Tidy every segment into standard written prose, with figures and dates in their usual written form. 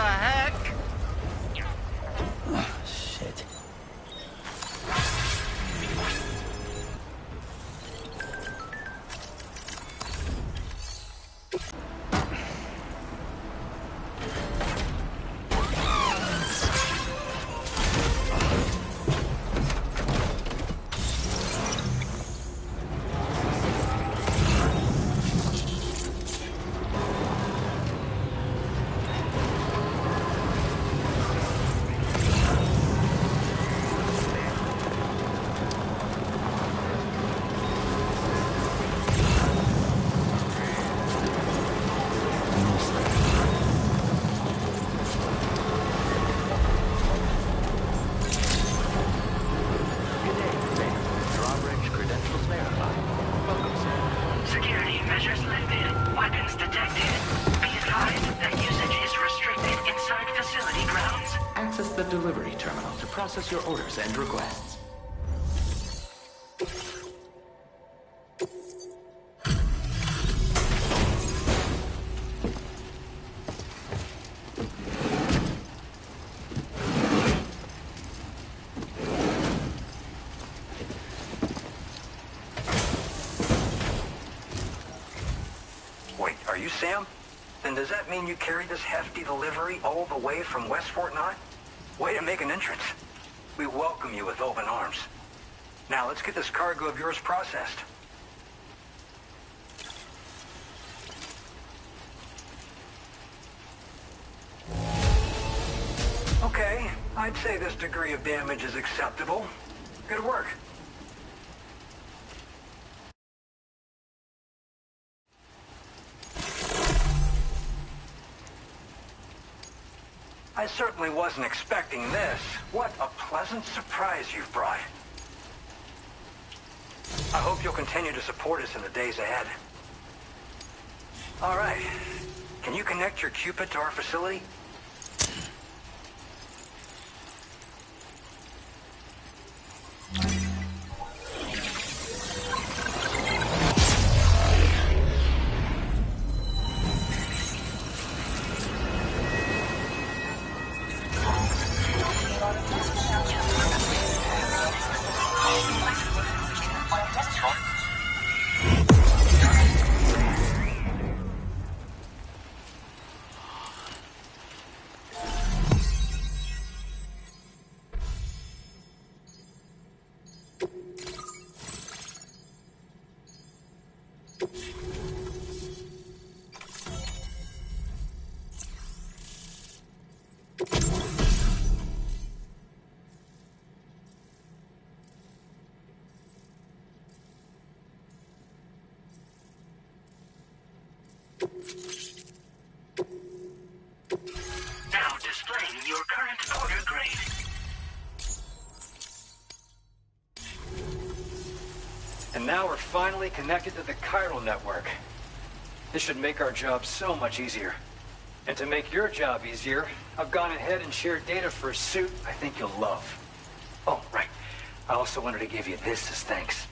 heck? Shit. Security measures lifted. Weapons detected. Be advised that usage is restricted inside facility grounds. Access the delivery terminal to process your orders and requests. Wait, are you Sam? Then does that mean you carried this hefty delivery all the way from West Fort 9? Way to make an entrance. We welcome you with open arms. Now let's get this cargo of yours processed. Okay, I'd say this degree of damage is acceptable. Good work. I certainly wasn't expecting this. What a pleasant surprise you've brought. I hope you'll continue to support us in the days ahead. All right. Can you connect your Cupid to our facility? Now displaying your current order grade. And now we're finally connected to the chiral network. This should make our job so much easier. And to make your job easier, I've gone ahead and shared data for a suit I think you'll love. Oh, right. I also wanted to give you this as thanks.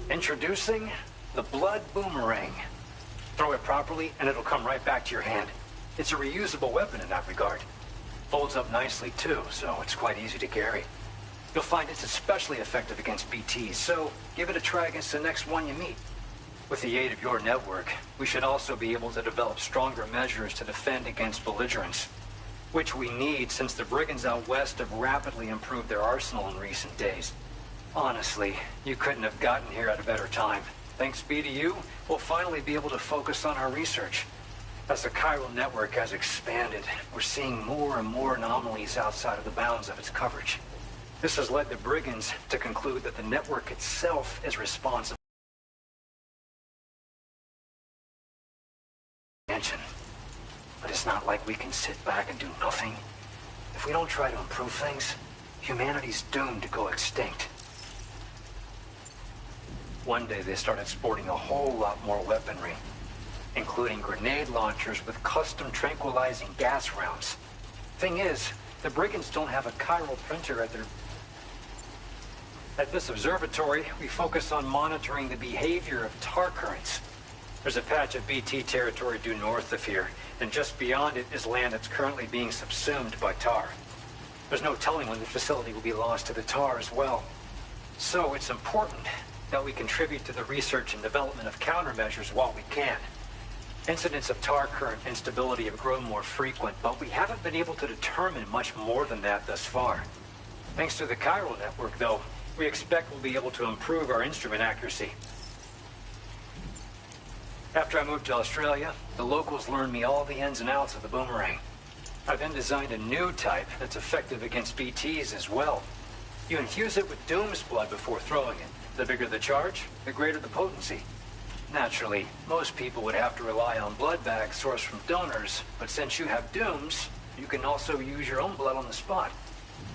Introducing the Blood Boomerang. Throw it properly and it'll come right back to your hand. It's a reusable weapon in that regard. Folds up nicely too, so it's quite easy to carry. You'll find it's especially effective against BTs, so give it a try against the next one you meet. With the aid of your network, we should also be able to develop stronger measures to defend against belligerents, which we need since the brigands out west have rapidly improved their arsenal in recent days. Honestly, you couldn't have gotten here at a better time. Thanks be to you, we'll finally be able to focus on our research. As the chiral network has expanded, we're seeing more and more anomalies outside of the bounds of its coverage. This has led the brigands to conclude that the network itself is responsible. But it's not like we can sit back and do nothing. If we don't try to improve things, humanity's doomed to go extinct. One day they started sporting a whole lot more weaponry, including grenade launchers with custom tranquilizing gas rounds. Thing is, the brigands don't have a chiral printer at their... At this observatory, we focus on monitoring the behavior of tar currents. There's a patch of BT territory due north of here, and just beyond it is land that's currently being subsumed by tar. There's no telling when the facility will be lost to the tar as well. So it's important that we contribute to the research and development of countermeasures while we can. Incidents of tar current instability have grown more frequent, but we haven't been able to determine much more than that thus far. Thanks to the chiral network, though, we expect we'll be able to improve our instrument accuracy. After I moved to Australia, the locals learned me all the ins and outs of the boomerang. I then designed a new type that's effective against BTs as well. You infuse it with Doom's blood before throwing it. The bigger the charge, the greater the potency. Naturally, most people would have to rely on blood bags sourced from donors, but since you have Doom's, you can also use your own blood on the spot.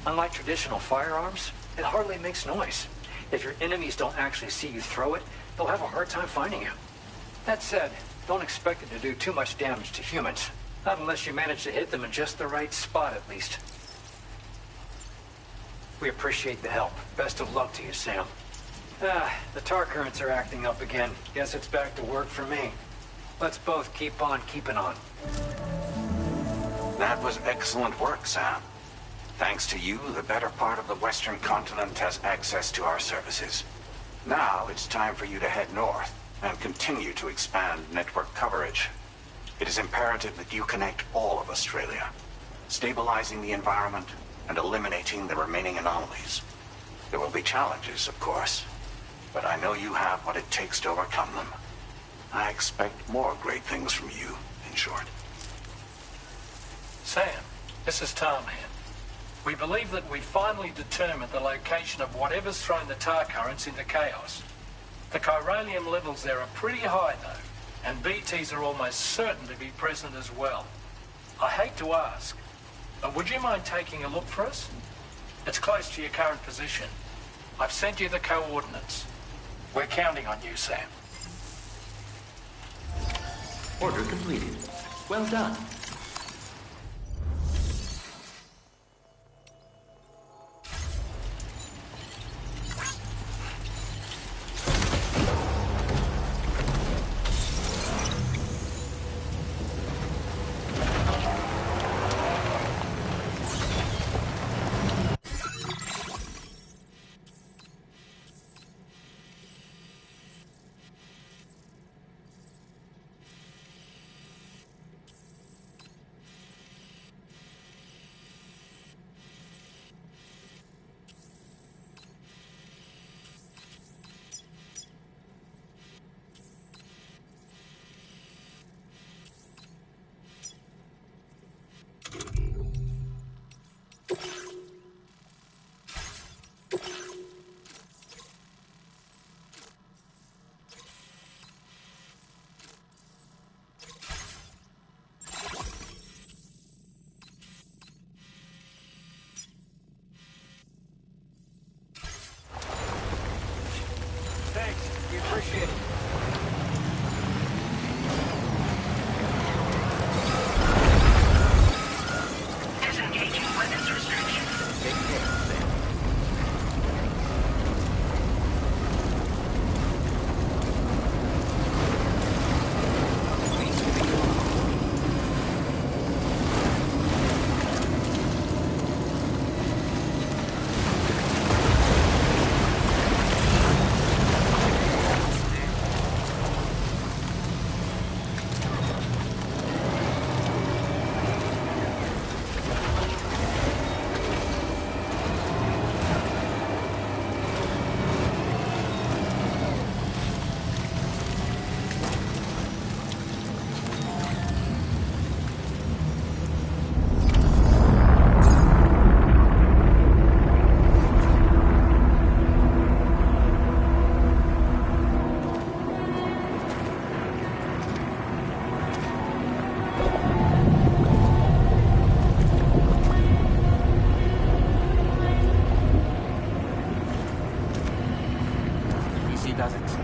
Unlike traditional firearms, it hardly makes noise. If your enemies don't actually see you throw it, they'll have a hard time finding you. That said, don't expect it to do too much damage to humans. Not unless you manage to hit them in just the right spot, at least. We appreciate the help. Best of luck to you, Sam. The tar currents are acting up again. Guess it's back to work for me. Let's both keep on keeping on. That was excellent work, Sam. Thanks to you, the better part of the Western continent has access to our services. Now it's time for you to head north and continue to expand network coverage. It is imperative that you connect all of Australia, stabilizing the environment and eliminating the remaining anomalies. There will be challenges, of course, but I know you have what it takes to overcome them. I expect more great things from you, in short. Sam, this is Tom here. We believe that we finally determined the location of whatever's thrown the tar currents into chaos. The chiralium levels there are pretty high, though, and BTs are almost certain to be present as well. I hate to ask, but would you mind taking a look for us? It's close to your current position. I've sent you the coordinates. We're counting on you, Sam. Order completed. Well done. Thanks. We appreciate it. Disengaging weapons restriction. Take care, Sam. Please give me your... does it?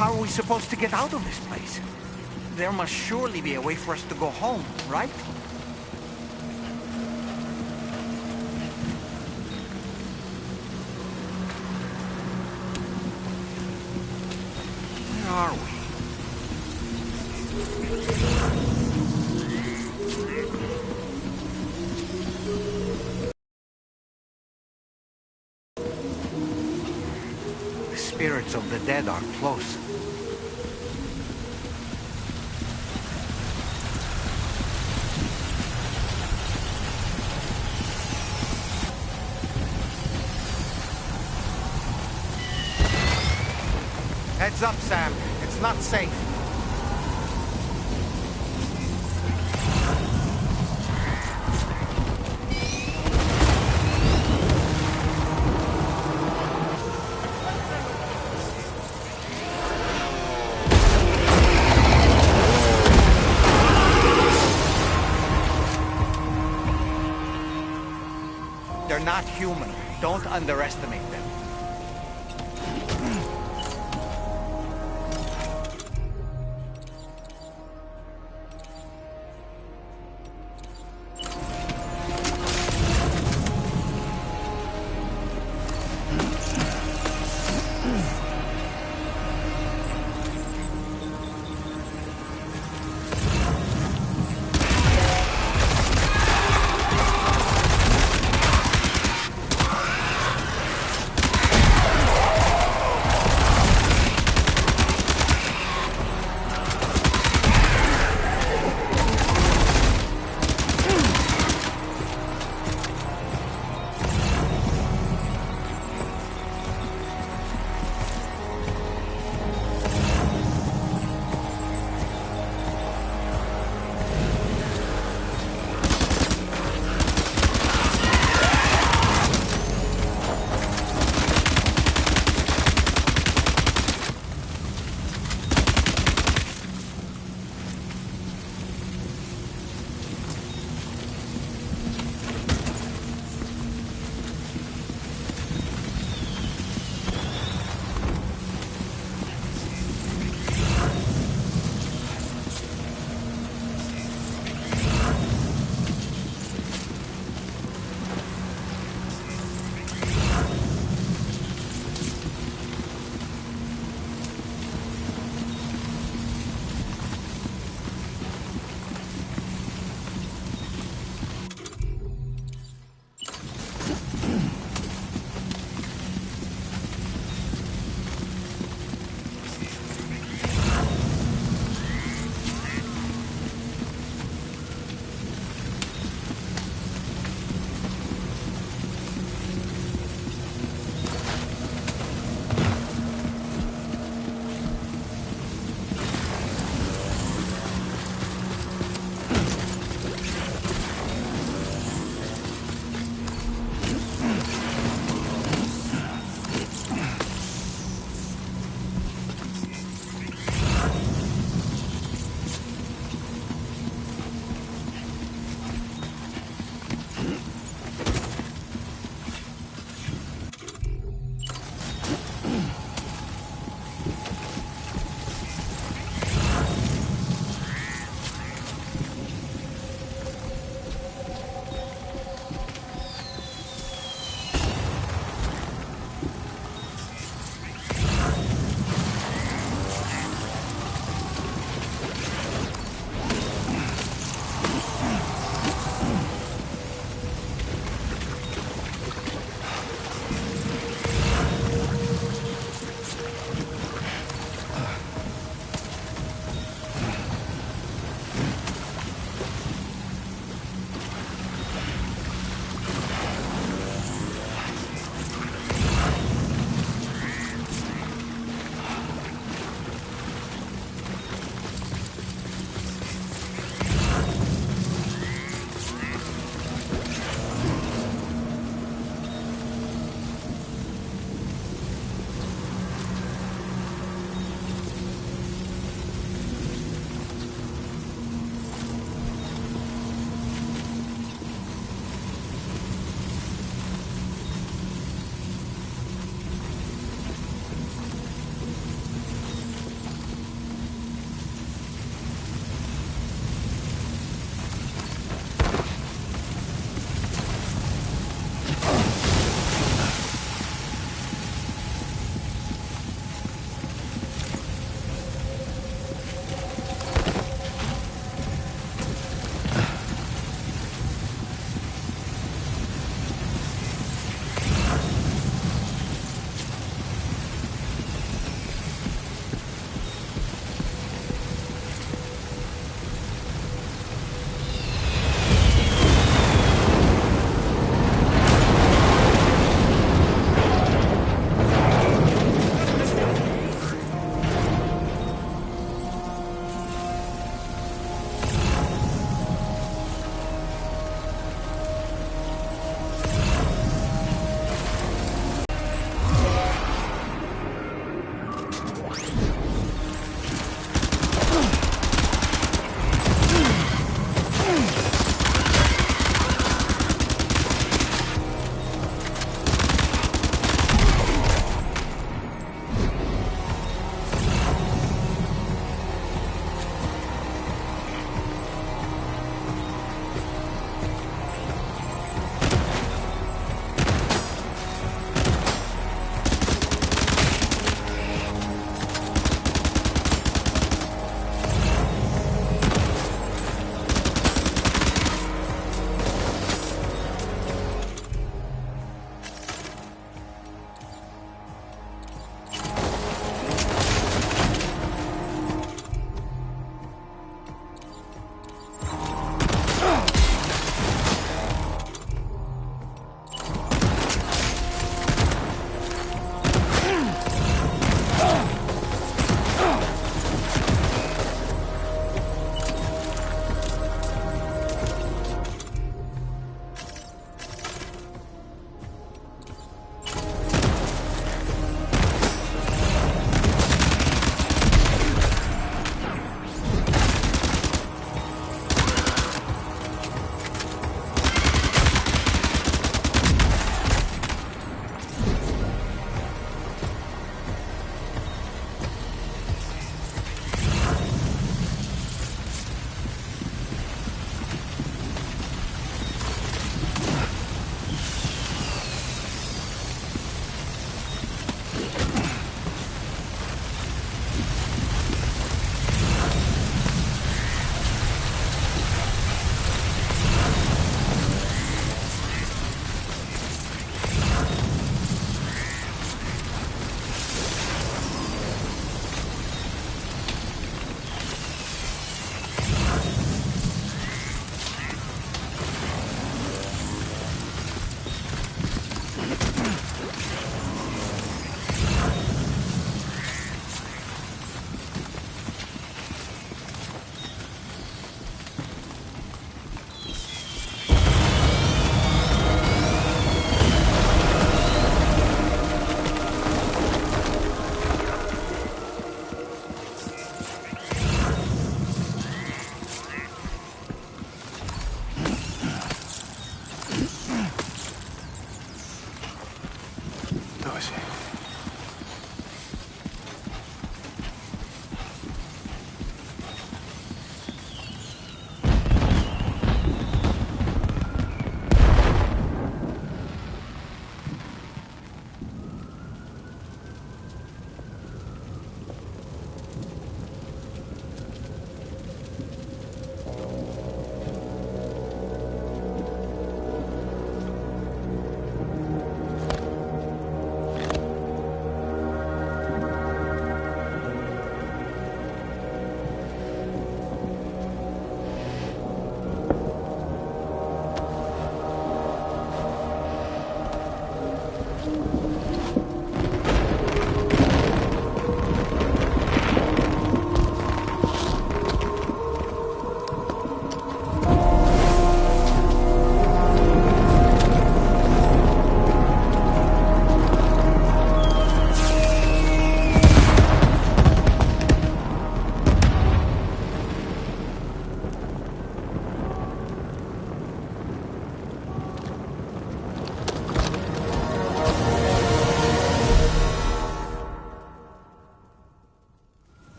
How are we supposed to get out of this place? There must surely be a way for us to go home, right? Where are we? The spirits of the dead are close. Heads up, Sam. It's not safe. They're not human. Don't underestimate them.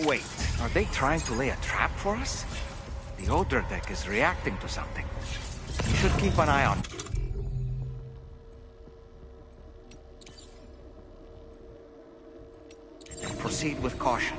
Wait, are they trying to lay a trap for us? The older deck is reacting to something. We should keep an eye on. Proceed with caution.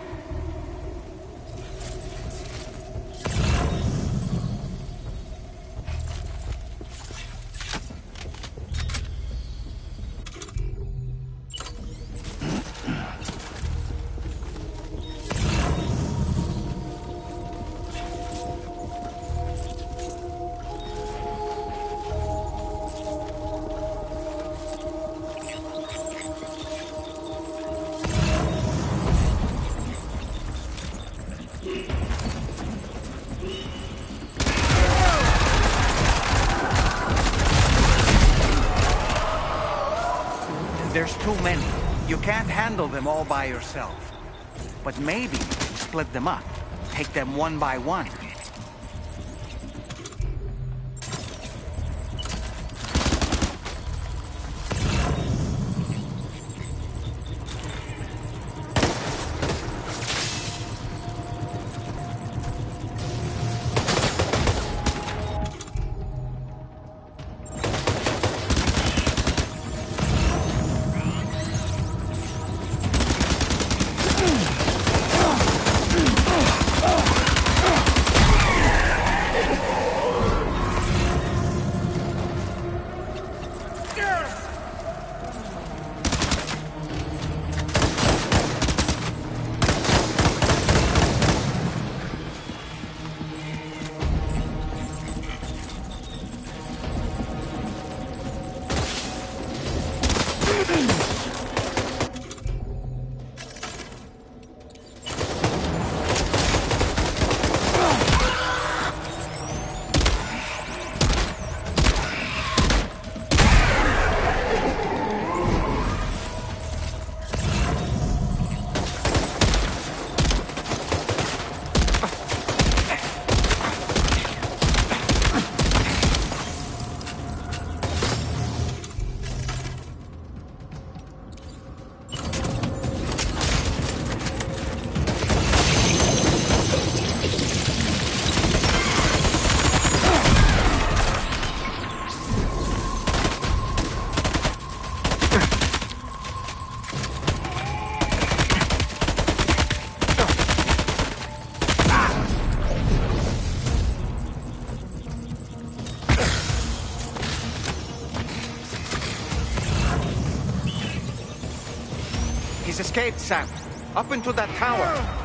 There's too many. You can't handle them all by yourself. But maybe split them up. Take them one by one. He's escaped, Sam. Up into that tower.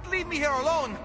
Don't leave me here alone!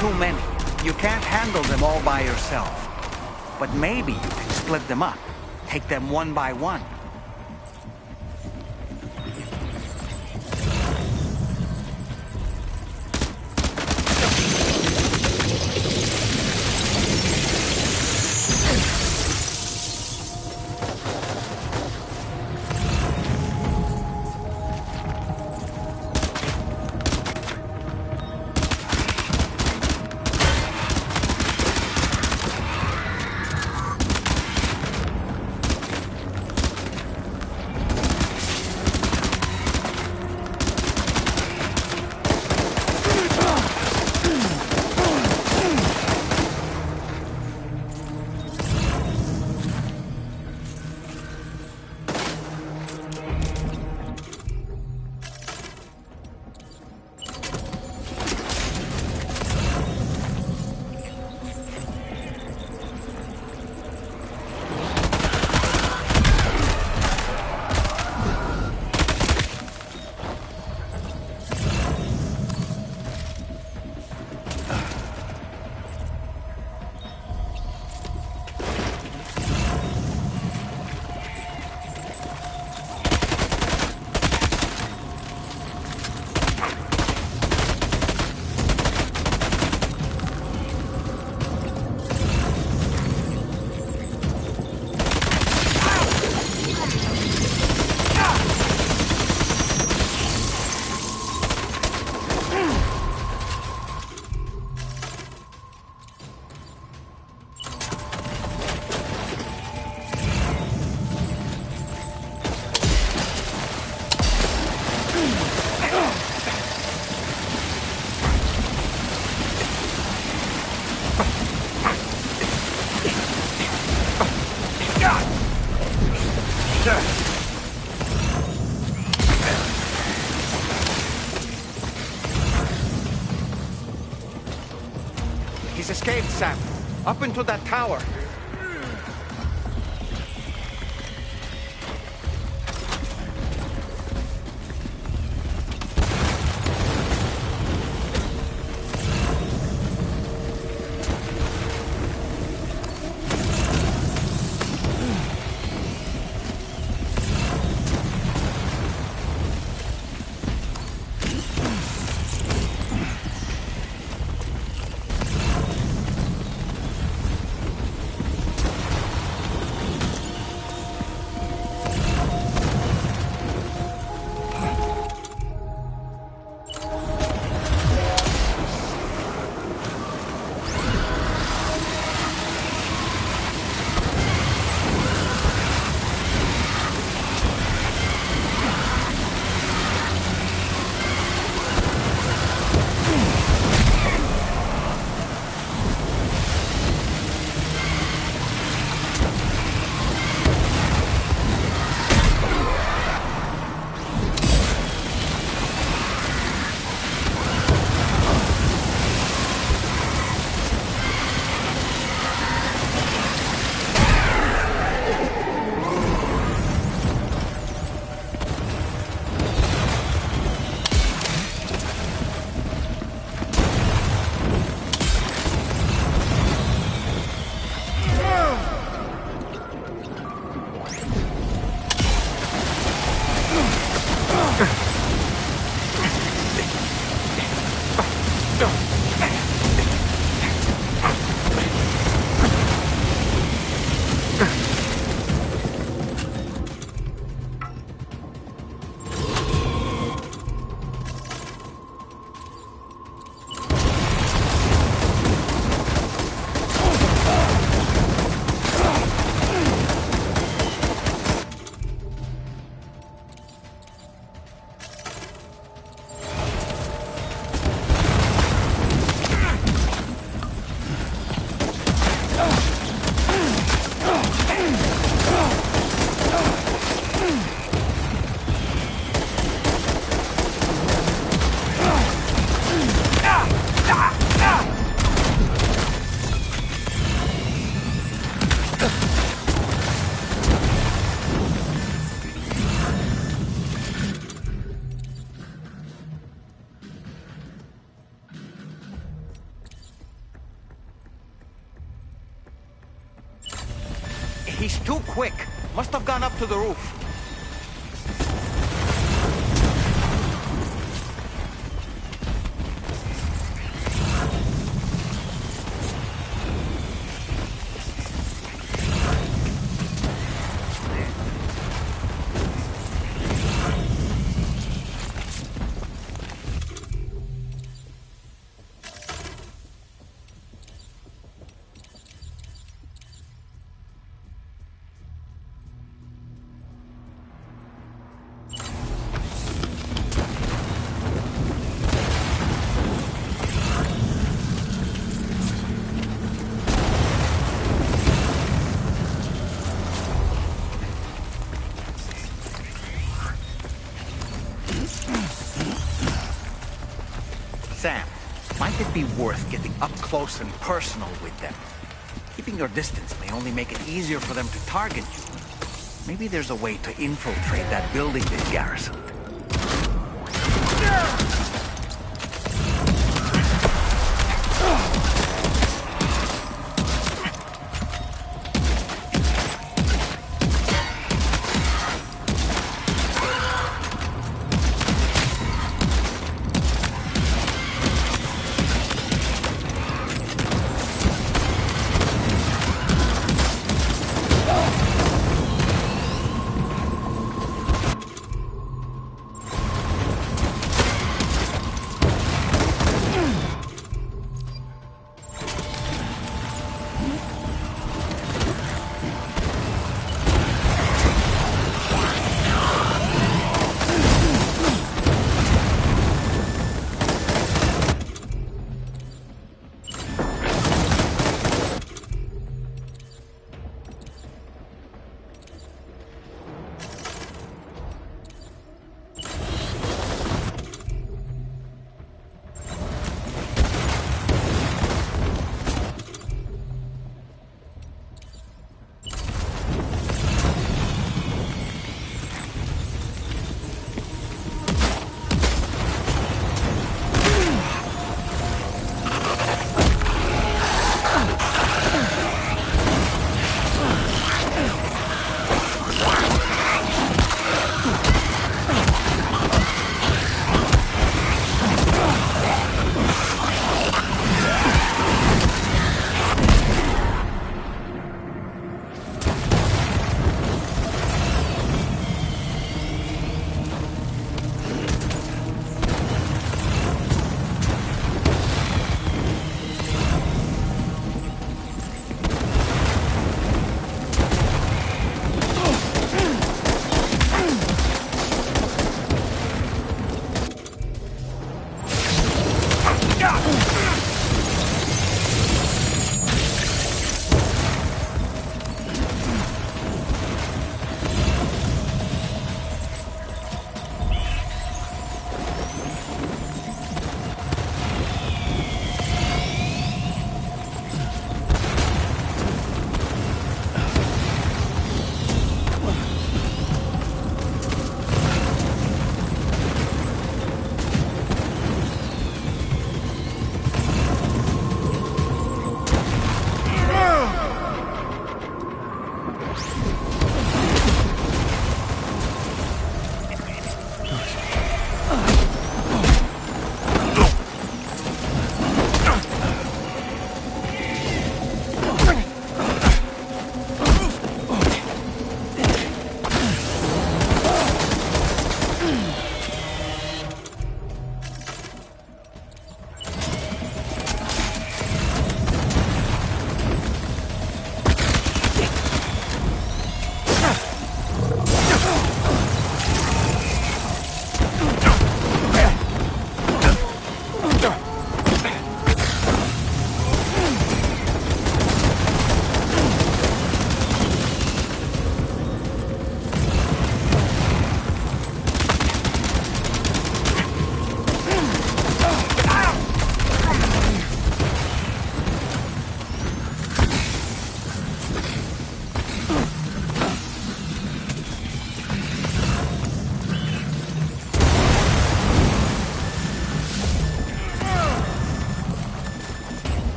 Too many. You can't handle them all by yourself. But maybe you can split them up. Take them one by one. He's escaped, Sam. Up into that tower. He's too quick. Must have gone up to the roof. Sam, might it be worth getting up close and personal with them? Keeping your distance may only make it easier for them to target you. Maybe there's a way to infiltrate that building they've garrisoned.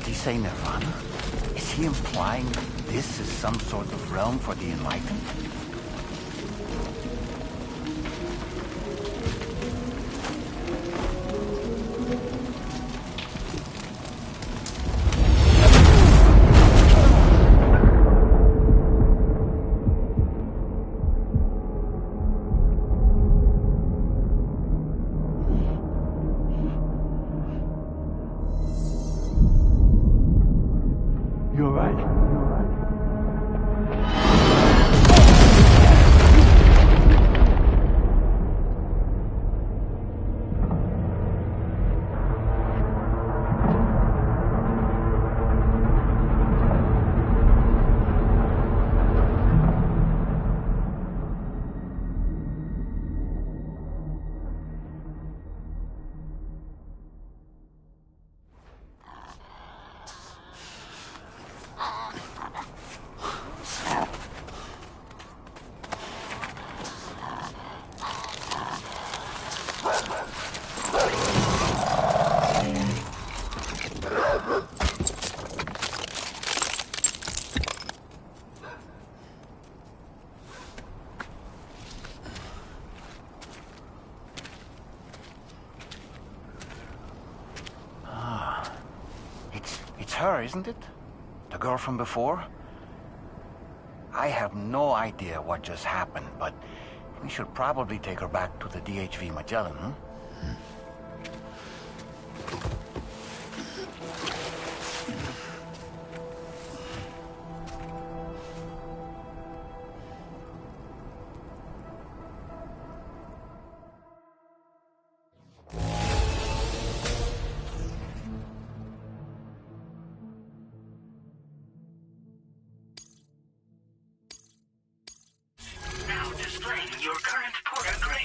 he say Nirvana? Is he implying this is some sort of realm for the enlightened? You're right. It's her, isn't it? The girl from before? I have no idea what just happened, but we should probably take her back to the DHV Magellan, hmm? Now displaying your current porter grade.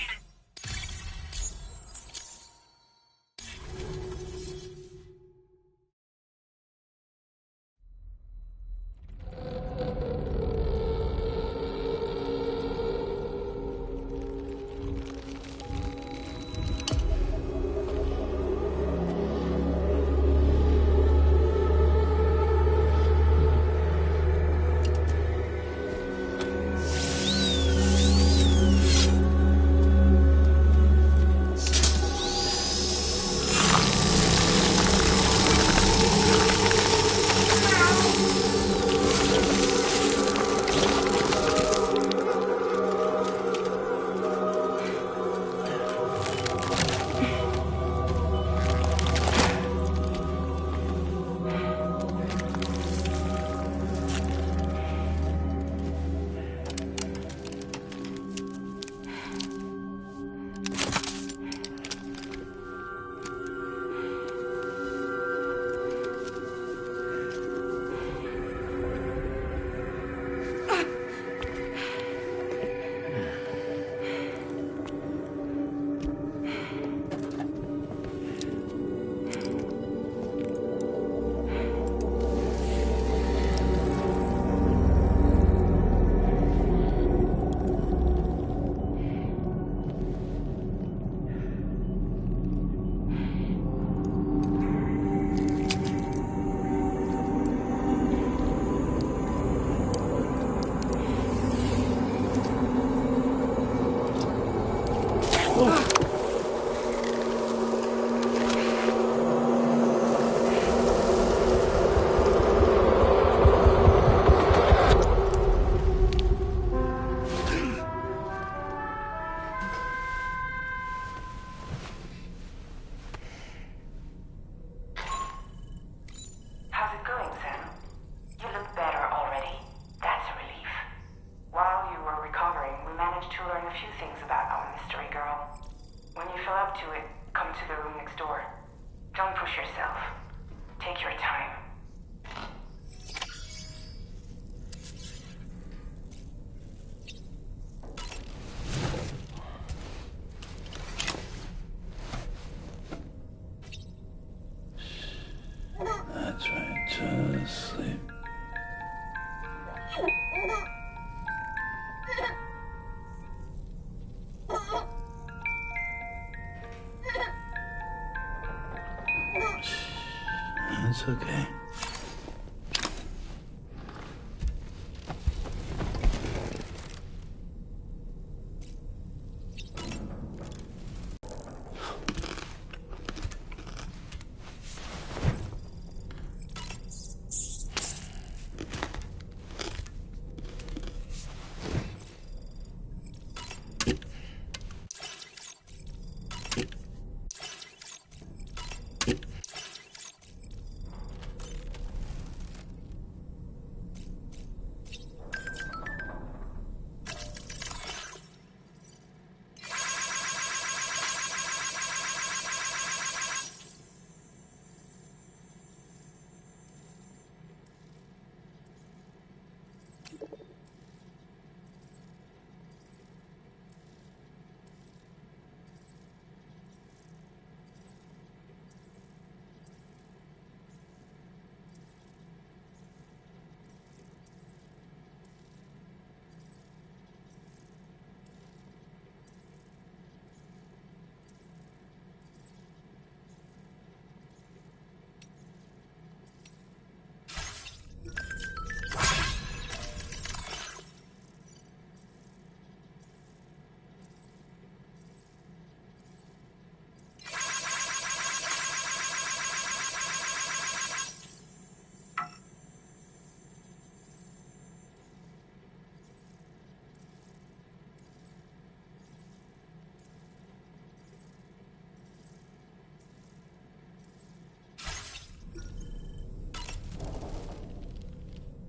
That's okay.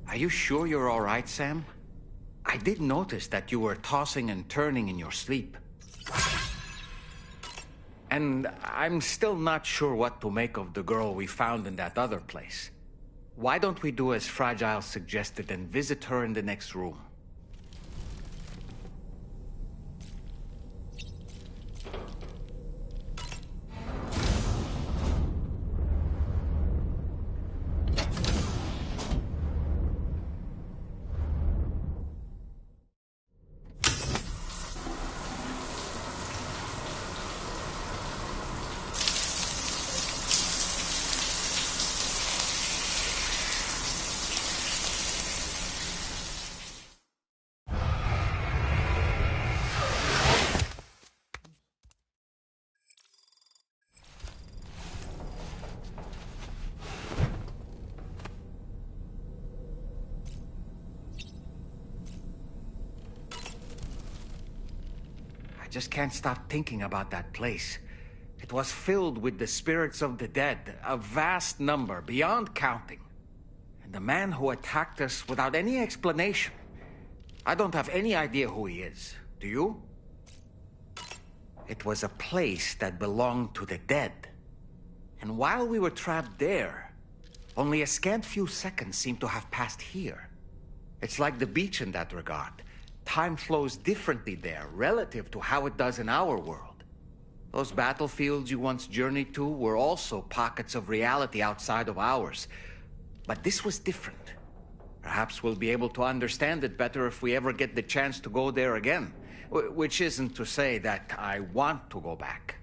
Are you sure you're all right, Sam? I did notice that you were tossing and turning in your sleep. And I'm still not sure what to make of the girl we found in that other place. Why don't we do as Fragile suggested and visit her in the next room? I just can't stop thinking about that place. It was filled with the spirits of the dead, a vast number, beyond counting. And the man who attacked us without any explanation. I don't have any idea who he is. Do you? It was a place that belonged to the dead. And while we were trapped there, only a scant few seconds seemed to have passed here. It's like the beach in that regard. Time flows differently there, relative to how it does in our world. Those battlefields you once journeyed to were also pockets of reality outside of ours. But this was different. Perhaps we'll be able to understand it better if we ever get the chance to go there again. Which isn't to say that I want to go back.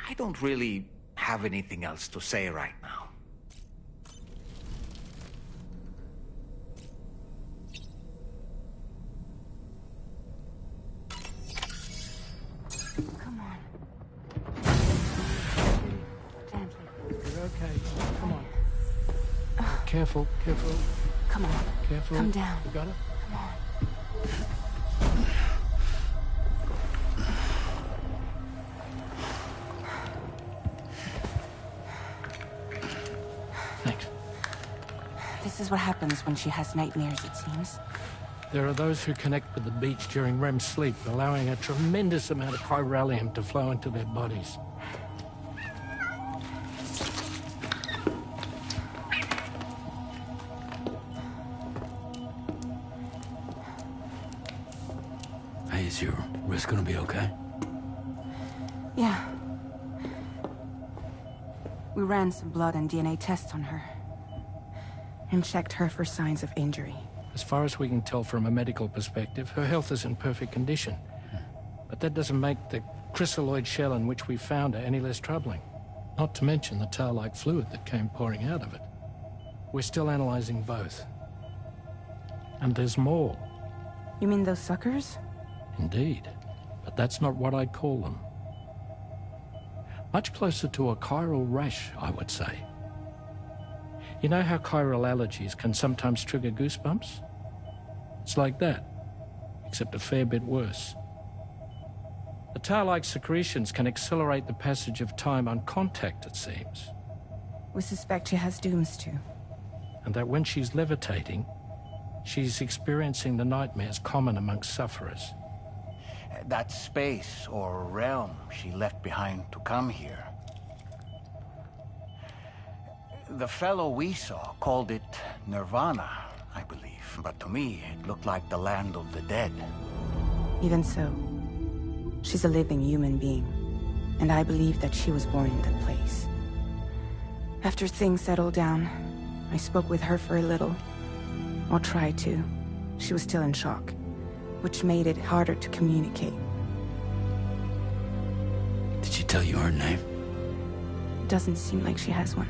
I don't really have anything else to say right now. Come on. Gently. You're okay. Come on. Careful, careful. Come on. Careful. Come down. You got it? Come on. Thanks. This is what happens when she has nightmares, it seems. There are those who connect with the beach during REM sleep, allowing a tremendous amount of chiralium to flow into their bodies. Hey, is your wrist gonna be okay? Yeah. We ran some blood and DNA tests on her. And checked her for signs of injury. As far as we can tell from a medical perspective, her health is in perfect condition. But that doesn't make the chrysaloid shell in which we found her any less troubling. Not to mention the tar-like fluid that came pouring out of it. We're still analyzing both. And there's more. You mean those suckers? Indeed. But that's not what I'd call them. Much closer to a chiral rash, I would say. You know how chiral allergies can sometimes trigger goosebumps? It's like that, except a fair bit worse. The tar-like secretions can accelerate the passage of time on contact, it seems. We suspect she has dooms too. And that when she's levitating, she's experiencing the nightmares common amongst sufferers. That space or realm she left behind to come here. The fellow we saw called it Nirvana, I believe. But to me, it looked like the land of the dead. Even so, she's a living human being. And I believe that she was born in that place. After things settled down, I spoke with her for a little. Or tried to. She was still in shock, which made it harder to communicate. Did she tell you her name? Doesn't seem like she has one.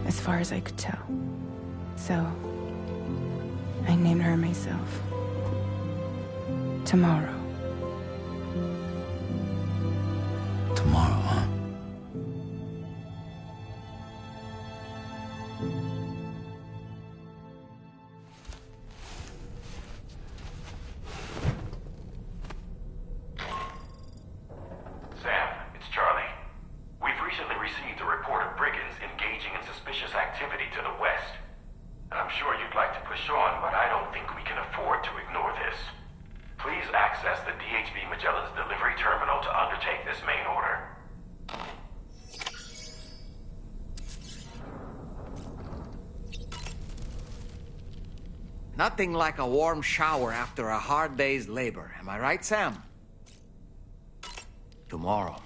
As far as I could tell. So, I named her myself. Tomorrow. Tomorrow, huh? Sam, it's Charlie. We've recently received a report of brigands engaging in suspicious activity to the west. And I'm sure you'd like to push on, but I don't think we can afford to ignore this. Please access the DHB Magellan's delivery terminal to undertake this main order. Nothing like a warm shower after a hard day's labor. Am I right, Sam? Tomorrow,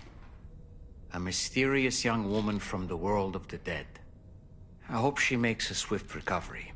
a mysterious young woman from the world of the dead. I hope she makes a swift recovery.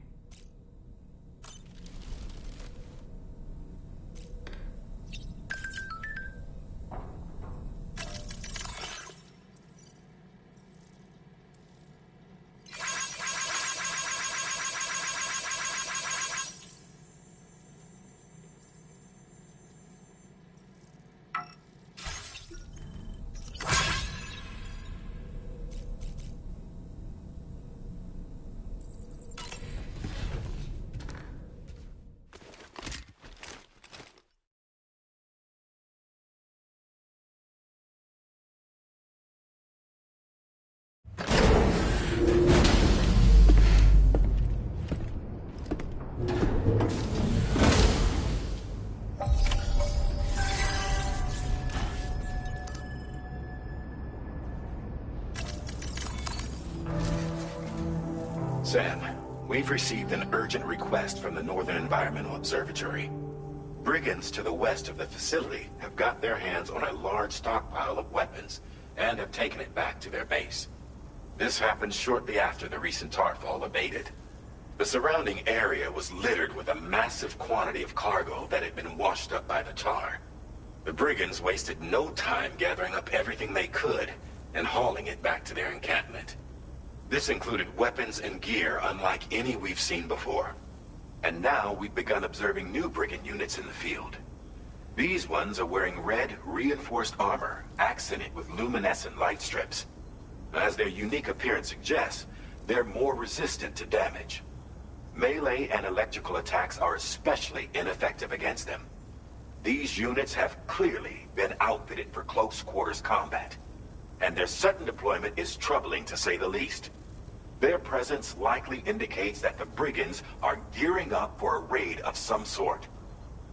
Sam, we've received an urgent request from the Northern Environmental Observatory. Brigands to the west of the facility have got their hands on a large stockpile of weapons and have taken it back to their base. This happened shortly after the recent Tarfall abated. The surrounding area was littered with a massive quantity of cargo that had been washed up by the tar. The brigands wasted no time gathering up everything they could and hauling it back to their encampment. This included weapons and gear unlike any we've seen before. And now we've begun observing new brigand units in the field. These ones are wearing red, reinforced armor, accented with luminescent light strips. As their unique appearance suggests, they're more resistant to damage. Melee and electrical attacks are especially ineffective against them. These units have clearly been outfitted for close quarters combat, and their sudden deployment is troubling to say the least. Their presence likely indicates that the brigands are gearing up for a raid of some sort.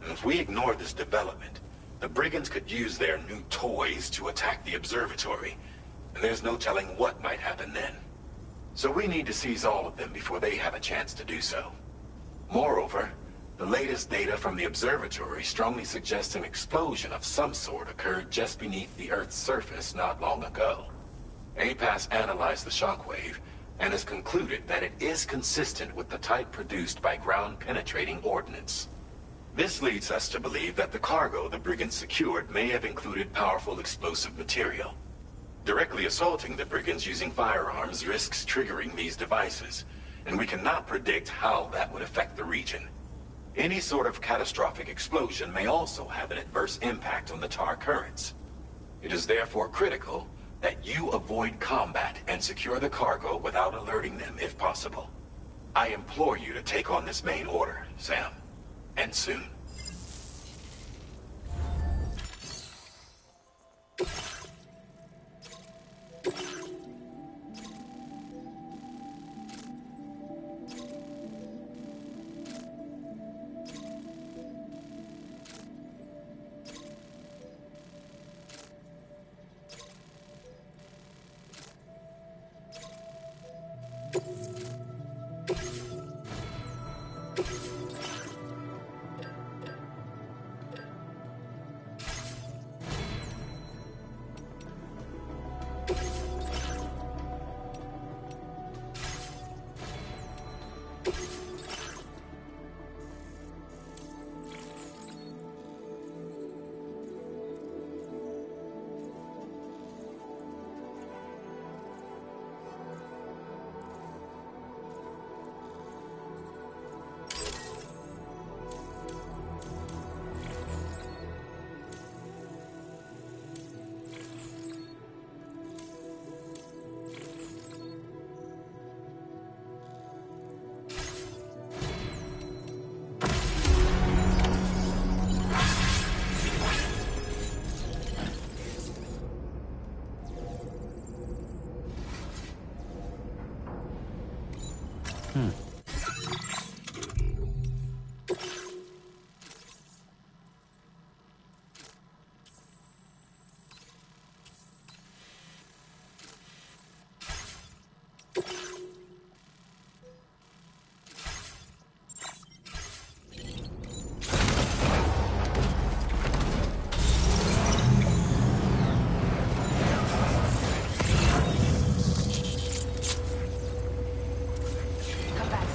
If we ignore this development, the brigands could use their new toys to attack the observatory, and there's no telling what might happen then. So we need to seize all of them before they have a chance to do so. Moreover, the latest data from the observatory strongly suggests an explosion of some sort occurred just beneath the Earth's surface not long ago. APAS analyzed the shockwave and has concluded that it is consistent with the type produced by ground-penetrating ordnance. This leads us to believe that the cargo the brigands secured may have included powerful explosive material. Directly assaulting the brigands using firearms risks triggering these devices, and we cannot predict how that would affect the region. Any sort of catastrophic explosion may also have an adverse impact on the tar currents. It is therefore critical that you avoid combat and secure the cargo without alerting them if possible. I implore you to take on this main order, Sam. And soon. Come back.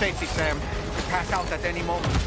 Safety, Sam. Pass out at any moment.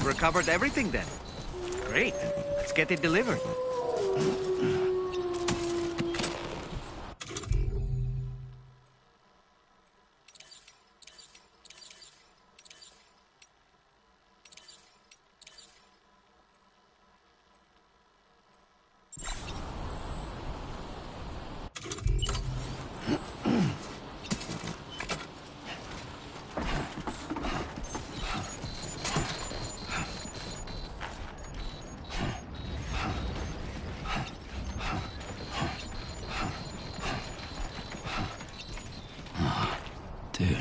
Recovered everything then. Great. Let's get it delivered. Dude.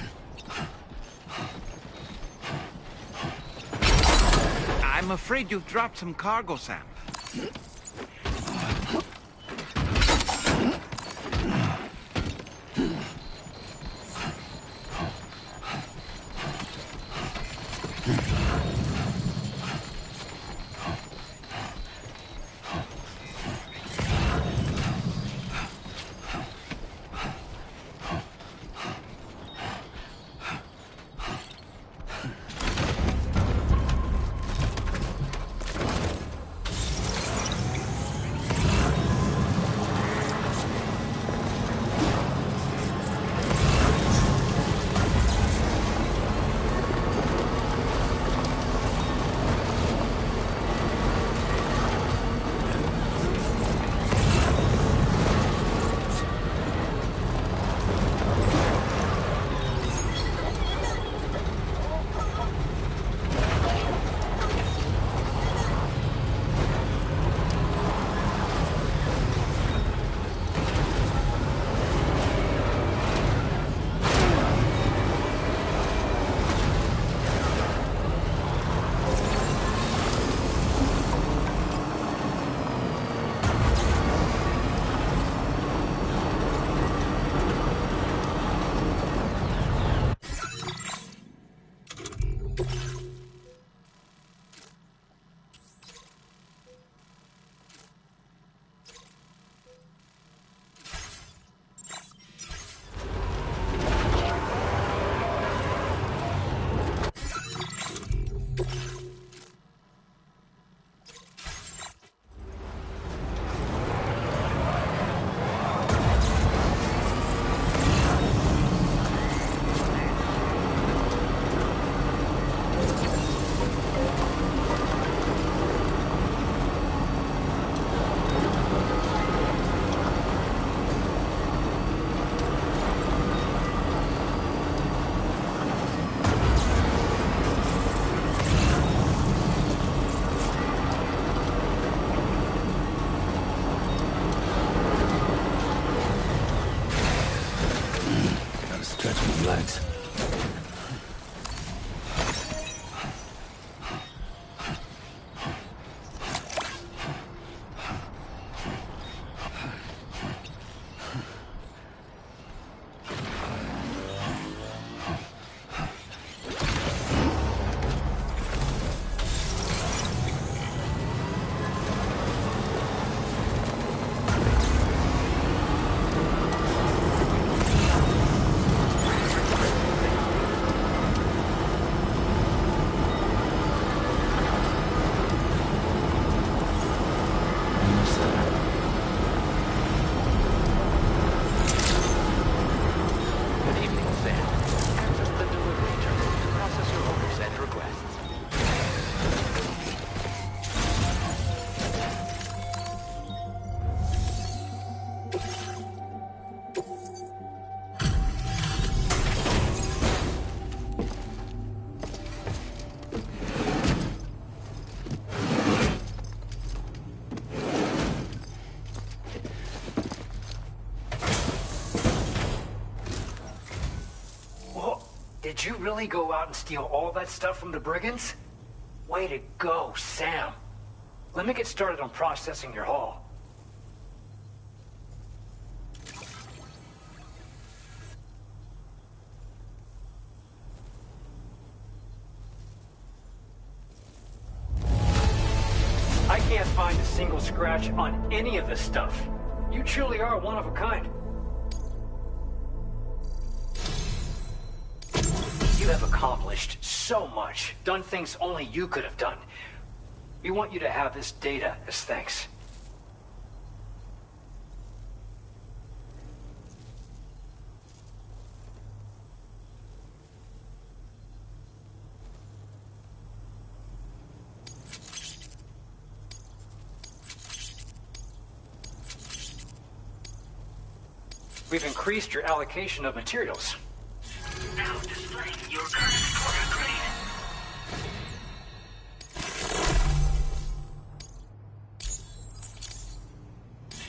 I'm afraid you've dropped some cargo, Sam. Did you really go out and steal all that stuff from the brigands? Way to go, Sam. Let me get started on processing your haul. I can't find a single scratch on any of this stuff. You truly are one of a kind. You have accomplished so much, done things only you could have done. We want you to have this data as thanks. We've increased your allocation of materials. Now displaying your current quarter grade.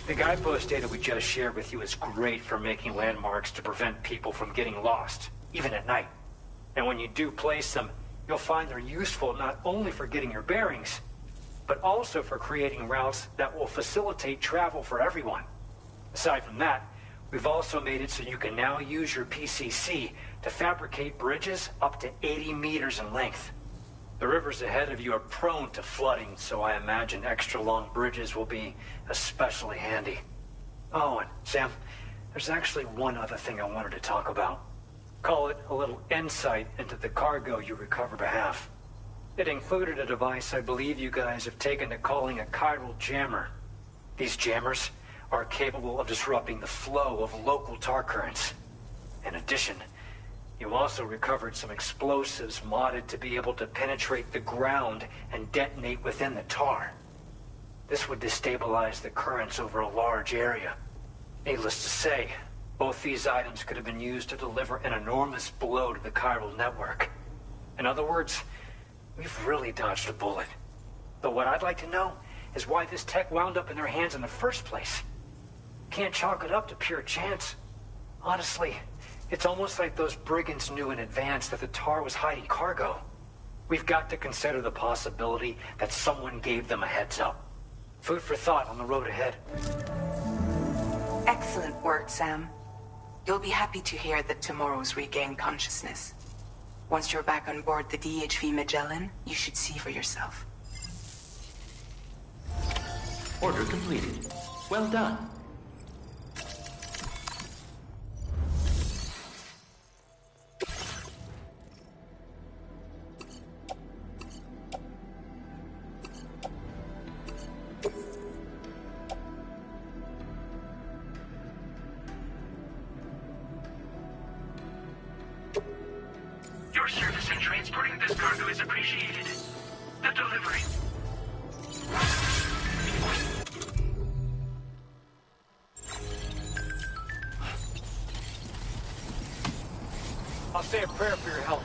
The guidepost data we just shared with you is great for making landmarks to prevent people from getting lost, even at night. And when you do place them, you'll find they're useful not only for getting your bearings, but also for creating routes that will facilitate travel for everyone. Aside from that, we've also made it so you can now use your PCC to fabricate bridges up to 80 meters in length. The rivers ahead of you are prone to flooding, so I imagine extra long bridges will be especially handy. Oh, and Sam, there's actually one other thing I wanted to talk about. Call it a little insight into the cargo you recovered behalf. It included a device I believe you guys have taken to calling a chiral jammer. These jammers are capable of disrupting the flow of local tar currents. In addition, you also recovered some explosives modded to be able to penetrate the ground and detonate within the tar. This would destabilize the currents over a large area. Needless to say, both these items could have been used to deliver an enormous blow to the chiral network. In other words, we've really dodged a bullet. But what I'd like to know is why this tech wound up in their hands in the first place. Can't chalk it up to pure chance. Honestly, it's almost like those brigands knew in advance that the tar was hiding cargo. We've got to consider the possibility that someone gave them a heads up. Food for thought on the road ahead. Excellent work, Sam. You'll be happy to hear that tomorrow's regained consciousness. Once you're back on board the DHV Magellan, you should see for yourself. Order completed. Well done. Your service in transporting this cargo is appreciated. The delivery. I'll say a prayer for your help.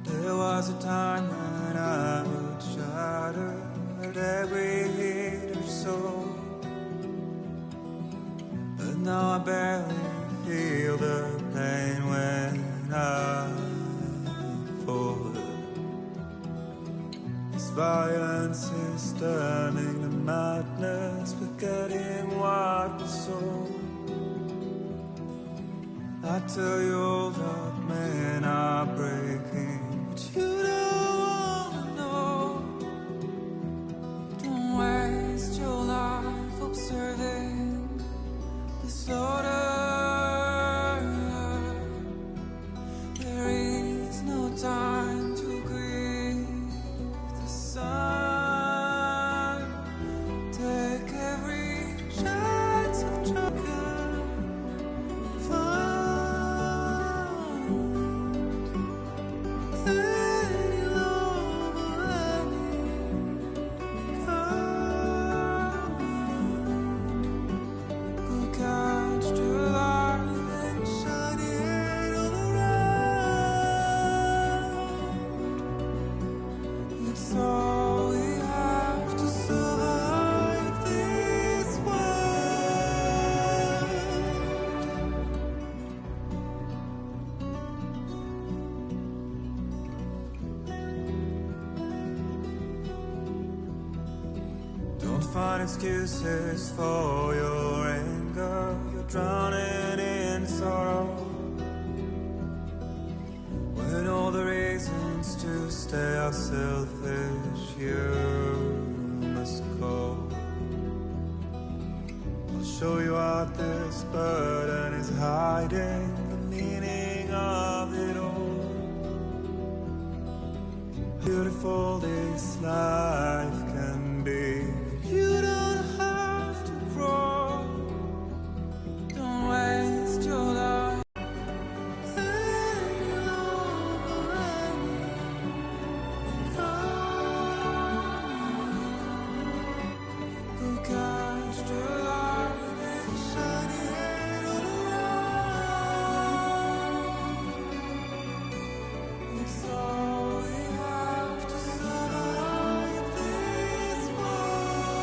There was a time when I would shatter at every hit or so, but now I barely feel the pain when I fall. This violence is turning to madness, forgetting what was so. I tell you old up men are breaking, but you don't wanna know. Don't waste your life observing this order. There is no time to grieve the sun. Take every chance of drunken fun. Any love or any kind. Go catch the light and shine it all around. It's all we have to survive this world. Don't find excuses for your anger. You're drowning in sorrow. When all the reasons to stay are selfish, you must go. I'll show you out this burden is hiding the meaning of it all. Beautiful this life can be. You don't have to grow. Don't waste your life. Any love or any kind. Go catch the light and shine it all around. It's all we have to survive this world.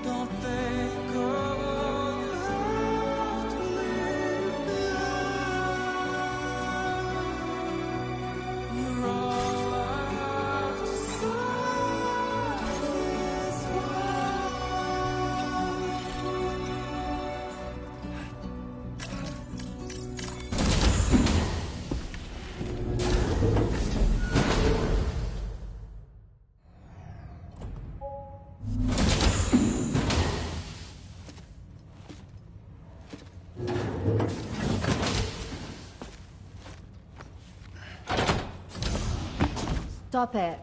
Don't think of all you have to leave behind. You're all I have to survive this Stop it.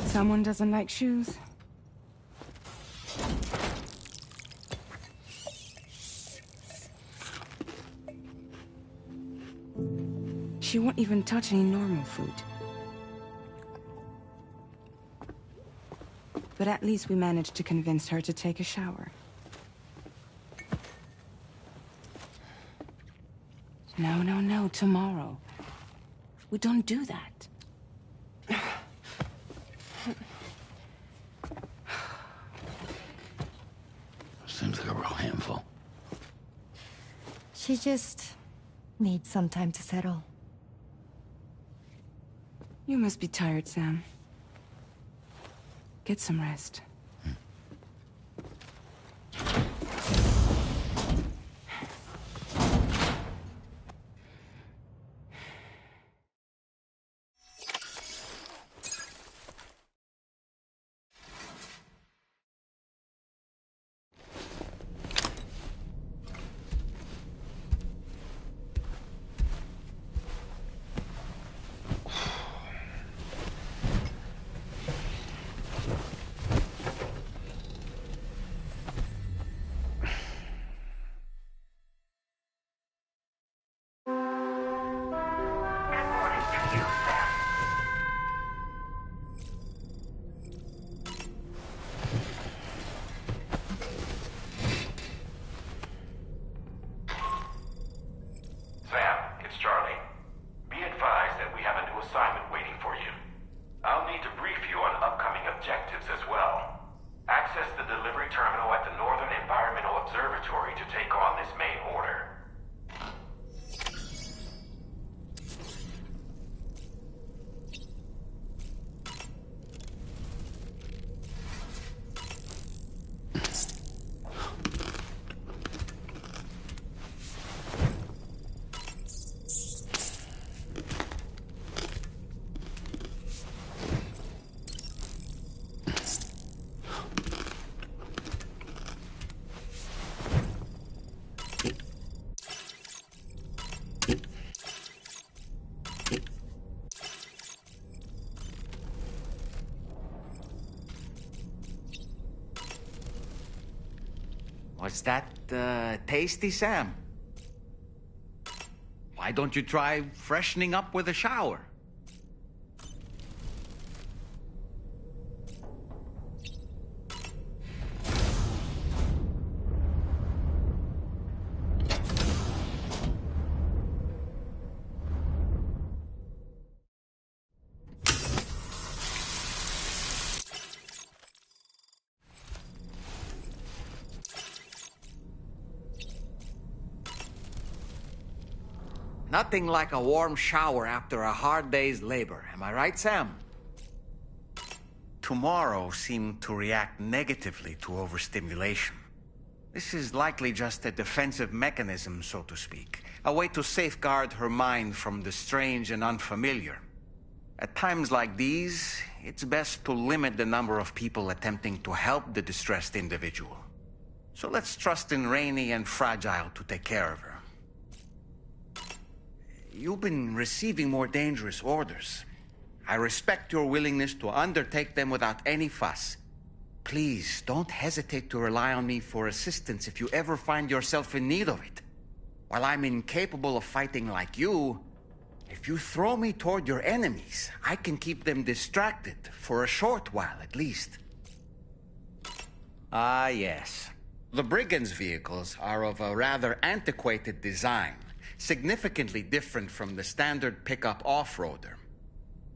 Someone doesn't like shoes? She won't even touch any normal food. But at least we managed to convince her to take a shower. No, no, no, tomorrow. We don't do that. Seems like a real handful. She just needs some time to settle. You must be tired, Sam. Get some rest. Was that, tasty, Sam? Why don't you try freshening up with a shower? Nothing like a warm shower after a hard day's labor. Am I right, Sam? Tomorrow seemed to react negatively to overstimulation. This is likely just a defensive mechanism, so to speak. A way to safeguard her mind from the strange and unfamiliar. At times like these, it's best to limit the number of people attempting to help the distressed individual. So let's trust in Rainey and Fragile to take care of her. You've been receiving more dangerous orders. I respect your willingness to undertake them without any fuss. Please, don't hesitate to rely on me for assistance if you ever find yourself in need of it. While I'm incapable of fighting like you, if you throw me toward your enemies, I can keep them distracted for a short while at least. Ah, yes. The Brigands' vehicles are of a rather antiquated design. Significantly different from the standard pickup off-roader.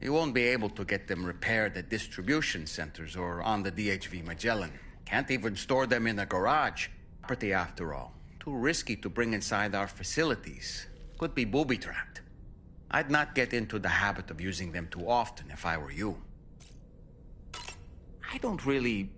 You won't be able to get them repaired at distribution centers or on the DHV Magellan. Can't even store them in a garage. Property, after all. Too risky to bring inside our facilities. Could be booby-trapped. I'd not get into the habit of using them too often if I were you. I don't really...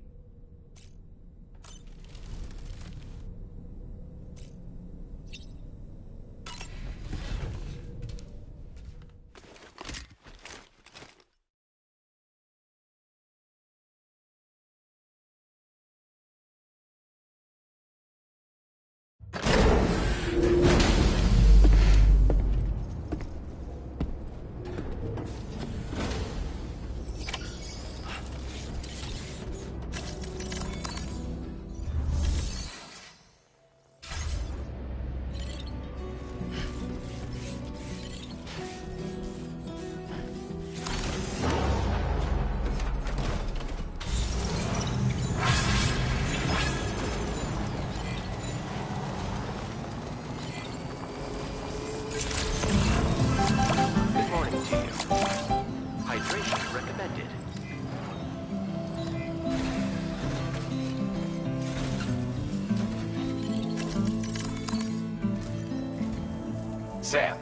Sam,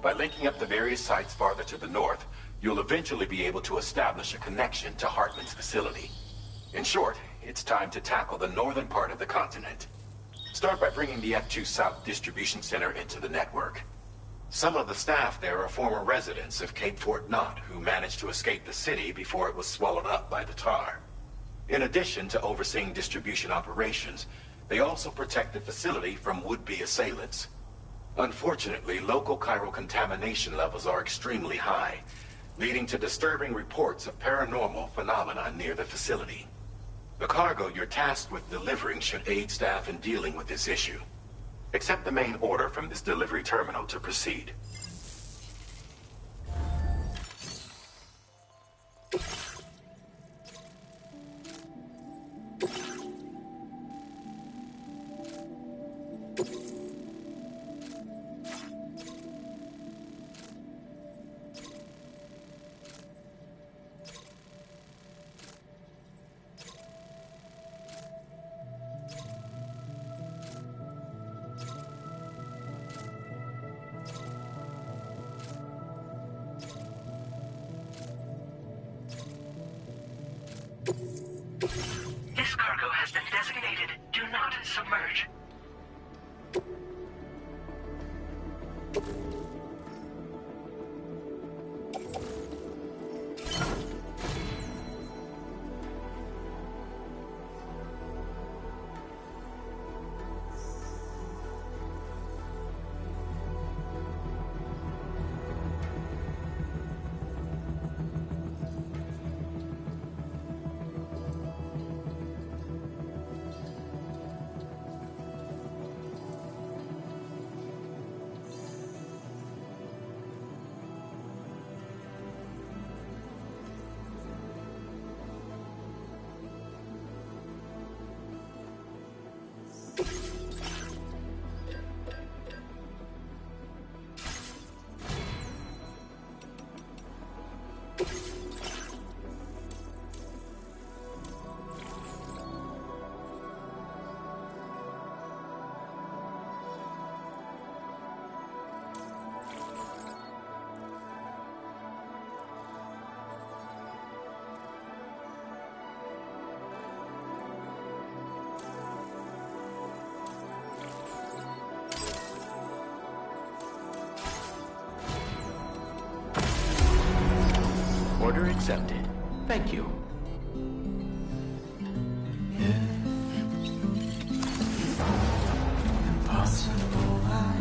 by linking up the various sites farther to the north, you'll eventually be able to establish a connection to Hartman's facility. In short, it's time to tackle the northern part of the continent. Start by bringing the F2 South Distribution Center into the network. Some of the staff there are former residents of Cape Fort Knott who managed to escape the city before it was swallowed up by the tar. In addition to overseeing distribution operations, they also protect the facility from would-be assailants. Unfortunately, local chiral contamination levels are extremely high, leading to disturbing reports of paranormal phenomena near the facility. The cargo you're tasked with delivering should aid staff in dealing with this issue. Accept the main order from this delivery terminal to proceed. This cargo has been designated Do Not Submerge. accepted. Thank you. Impossible, I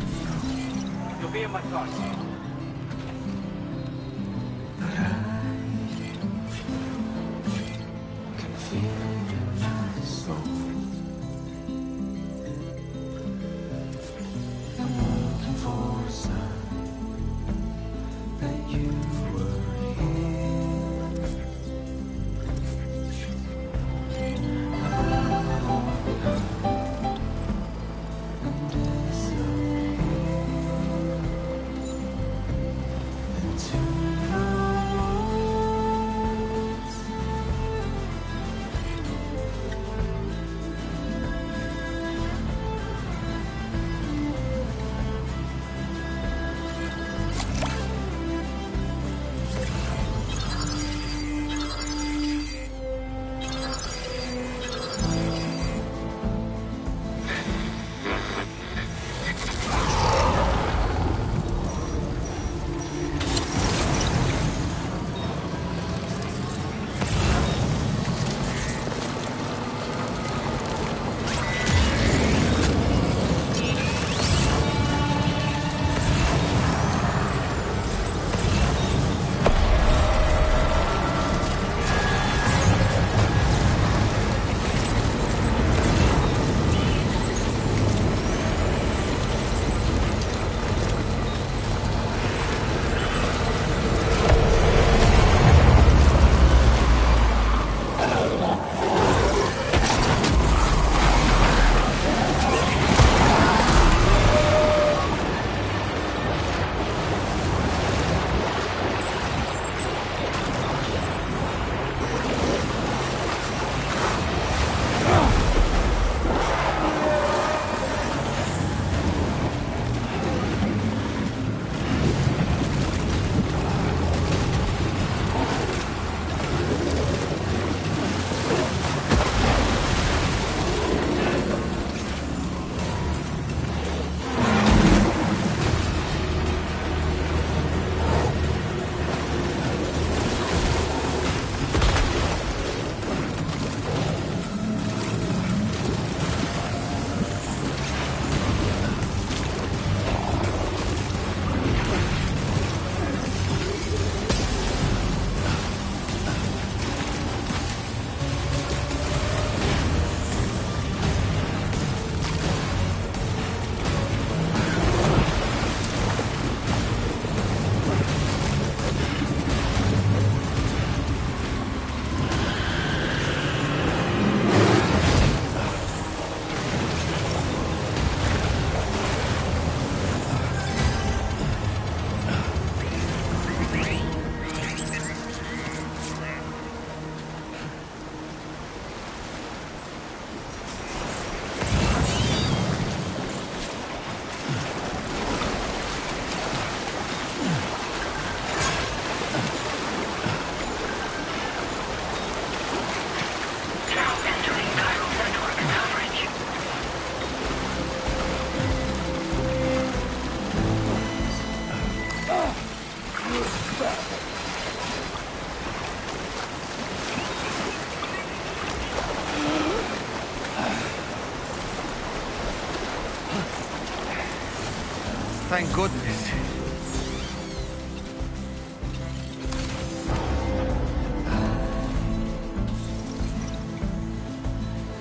You'll be in my thoughts. can feel it in my soul. I'm looking for a sign that you were here. I leave it all behind and disappear into the woods. Thank goodness.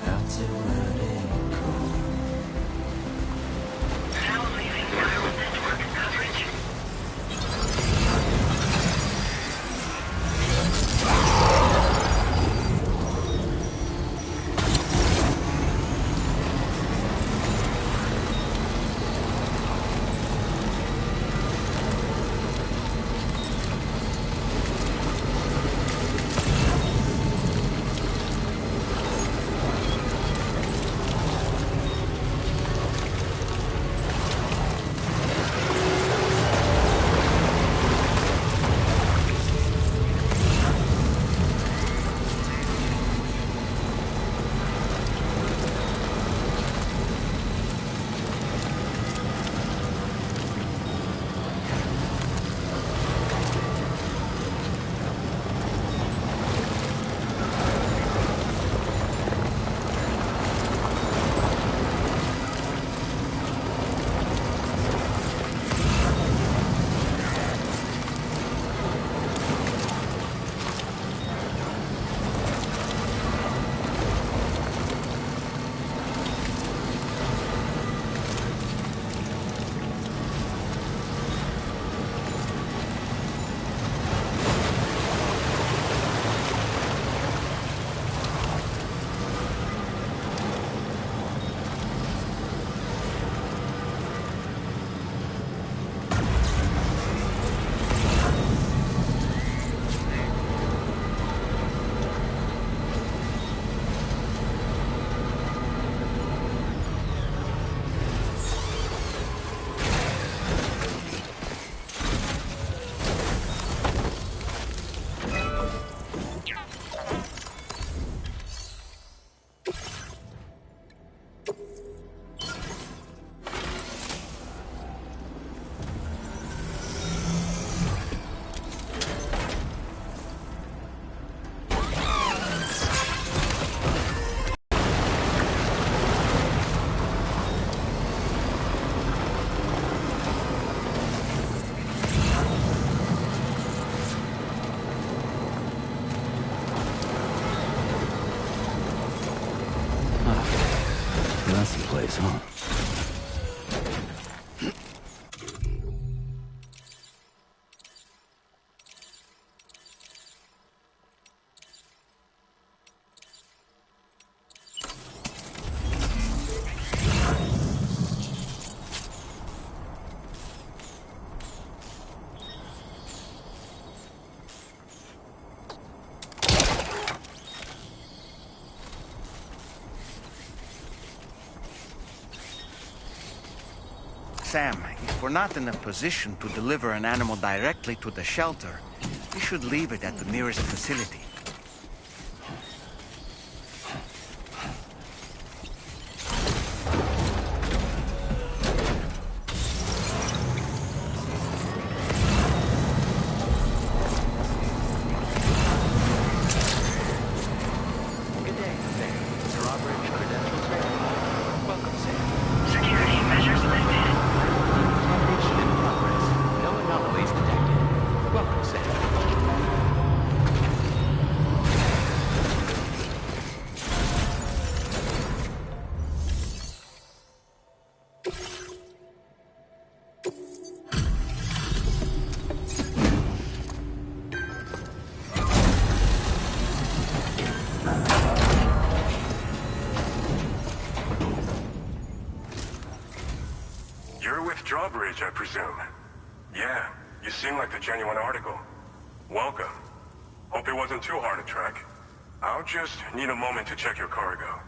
Have to let it go. Now leaving viral network coverage. Nasty place, huh? Sam, if we're not in a position to deliver an animal directly to the shelter, we should leave it at the nearest facility. Good day, Sam. Drawbridge credentials ready. Welcome, Sam. Security measures lifted. Operation in progress. No anomalies detected. Welcome, Sam. You're with Drawbridge, I presume. Yeah, you seem like the genuine article. Welcome. Hope it wasn't too hard to track. I'll just need a moment to check your cargo.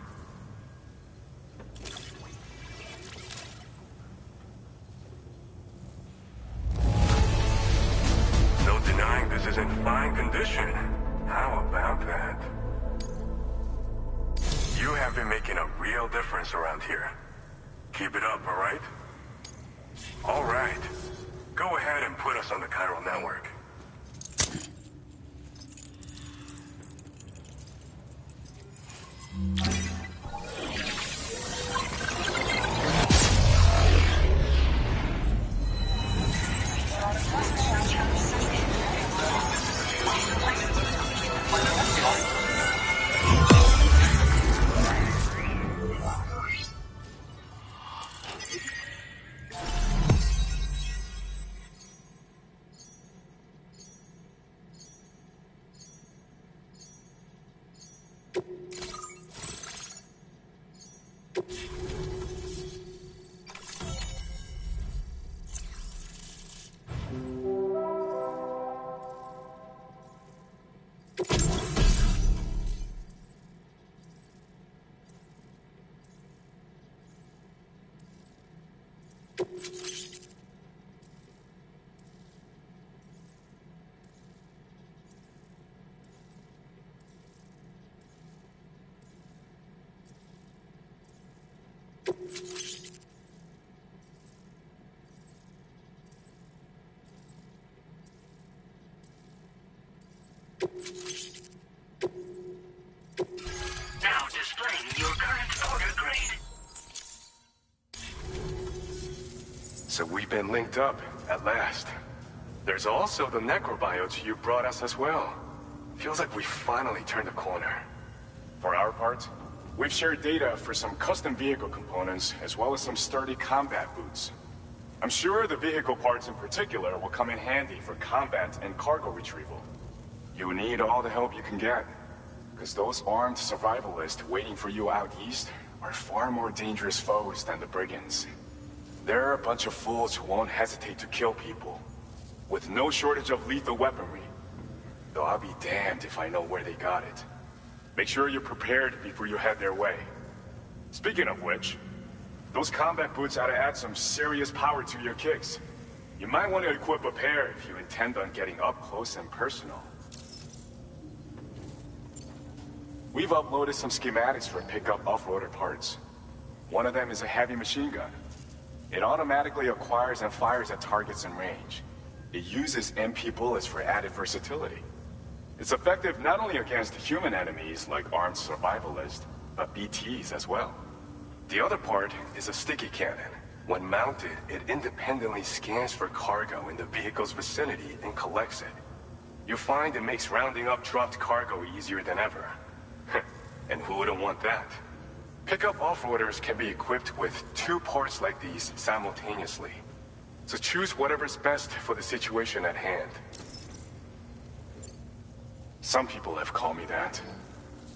No denying this is in fine condition. How about that? You have been making a real difference around here. Keep it up, all right? All right. Go ahead and put us on the chiral network. Now displaying your current order grade. So we've been linked up, at last. There's also the necrobiotes you brought us as well. Feels like we finally turned a corner. For our part, we've shared data for some custom vehicle components, as well as some sturdy combat boots. I'm sure the vehicle parts in particular will come in handy for combat and cargo retrieval. You need all the help you can get, because those armed survivalists waiting for you out east are far more dangerous foes than the brigands. They're a bunch of fools who won't hesitate to kill people, with no shortage of lethal weaponry. Though I'll be damned if I know where they got it. Make sure you're prepared before you head their way. Speaking of which, those combat boots ought to add some serious power to your kicks. You might want to equip a pair if you intend on getting up close and personal. We've uploaded some schematics for pickup off-roader parts. One of them is a heavy machine gun. It automatically acquires and fires at targets in range. It uses MP bullets for added versatility. It's effective not only against human enemies like armed survivalists, but BTs as well. The other part is a sticky cannon. When mounted, it independently scans for cargo in the vehicle's vicinity and collects it. You'll find it makes rounding up dropped cargo easier than ever. And who wouldn't want that? Pickup off-roaders can be equipped with 2 parts like these simultaneously. So choose whatever's best for the situation at hand. Some people have called me that.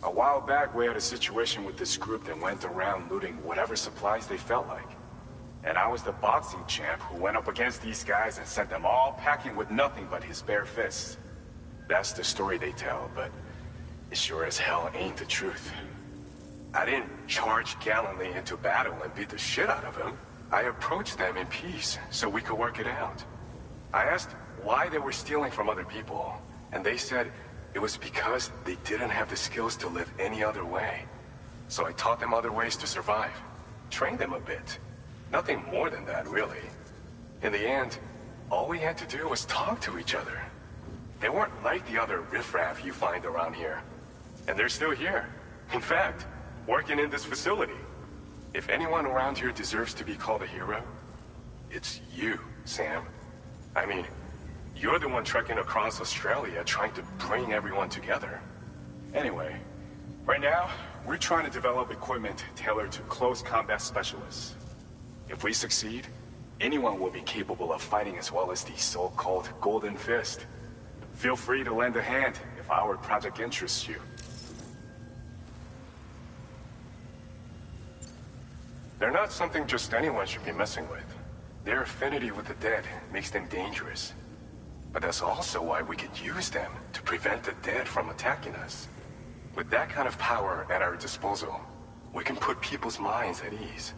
A while back, we had a situation with this group that went around looting whatever supplies they felt like. And I was the boxing champ who went up against these guys and sent them all packing with nothing but his bare fists. That's the story they tell, but it sure as hell ain't the truth. I didn't charge gallantly into battle and beat the shit out of them. I approached them in peace so we could work it out. I asked why they were stealing from other people, and they said it was because they didn't have the skills to live any other way. So I taught them other ways to survive, trained them a bit. Nothing more than that, really. In the end, all we had to do was talk to each other. They weren't like the other riffraff you find around here. And they're still here. In fact, working in this facility. If anyone around here deserves to be called a hero, it's you, Sam. I mean, you're the one trekking across Australia trying to bring everyone together. Anyway, right now, we're trying to develop equipment tailored to close combat specialists. If we succeed, anyone will be capable of fighting as well as the so-called Golden Fist. Feel free to lend a hand if our project interests you. They're not something just anyone should be messing with. Their affinity with the dead makes them dangerous. But that's also why we could use them to prevent the dead from attacking us. With that kind of power at our disposal, we can put people's minds at ease.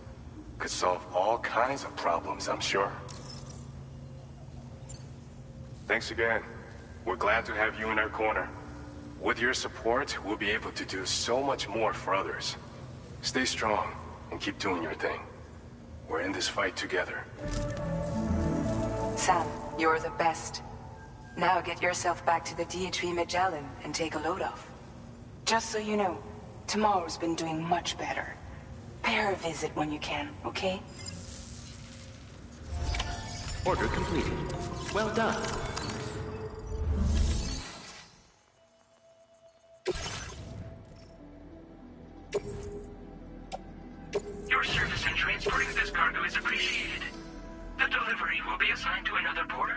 Could solve all kinds of problems, I'm sure. Thanks again. We're glad to have you in our corner. With your support, we'll be able to do so much more for others. Stay strong and keep doing your thing. We're in this fight together. Sam, you're the best. Now get yourself back to the DHV Magellan and take a load off. Just so you know, tomorrow's been doing much better. Pay her a visit when you can, okay? Order completed. Well done. Your service in transporting this cargo is appreciated. The delivery will be assigned to another porter.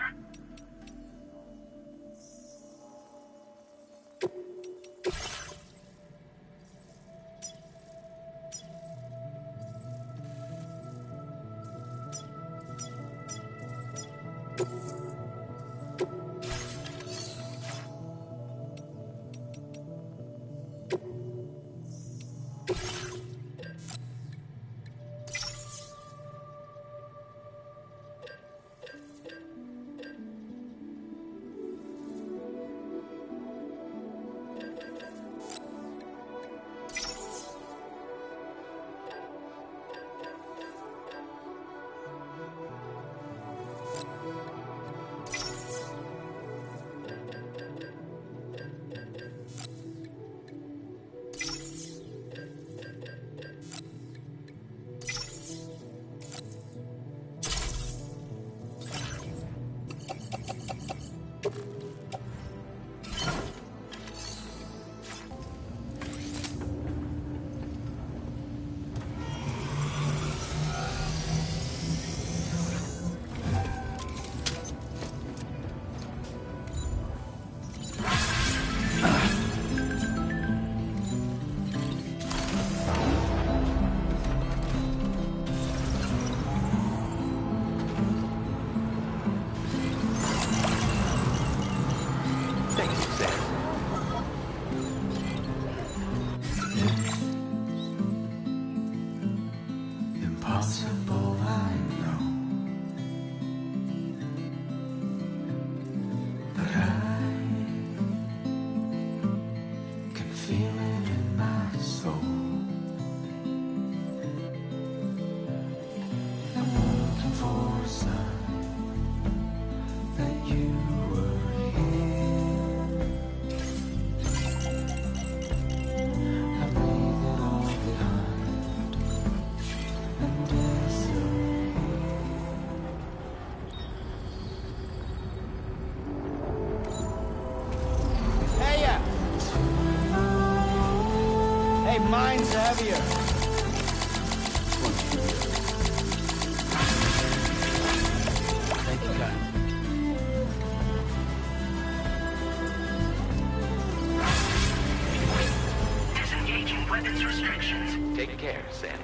Impossible, I know. But I can feel it in my soul. I'm looking for a sign that you were here. I leave it all behind and disappear. Hey, mine's heavier. weapons restrictions. Take care, Sam.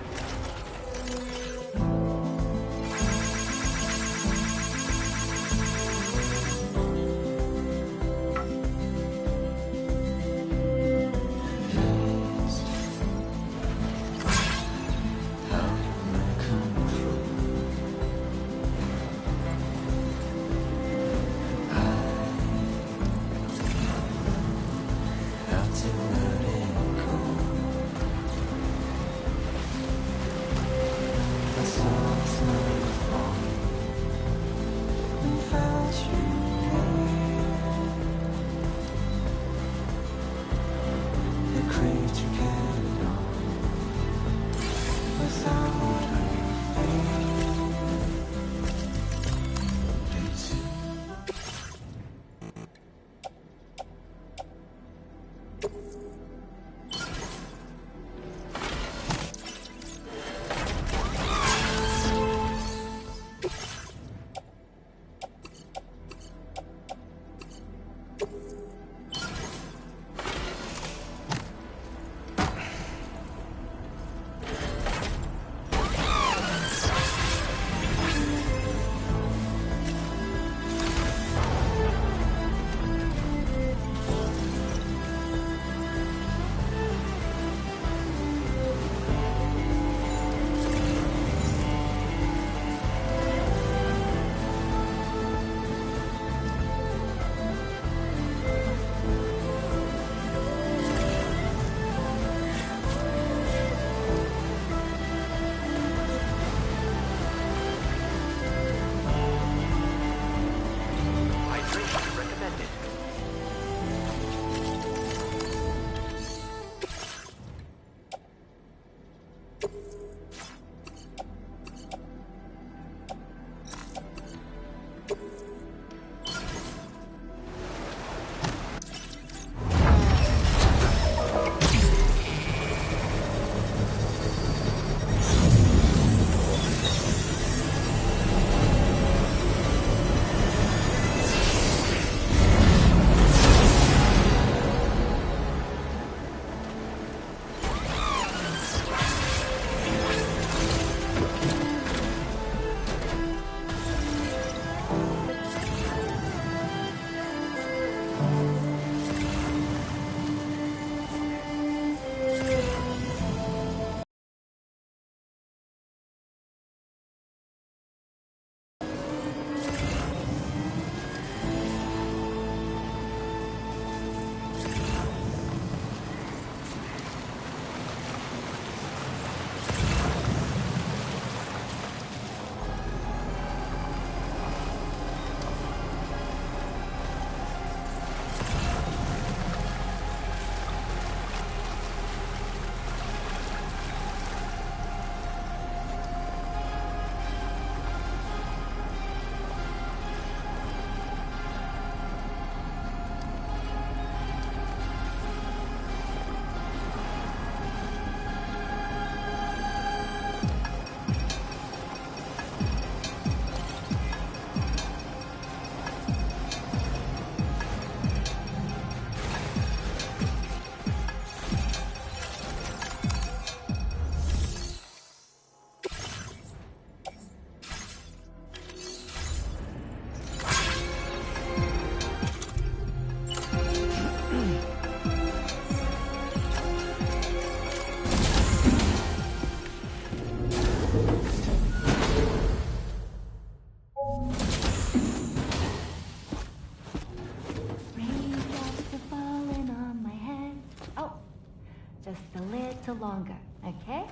little longer, okay?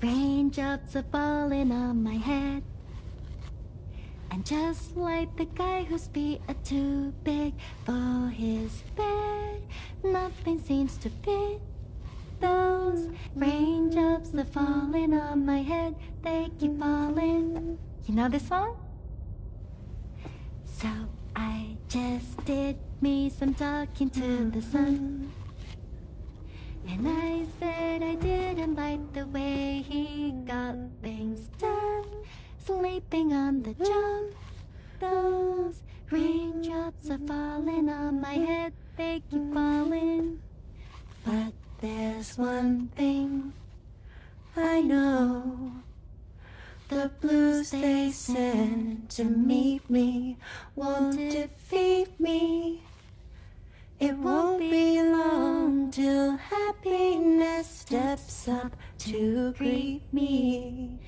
Raindrops are falling on my head. And just like the guy whose feet are too big for his bed, nothing seems to fit. Those raindrops are falling on my head, they keep falling. You know this song? So I just did me some talking to the sun. And I said I didn't like the way he got things done, sleeping on the job. Those raindrops are falling on my head, they keep falling. There's one thing I know. The blues they send to meet me won't defeat me. It won't be long till happiness steps up to greet me.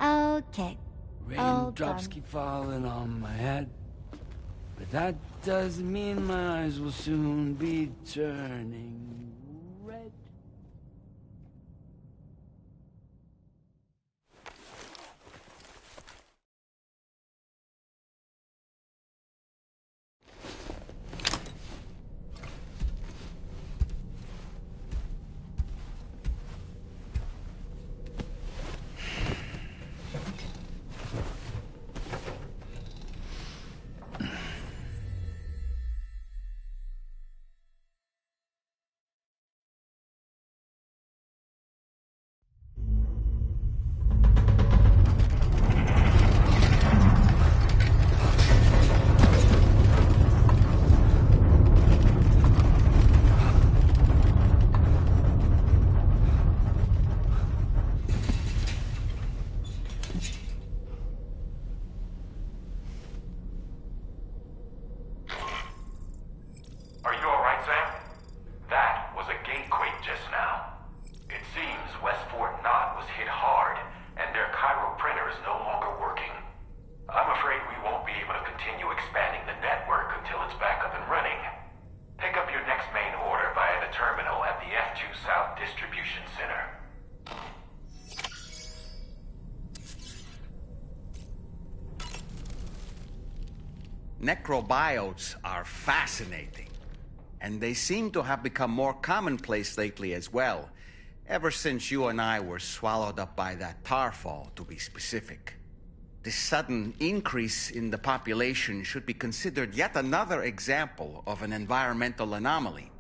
Okay. Raindrops keep falling on my head, but that doesn't mean my eyes will soon be turning red. Are you alright, Sam? That was a gatequake just now. It seems West Fort Knott was hit hard, and their Cairo printer is no longer working. I'm afraid we won't be able to continue expanding the network until it's back up and running. Pick up your next main order via the terminal at the F2 South Distribution Center. Necrobiotes are fascinating, and they seem to have become more commonplace lately as well, ever since you and I were swallowed up by that tar fall, to be specific. This sudden increase in the population should be considered yet another example of an environmental anomaly.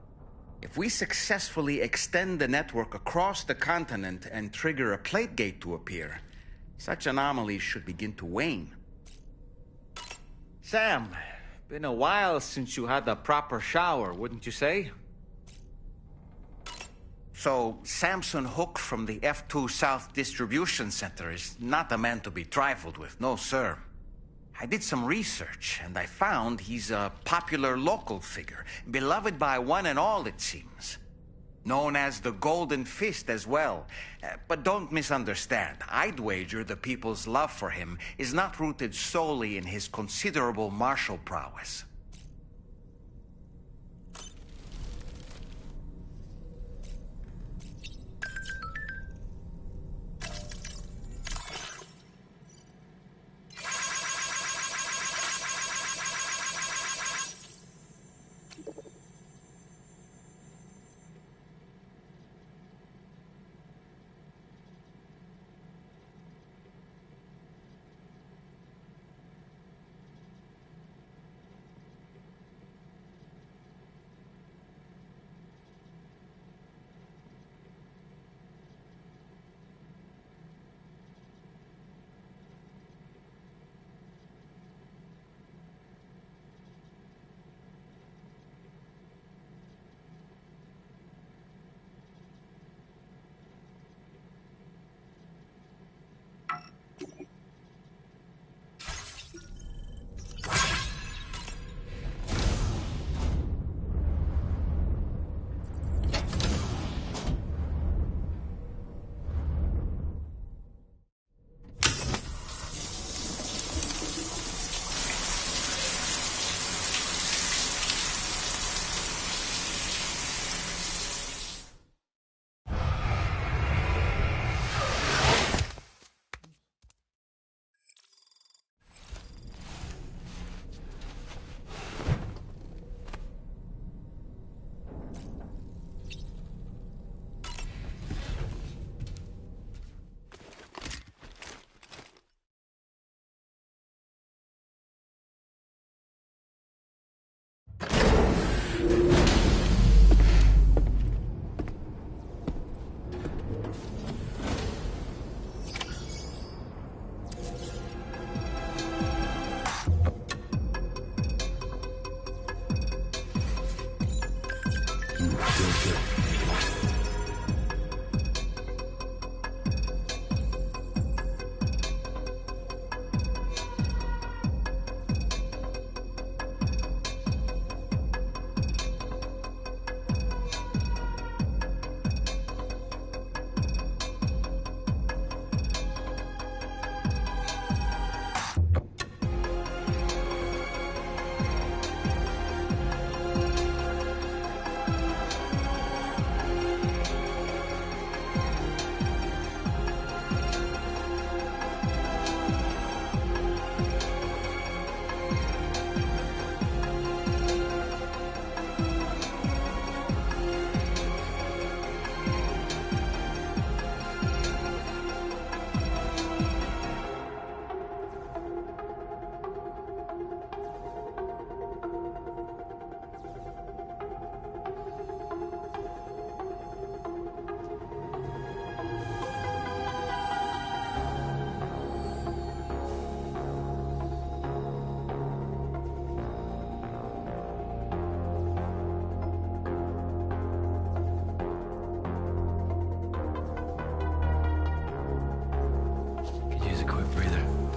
If we successfully extend the network across the continent and trigger a plate gate to appear, such anomalies should begin to wane. Sam, been a while since you had a proper shower, wouldn't you say? So, Samson Hook from the F2 South Distribution Center is not a man to be trifled with, no sir. I did some research, and I found he's a popular local figure, beloved by one and all, it seems. Known as the Golden Fist as well. But don't misunderstand. I'd wager the people's love for him is not rooted solely in his considerable martial prowess.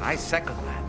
I second that.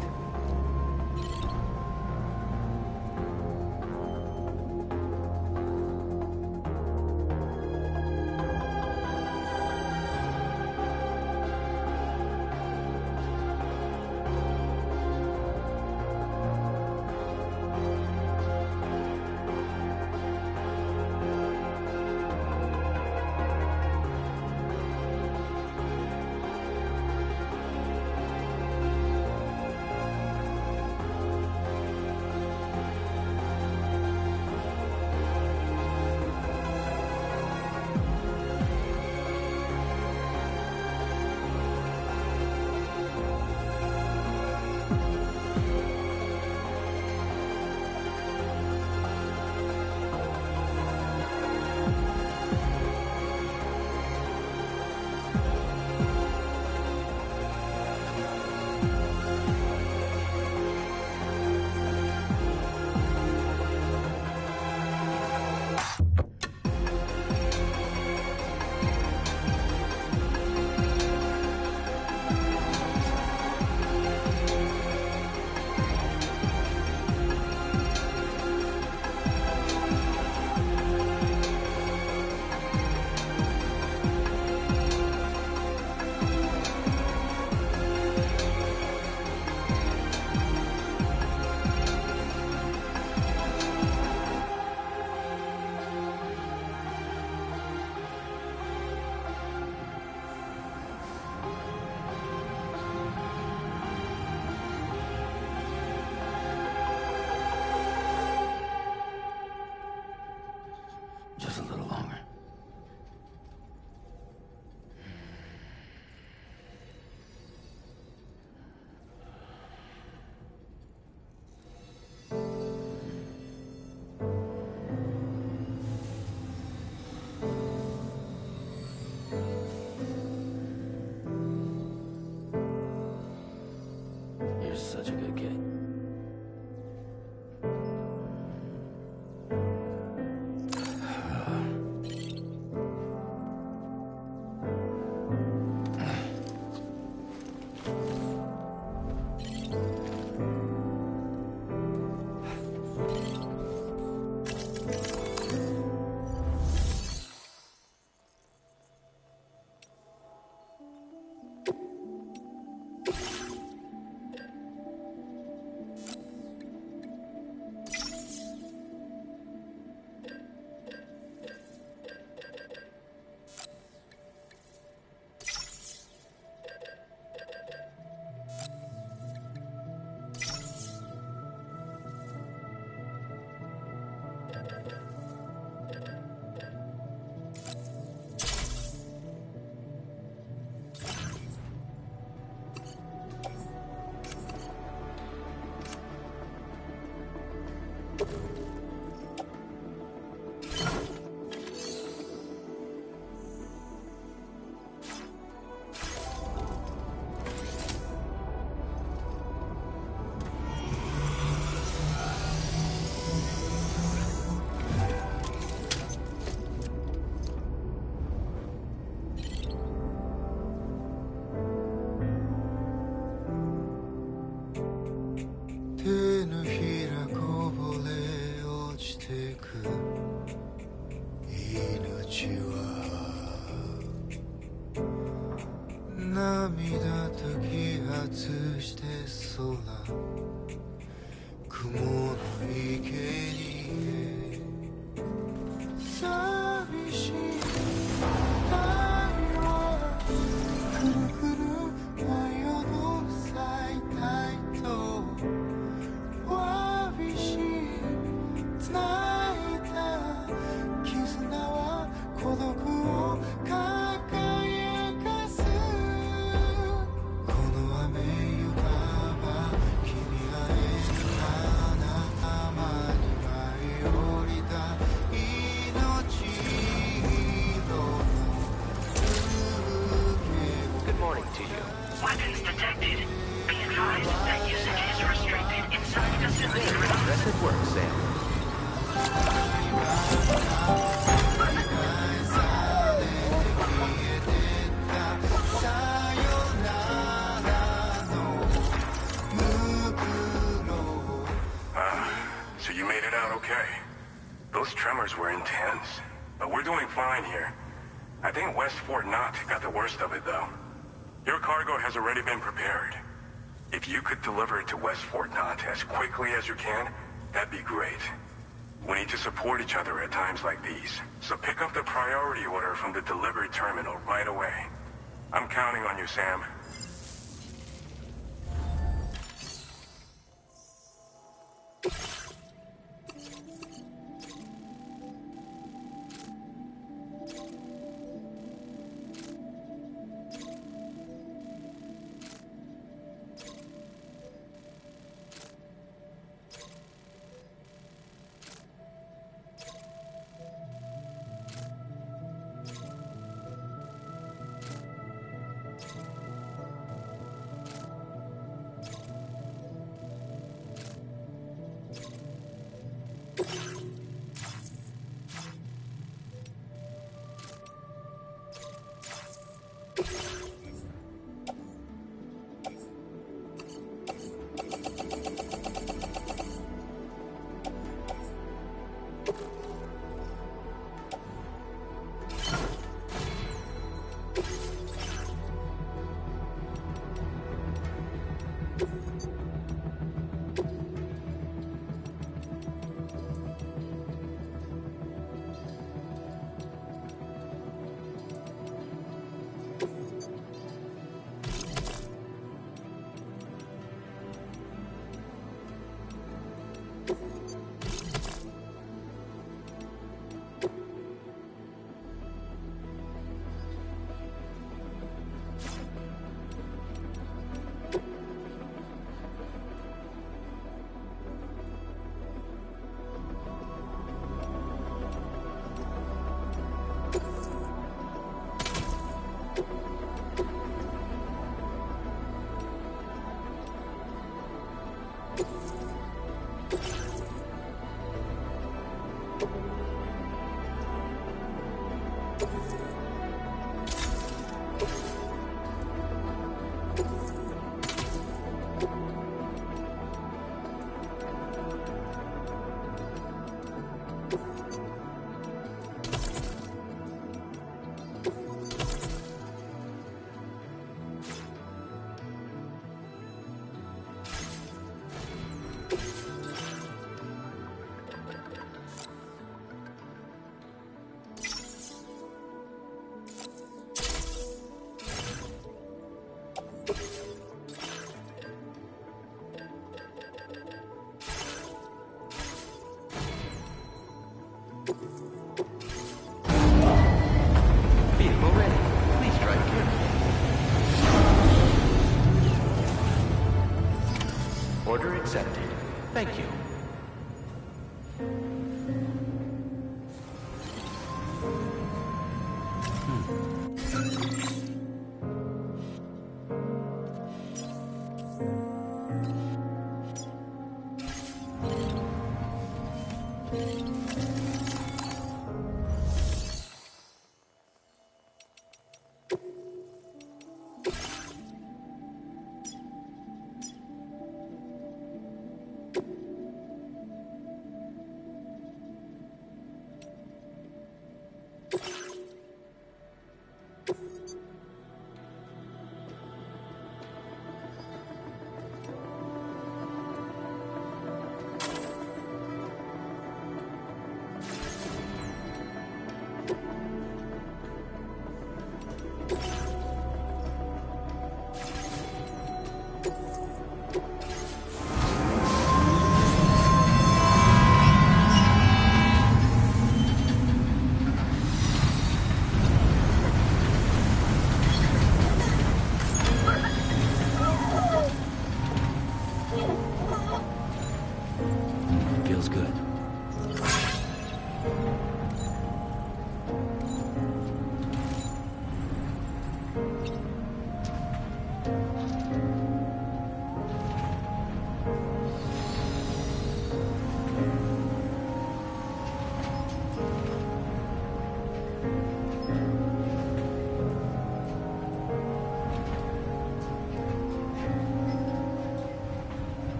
Just a little longer. You're such a good kid. intense. But we're doing fine here. I think West Fort Knott got the worst of it, though. Your cargo has already been prepared. If you could deliver it to West Fort Knott as quickly as you can, that'd be great. We need to support each other at times like these, so pick up the priority order from the delivery terminal right away. I'm counting on you, Sam. Vehicle ready. Please drive carefully. Order accepted. Thank you.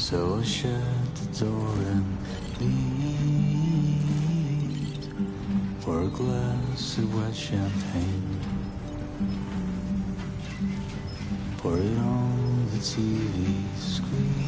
So I shut the door and leave for a glass of wet champagne. Pour it on the TV screen.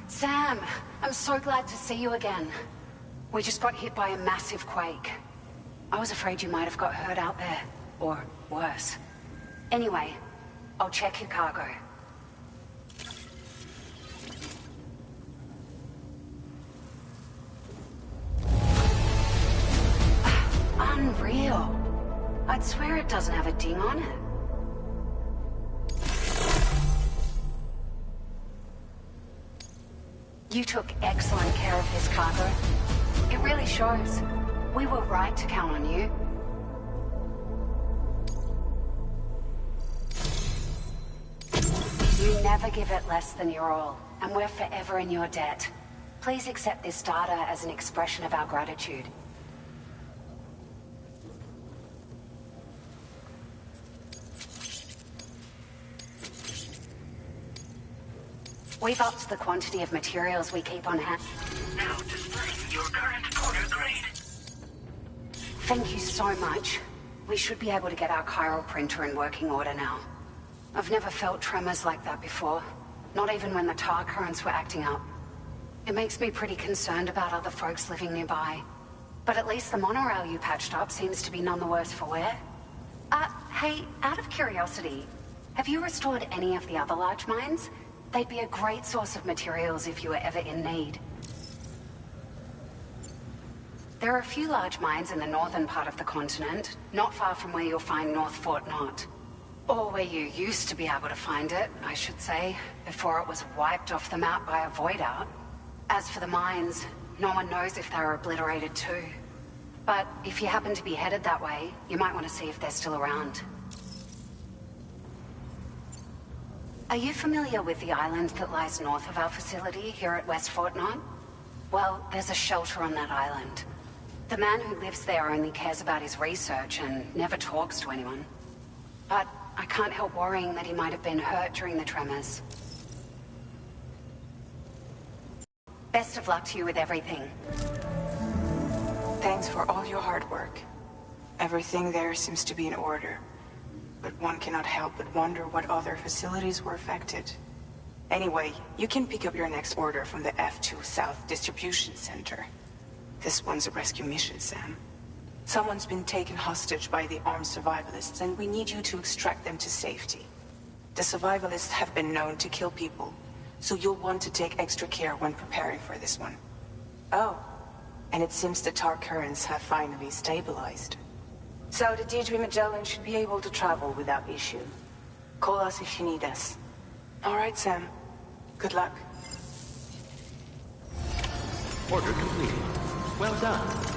Sam, I'm so glad to see you again. We just got hit by a massive quake. I was afraid you might have got hurt out there, or worse. Anyway, I'll check your cargo. Unreal. I'd swear it doesn't have a ding on it. You took excellent care of this cargo. It really shows. We were right to count on you. You never give it less than your all, and we're forever in your debt. Please accept this data as an expression of our gratitude. We've upped the quantity of materials we keep on hand. Now displaying your current order grade. Thank you so much. We should be able to get our chiral printer in working order now. I've never felt tremors like that before. Not even when the tar currents were acting up. It makes me pretty concerned about other folks living nearby. But at least the monorail you patched up seems to be none the worse for wear. Hey, out of curiosity, have you restored any of the other large mines? They'd be a great source of materials if you were ever in need. There are a few large mines in the northern part of the continent, not far from where you'll find North Fort Knot. Or where you used to be able to find it, I should say, before it was wiped off the map by a void out. As for the mines, no one knows if they were obliterated too. But if you happen to be headed that way, you might want to see if they're still around. Are you familiar with the island that lies north of our facility here at West Fort Knot? Well, there's a shelter on that island. The man who lives there only cares about his research and never talks to anyone. But I can't help worrying that he might have been hurt during the tremors. Best of luck to you with everything. Thanks for all your hard work. Everything there seems to be in order. But one cannot help but wonder what other facilities were affected. Anyway, you can pick up your next order from the F2 South Distribution Center. This one's a rescue mission, Sam. Someone's been taken hostage by the armed survivalists, and we need you to extract them to safety. The survivalists have been known to kill people, so you'll want to take extra care when preparing for this one. Oh, and it seems the tar currents have finally stabilized. So the Deirdre Magellan should be able to travel without issue. Call us if you need us. All right, Sam. Good luck. Order completed. Well done.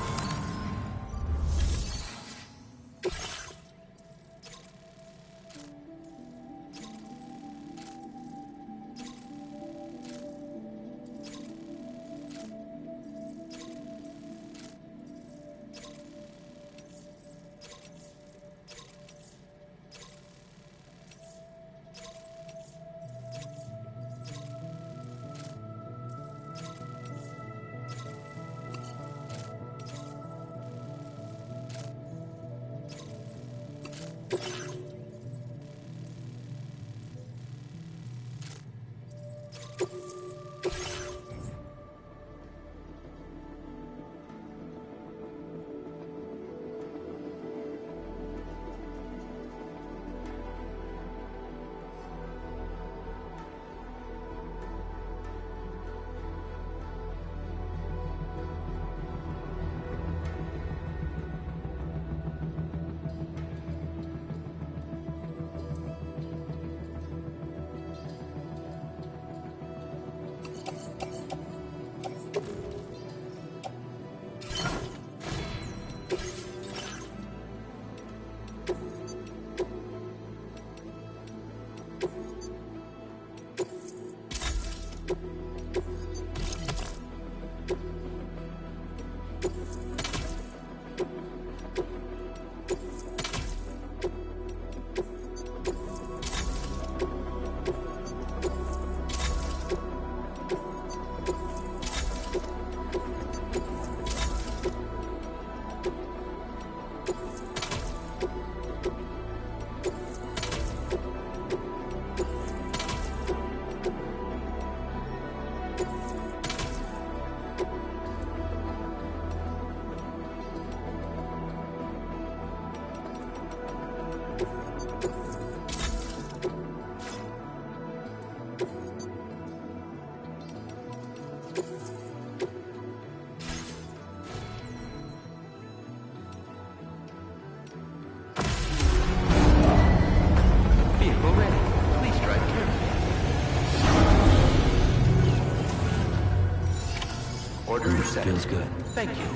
Feels good. Thank you.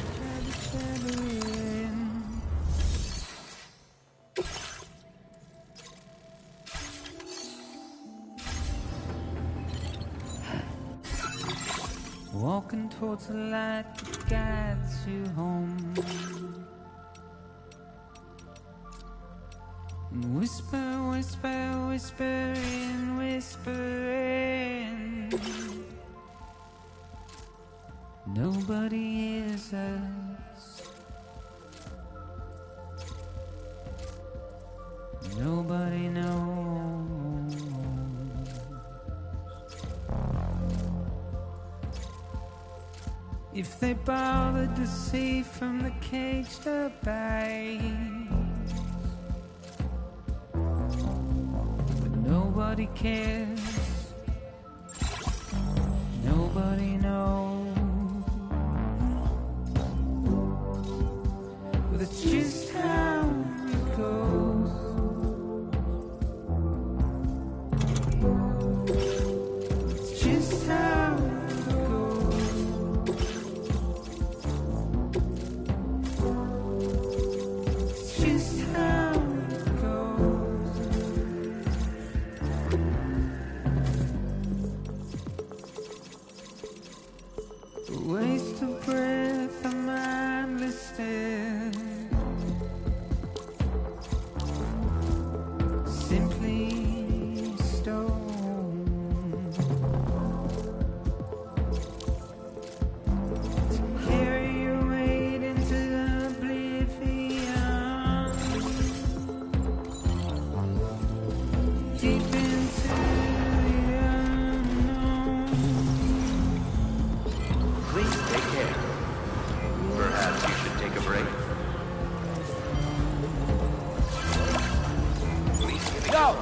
Walking towards the light that guides you home. And whisper, whisper, whispering, whispering. Nobody hears us. Nobody knows. If they bothered to see from the cage to bite. But nobody cares. Nobody knows. But it's just how it goes. simply stone. To carry your weight into oblivion, deep into the unknown. Please take care. Perhaps you should take a break. Yo!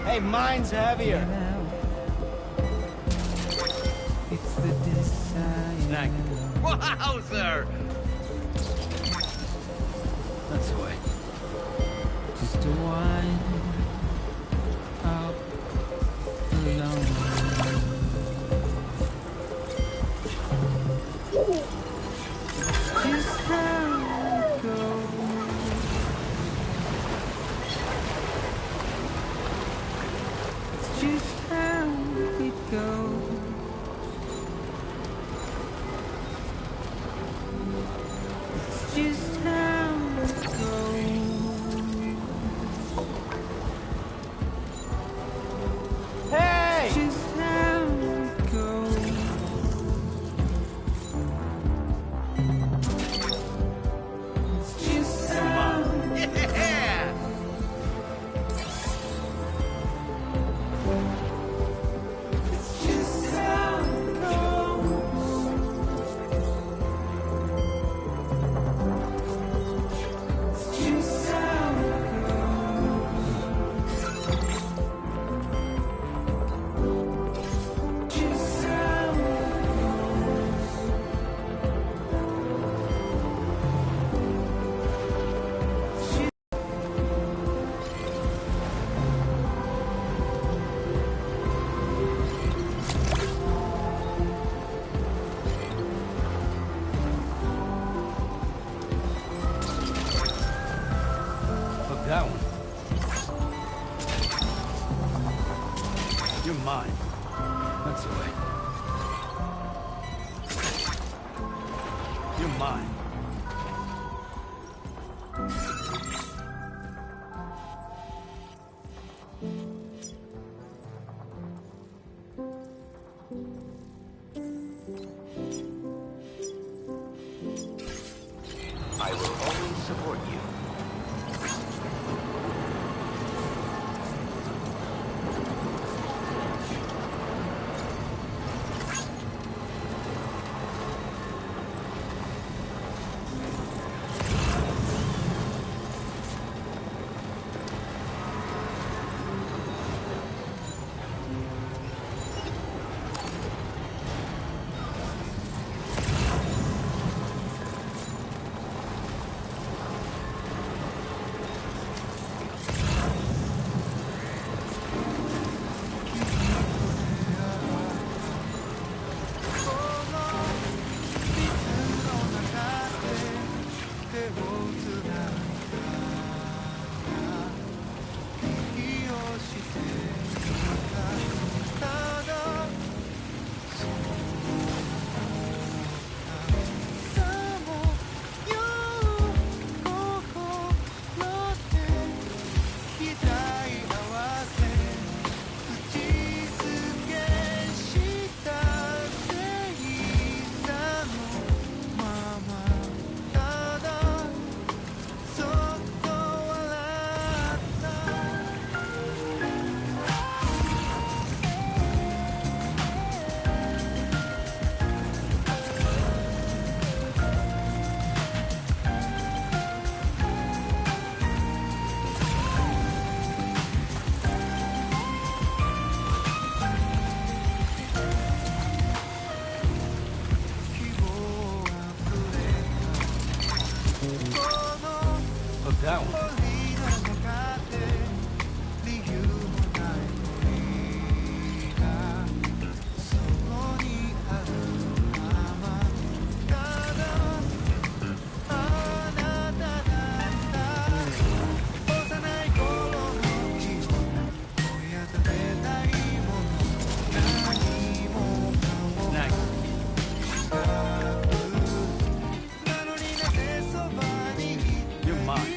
Hey, mine's heavier. It's the desire. Snack. Wowzer! That's the way. Just to wind up alone. Just how it goes. It's just how it goes. It's just how it goes. Hey! Just how it goes. It's just how Yeah! it's just how it goes. It's just how it goes. Just how Look, that one. You're mine. That's the way. You're mine. I will always support you. Look, that one. You're mine.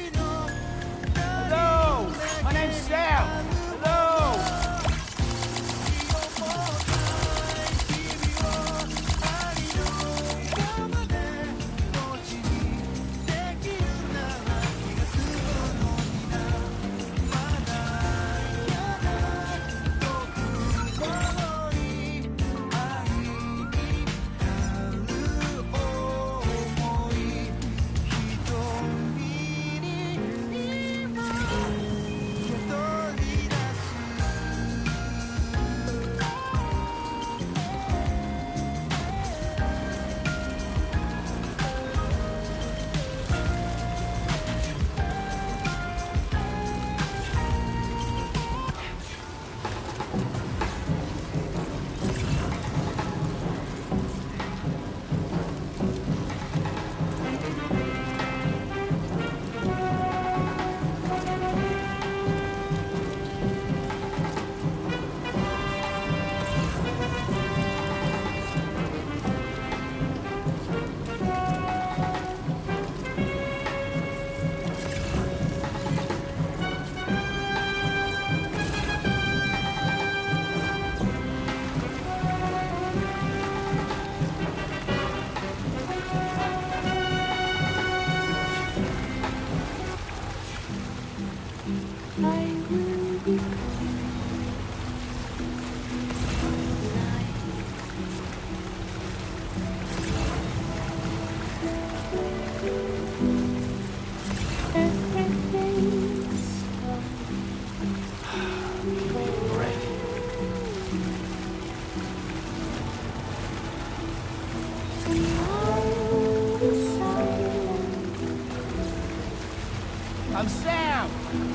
I'm Sam!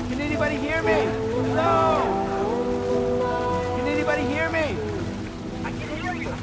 Can anybody hear me? Hello? Can anybody hear me? I can hear you.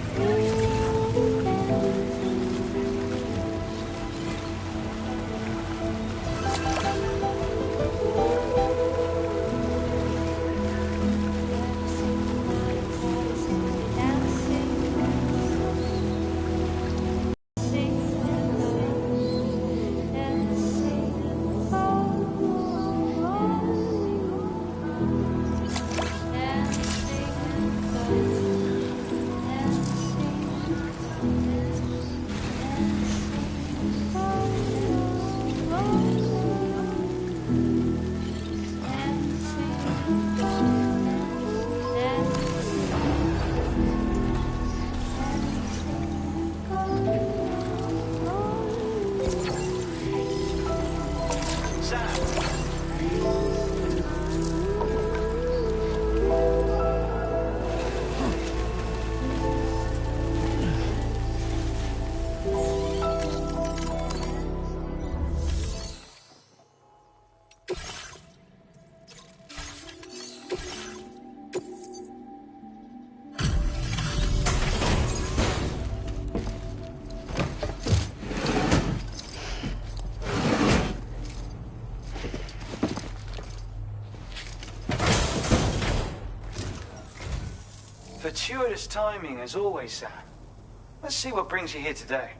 Fortuitous timing, as always, Sam. Let's see what brings you here today.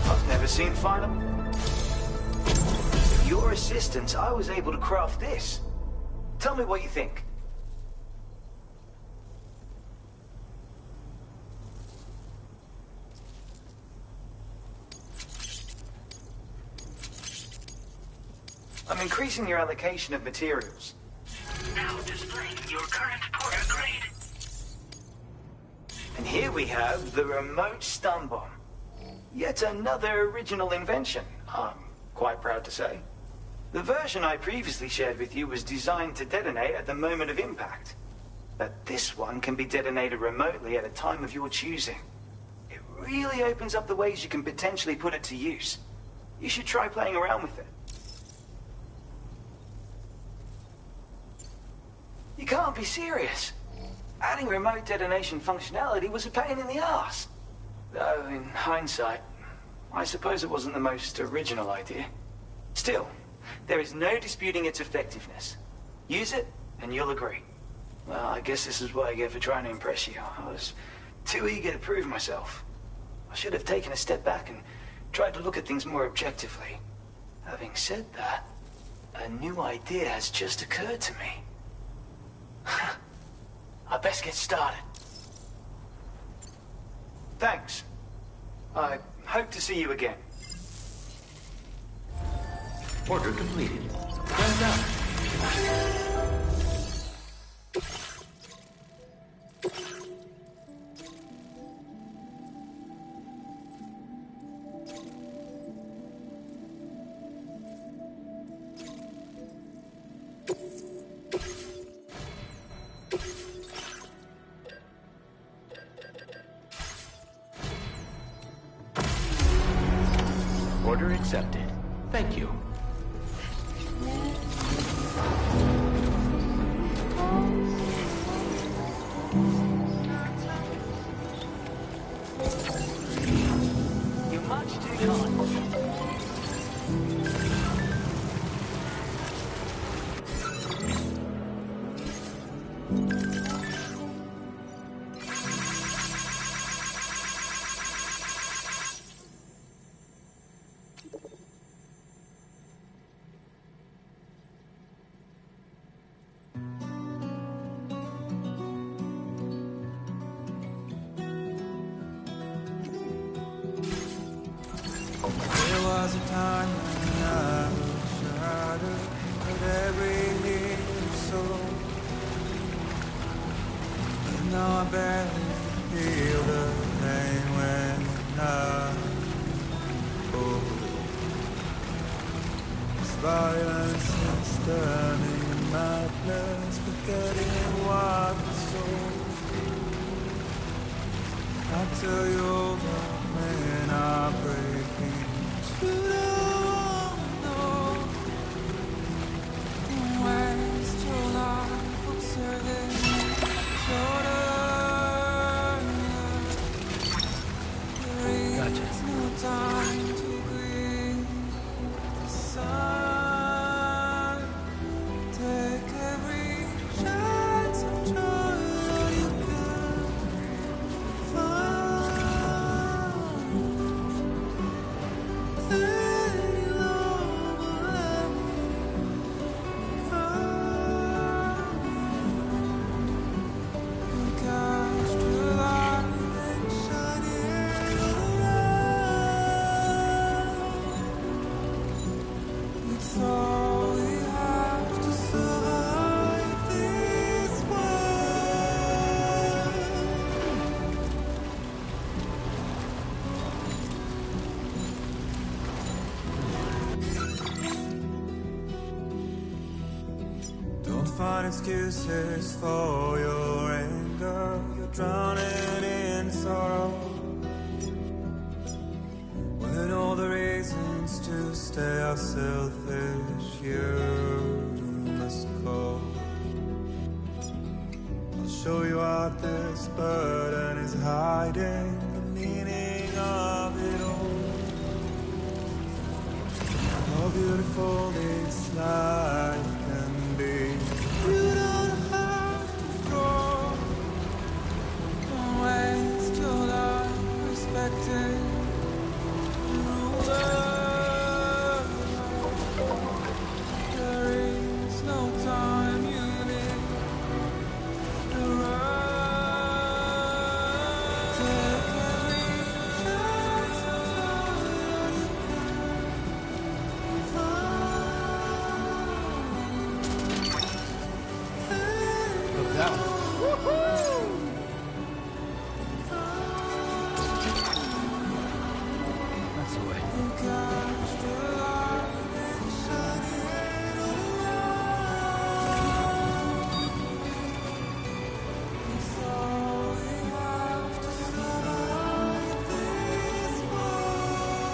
I've never seen finer. With your assistance, I was able to craft this. Tell me what you think. I'm increasing your allocation of materials. Now displaying your current Porter grade. And here we have the remote stun bomb. Yet another original invention, I'm quite proud to say. The version I previously shared with you was designed to detonate at the moment of impact. But this one can be detonated remotely at a time of your choosing. It really opens up the ways you can potentially put it to use. You should try playing around with it. You can't be serious. Adding remote detonation functionality was a pain in the ass. Though, in hindsight, I suppose it wasn't the most original idea. Still, there is no disputing its effectiveness. Use it, and you'll agree. Well, I guess this is what I get for trying to impress you. I was too eager to prove myself. I should have taken a step back and tried to look at things more objectively. Having said that, a new idea has just occurred to me. I best get started. Thanks. I hope to see you again. Order completed. Well done. Order accepted. Thank you. You're much too kind. There was a time when I was shattered of every little soul. But now I barely feel the pain when I fall. This violence is turning madness, forgetting what the soul I tell you over when I break into the wall. Waste your life observing shorter. There is no time to grieve the sun. Take every chance of joy that you can find. Any love will let me come. Cast your light and shine it around. It's all we have to survive this world. Don't find excuses for your anger. You're drowning in sorrow. When all the reasons to stay are selfish, you must go. I'll show you out this burden is hiding, the meaning of it all. How beautiful this life can be. You don't have to throw. Don't waste your life respecting ruler. There is no time you need to run. Take every chance of joy you can find. Look that one. That's the way. Cast your light and shine it around. It's all we have to survive this world.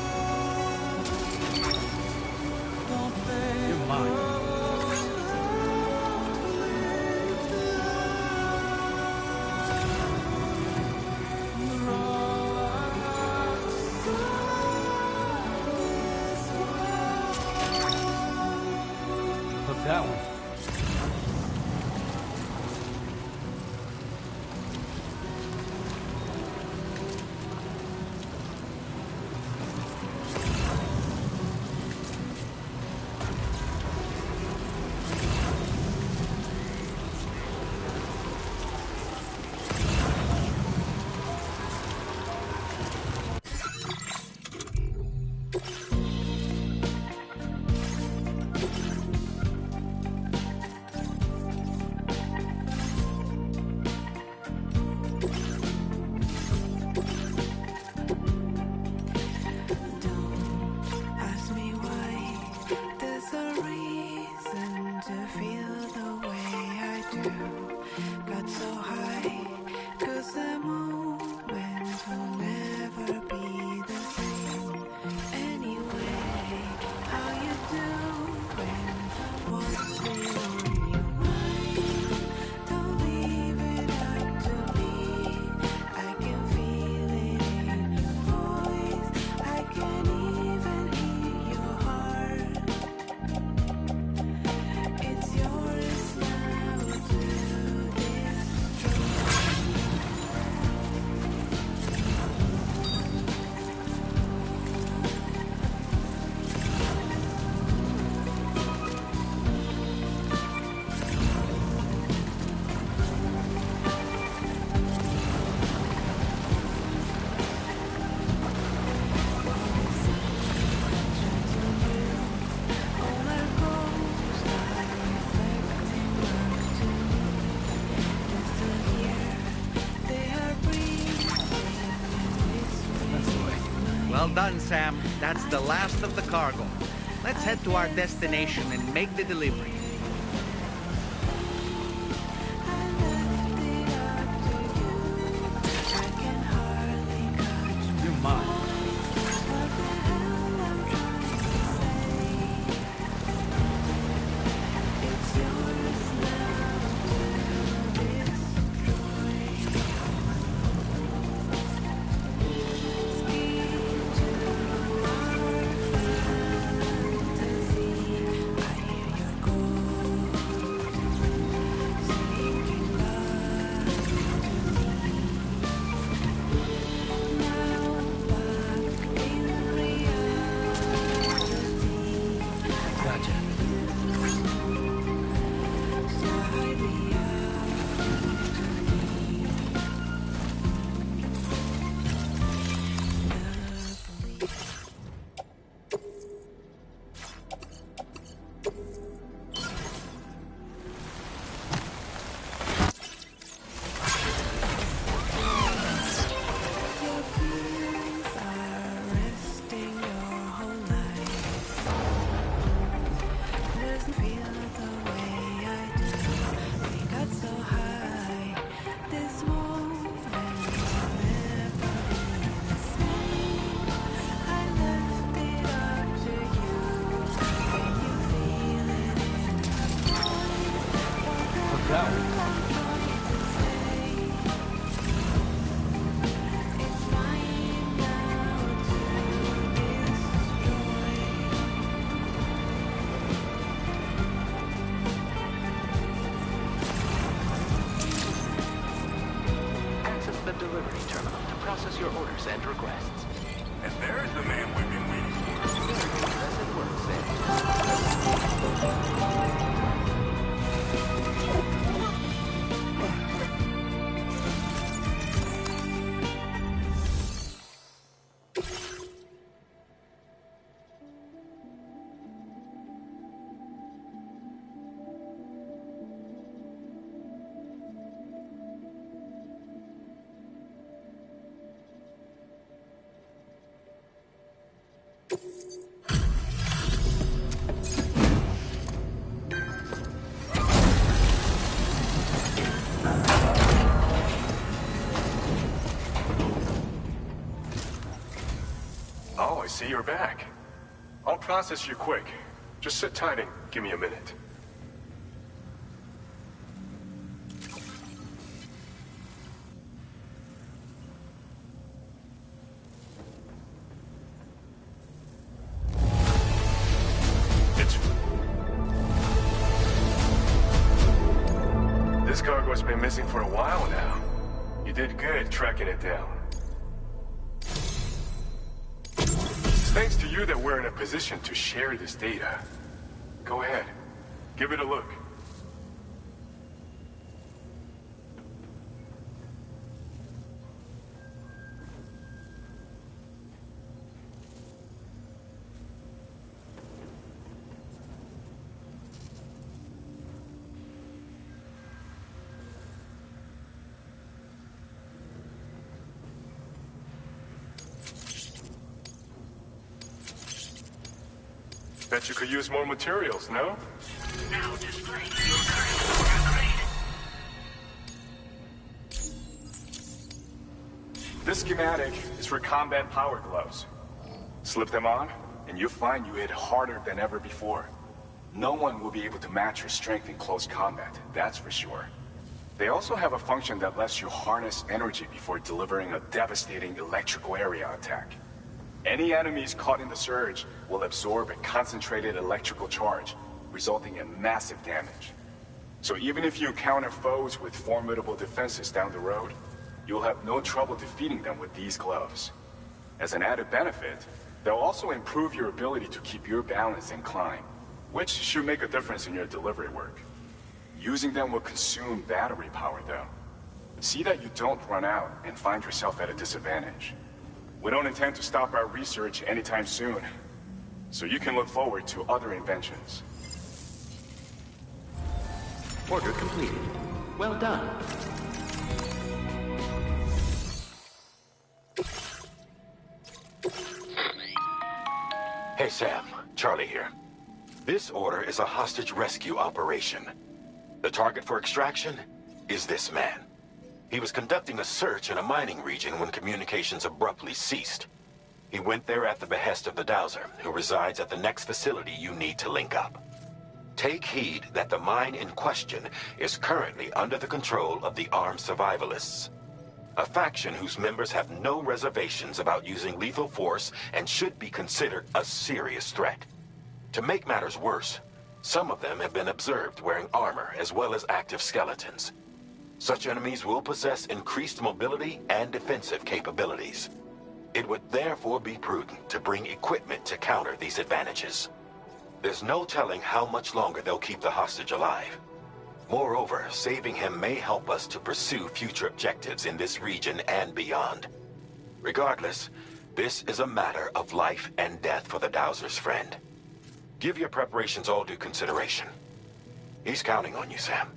Don't think You're mine. Look that one. ask me why. There's a reason to feel the way I do. Got so high, 'cause the moment will never be the same. Anyway, how you doing? What's been on your mind? Don't leave it up to me. I can feel it in your voice. I can even hear your heart. It's yours now to Well done, Sam. That's the last of the cargo. Let's head to our destination and make the delivery. I can hardly the delivery terminal to process your orders and requests. And there's the man we've been waiting for. As it works, Oh, I see you're back. I'll process you quick. Just sit tight and give me a minute. This cargo's been missing for a while now. You did good tracking it down. It's thanks to you that we're in a position to share this data. Go ahead. Give it a look. Bet you could use more materials, no? Now displaying your current upgrade. This schematic is for combat power gloves. Slip them on, and you'll find you hit harder than ever before. No one will be able to match your strength in close combat, that's for sure. They also have a function that lets you harness energy before delivering a devastating electrical area attack. Any enemies caught in the surge will absorb a concentrated electrical charge, resulting in massive damage. So even if you encounter foes with formidable defenses down the road, you'll have no trouble defeating them with these gloves. As an added benefit, they'll also improve your ability to keep your balance and climb, which should make a difference in your delivery work. Using them will consume battery power, though. See that you don't run out and find yourself at a disadvantage. We don't intend to stop our research anytime soon, so you can look forward to other inventions. order completed. Well done. Hey Sam, Charlie here. This order is a hostage rescue operation. The target for extraction is this man. He was conducting a search in a mining region when communications abruptly ceased. He went there at the behest of the Dowser, who resides at the next facility you need to link up. Take heed that the mine in question is currently under the control of the armed survivalists, a faction whose members have no reservations about using lethal force and should be considered a serious threat. To make matters worse, some of them have been observed wearing armor as well as active skeletons. Such enemies will possess increased mobility and defensive capabilities. It would therefore be prudent to bring equipment to counter these advantages. There's no telling how much longer they'll keep the hostage alive. Moreover, saving him may help us to pursue future objectives in this region and beyond. Regardless, this is a matter of life and death for the Dowser's friend. Give your preparations all due consideration. He's counting on you, Sam.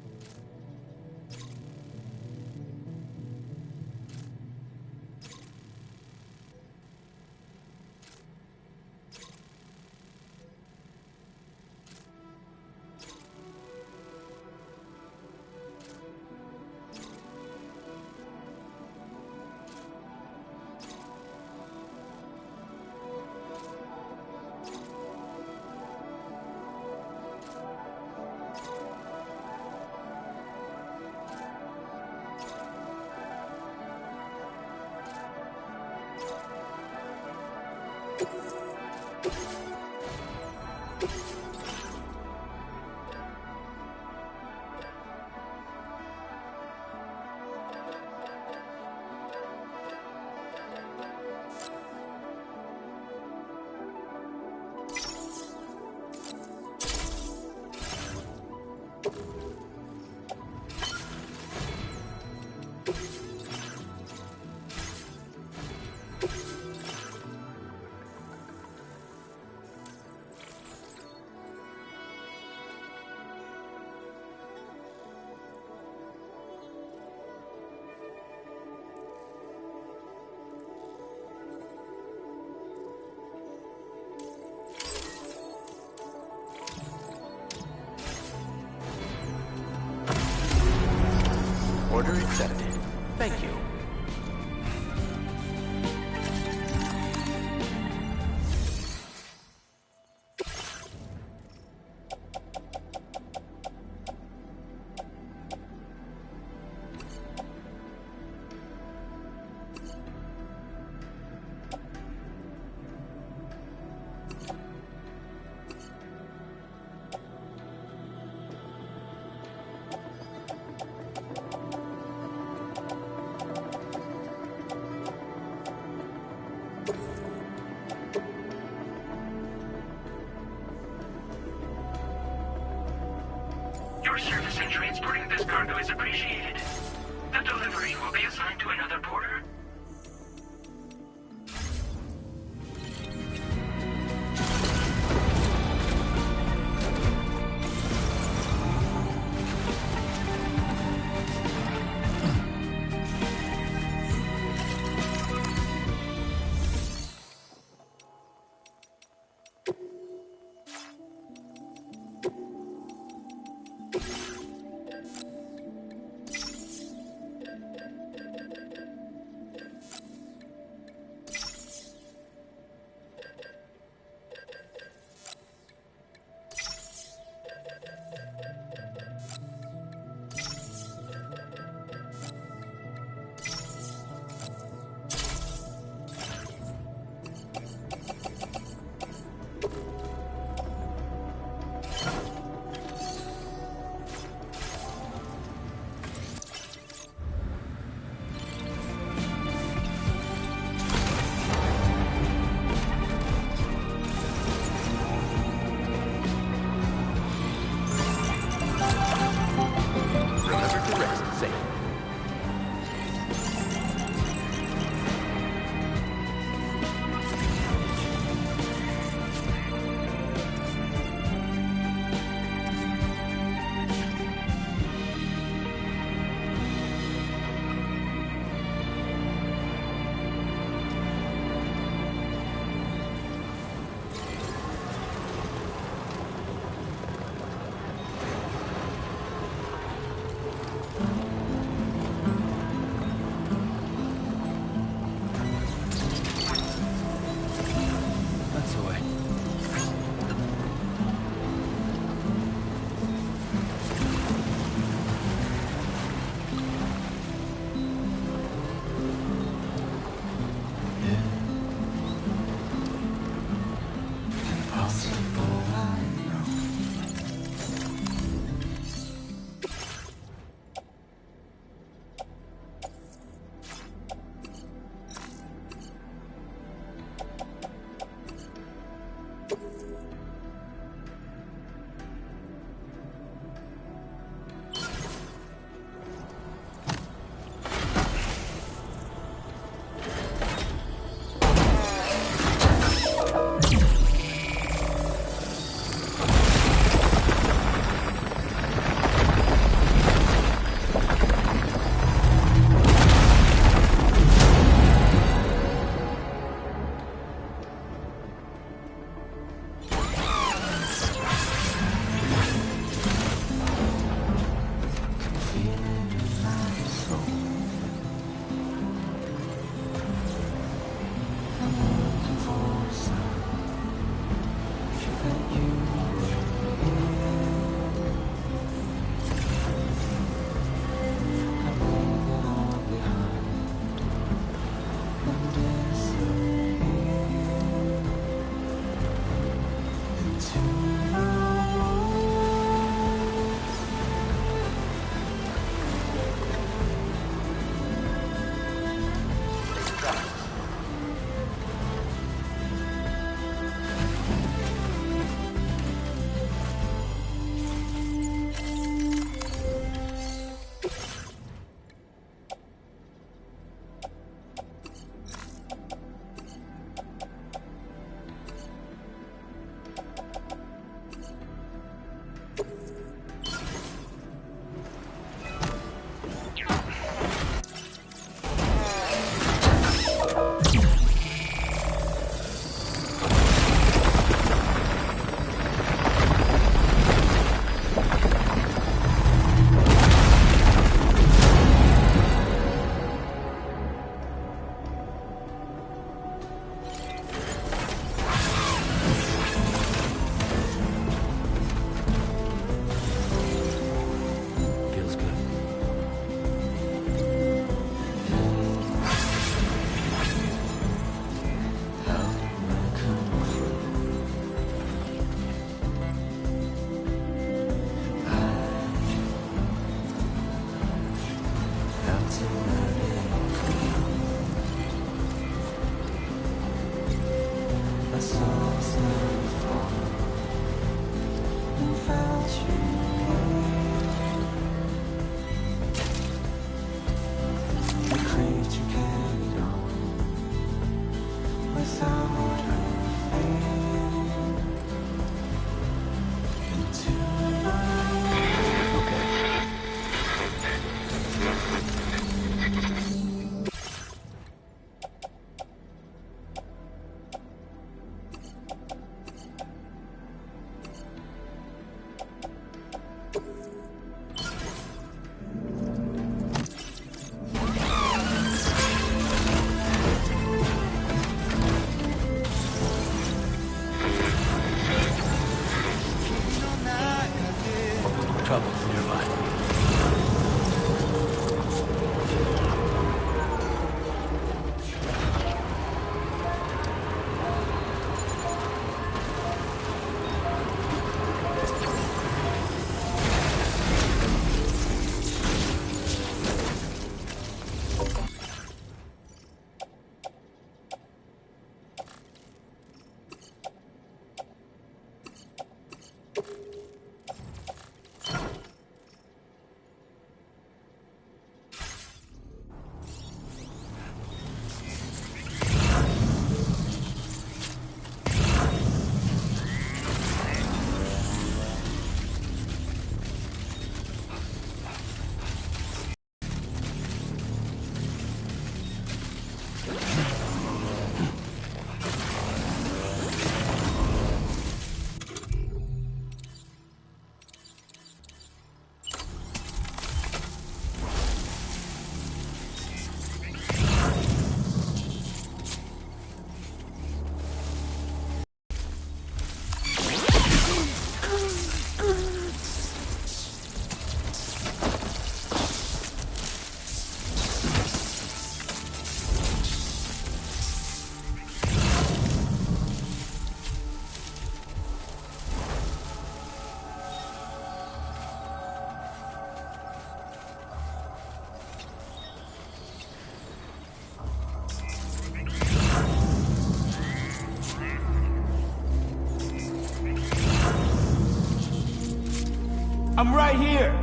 appreciated. The delivery will be assigned to another porter. I'm right here!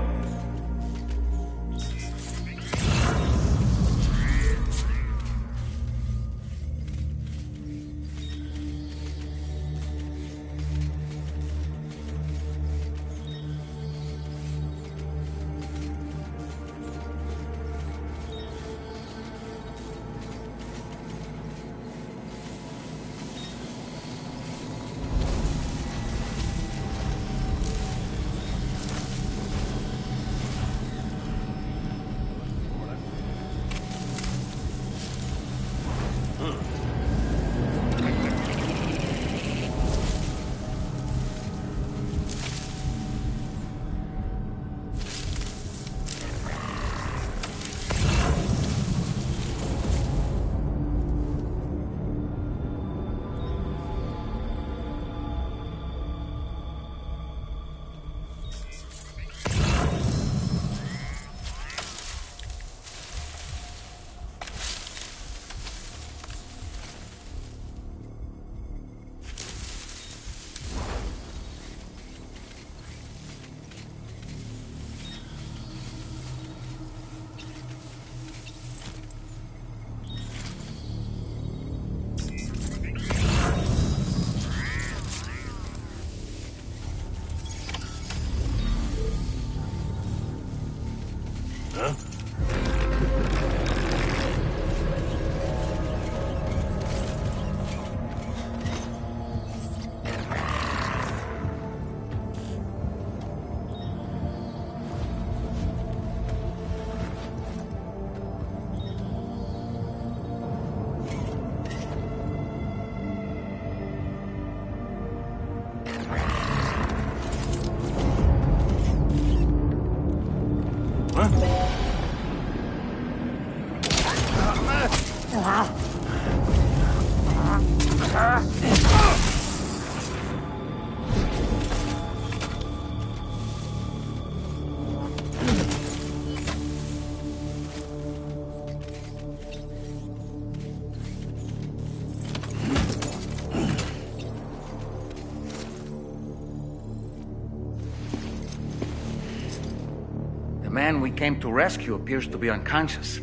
The man we came to rescue appears to be unconscious.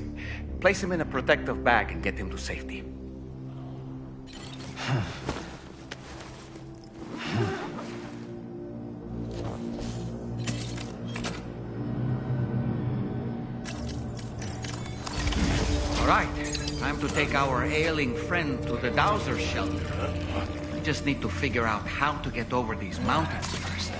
Place him in a protective bag and get him to safety. All right, time to take our ailing friend to the Dowser shelter. We just need to figure out how to get over these mountains first.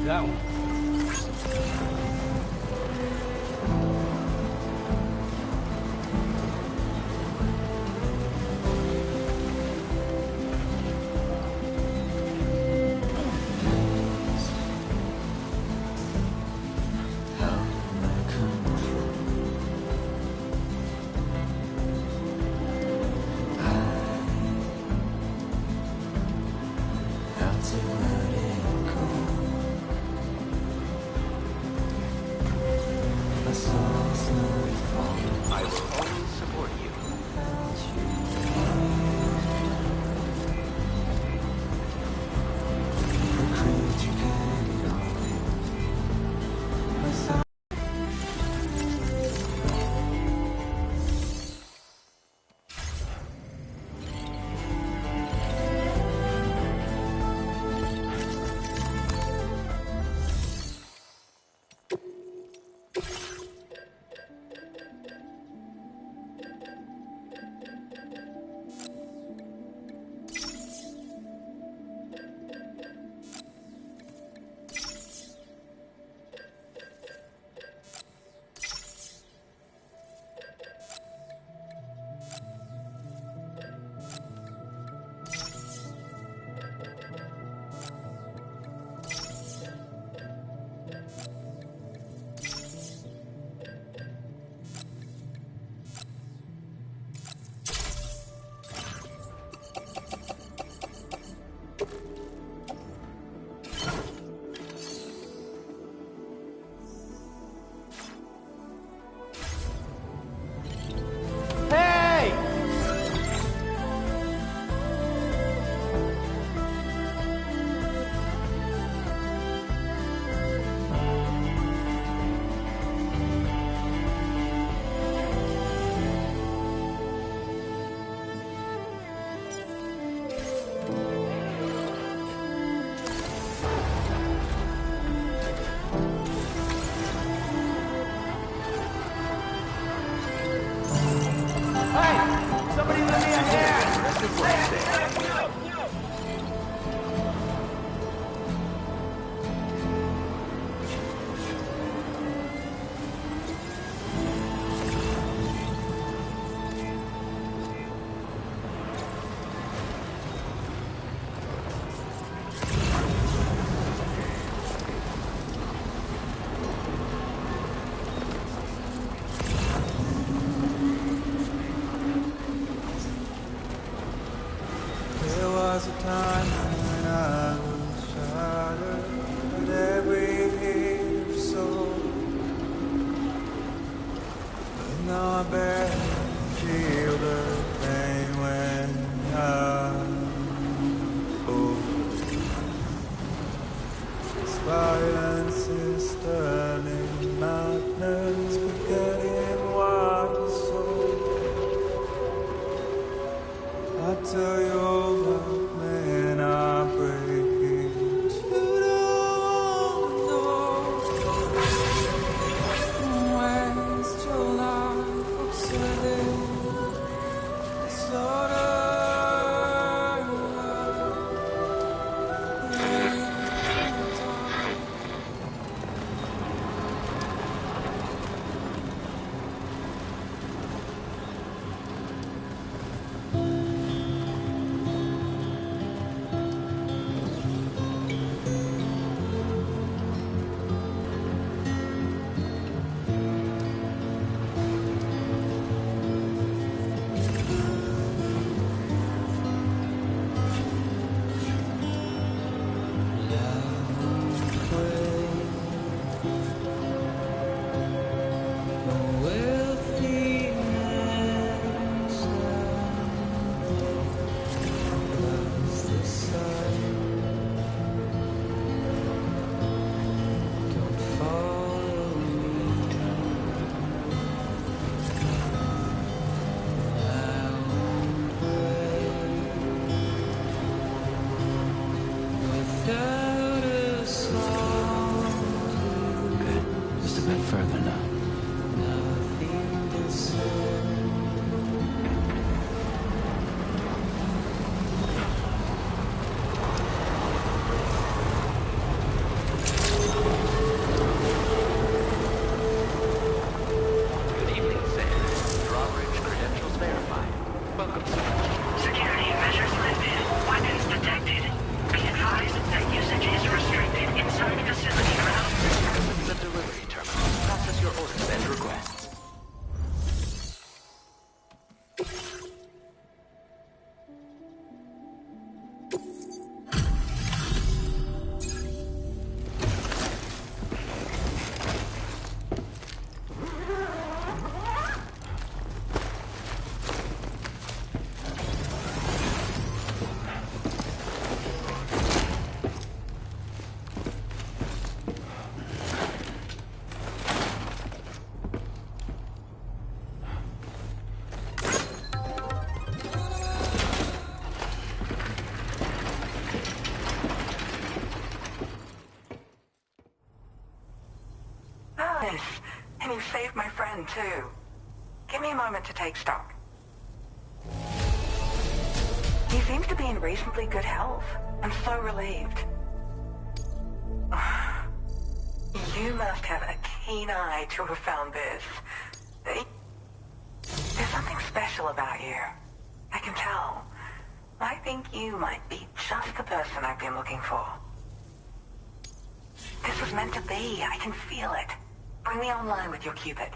That one. I will always support you. Somebody lend me a hand! Impressive work, Sam. There was a time when I was shattered with every hate of soul. But now I barely feel the pain when I fall. This violence is turning madness, forgetting what is soul. I tell you over, man, I break it. You don't know. Waste your life obsessing saved my friend, too. Give me a moment to take stock. He seems to be in reasonably good health. I'm so relieved. You must have a keen eye to have found this. There's something special about you. I can tell. I think you might be just the person I've been looking for. This was meant to be. I can feel it. Bring me online with your Cupid.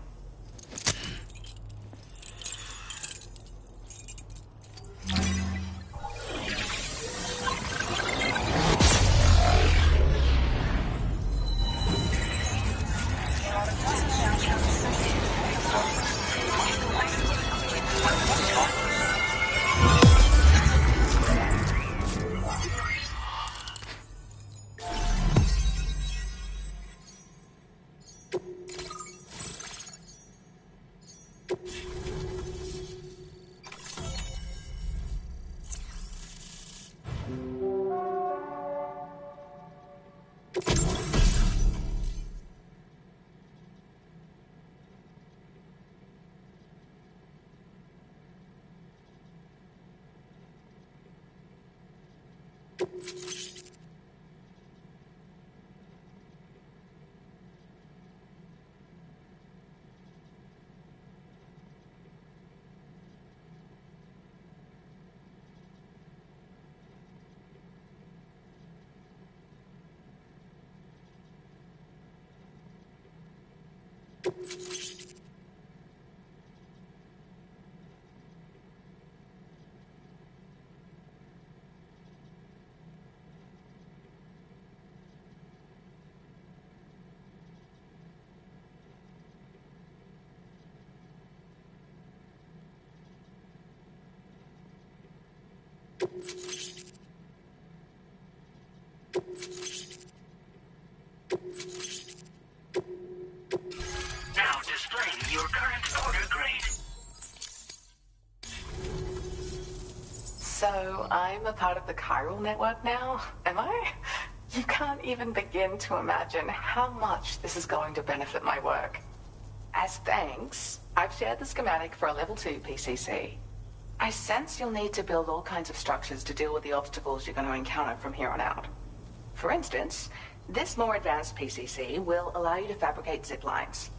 Now displaying your current order grade. So, I'm a part of the chiral network now, am I? You can't even begin to imagine how much this is going to benefit my work. As thanks, I've shared the schematic for a level 2 PCC. I sense you'll need to build all kinds of structures to deal with the obstacles you're going to encounter from here on out. For instance, this more advanced PCC will allow you to fabricate zip lines.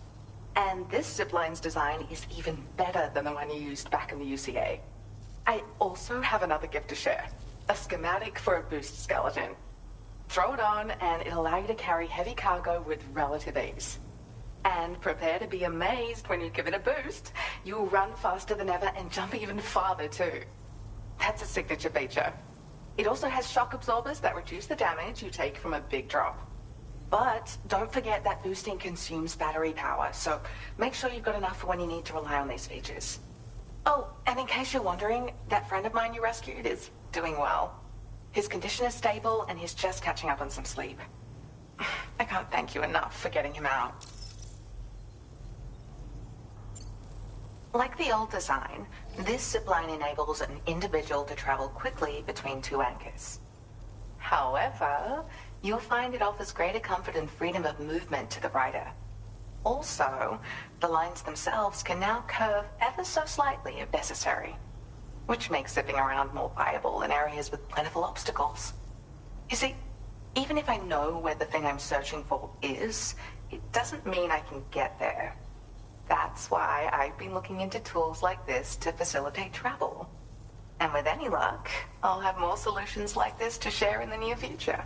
And this zip line's design is even better than the one you used back in the UCA. I also have another gift to share. A schematic for a boost skeleton. Throw it on and it'll allow you to carry heavy cargo with relative ease. And prepare to be amazed when you give it a boost. You'll run faster than ever and jump even farther too. That's a signature feature. It also has shock absorbers that reduce the damage you take from a big drop. But don't forget that boosting consumes battery power, so make sure you've got enough for when you need to rely on these features. Oh, and in case you're wondering, that friend of mine you rescued is doing well. His condition is stable and he's just catching up on some sleep. I can't thank you enough for getting him out. Like the old design, this zipline enables an individual to travel quickly between two anchors. However, you'll find it offers greater comfort and freedom of movement to the rider. Also, the lines themselves can now curve ever so slightly if necessary, which makes zipping around more viable in areas with plentiful obstacles. You see, even if I know where the thing I'm searching for is, it doesn't mean I can get there. That's why I've been looking into tools like this to facilitate travel. And with any luck, I'll have more solutions like this to share in the near future.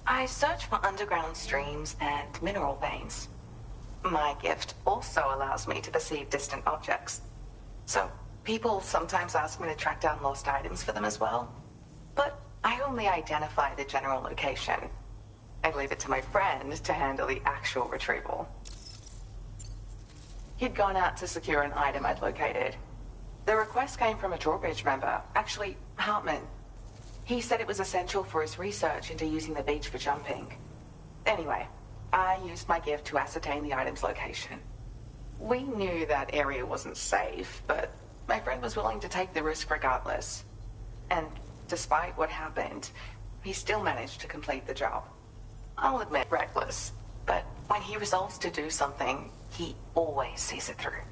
I search for underground streams and mineral veins. My gift also allows me to perceive distant objects. So, people sometimes ask me to track down lost items for them as well. But I only identify the general location. I leave it to my friend to handle the actual retrieval. He'd gone out to secure an item I'd located. The request came from a drawbridge member, actually, Hartman. He said it was essential for his research into using the beach for jumping. Anyway, I used my gift to ascertain the item's location. We knew that area wasn't safe, but my friend was willing to take the risk regardless. And despite what happened, he still managed to complete the job. I'll admit, reckless, but When he resolves to do something, he always sees it through.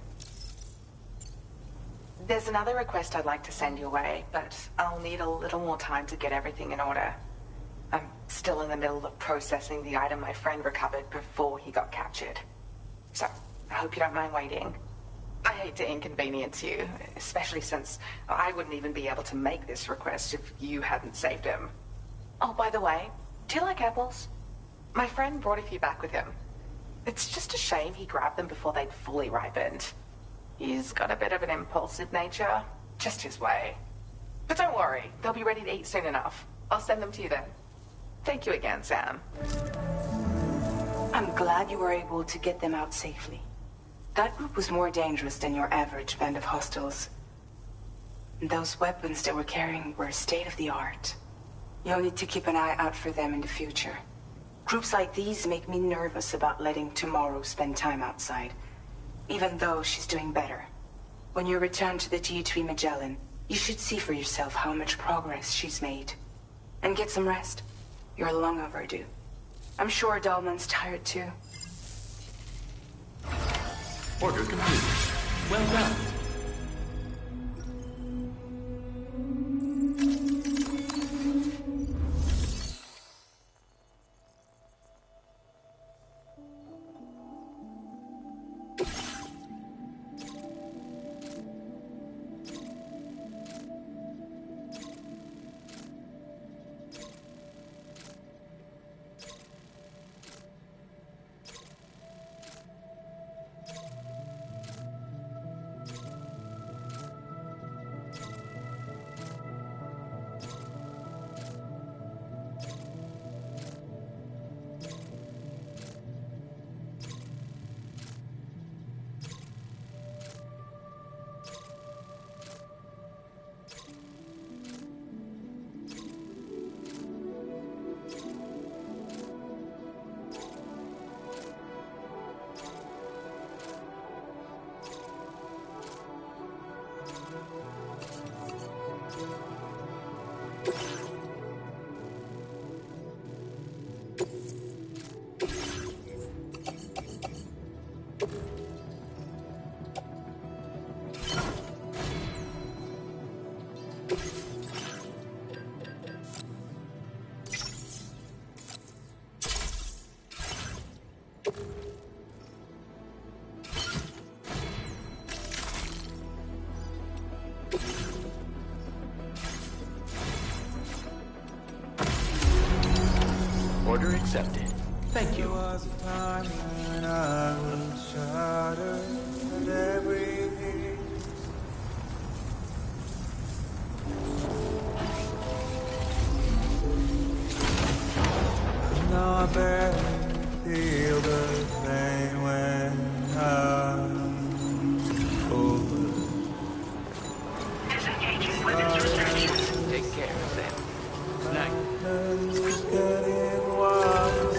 There's another request I'd like to send your way, but I'll need a little more time to get everything in order. I'm still in the middle of processing the item my friend recovered before he got captured. So, I hope you don't mind waiting. I hate to inconvenience you, especially since I wouldn't even be able to make this request if you hadn't saved him. Oh, by the way, do you like apples? My friend brought a few back with him. It's just a shame he grabbed them before they'd fully ripened. He's got a bit of an impulsive nature, just his way. But don't worry, they'll be ready to eat soon enough. I'll send them to you then. Thank you again, Sam. I'm glad you were able to get them out safely. That group was more dangerous than your average band of hostiles. Those weapons they were carrying were state-of-the-art. You'll need to keep an eye out for them in the future. Groups like these make me nervous about letting Tomorrow spend time outside, even though she's doing better. When you return to the G3 Magellan, you should see for yourself how much progress she's made. And get some rest. You're long overdue. I'm sure Dahlman's tired too. Order complete. Well done. Order accepted. Thank you. There was a time when I would shudder at everything. Now I barely feel the pain when I'm over. Disengaging weapons restrictions. Take care, Sam. Good night. It's getting wild.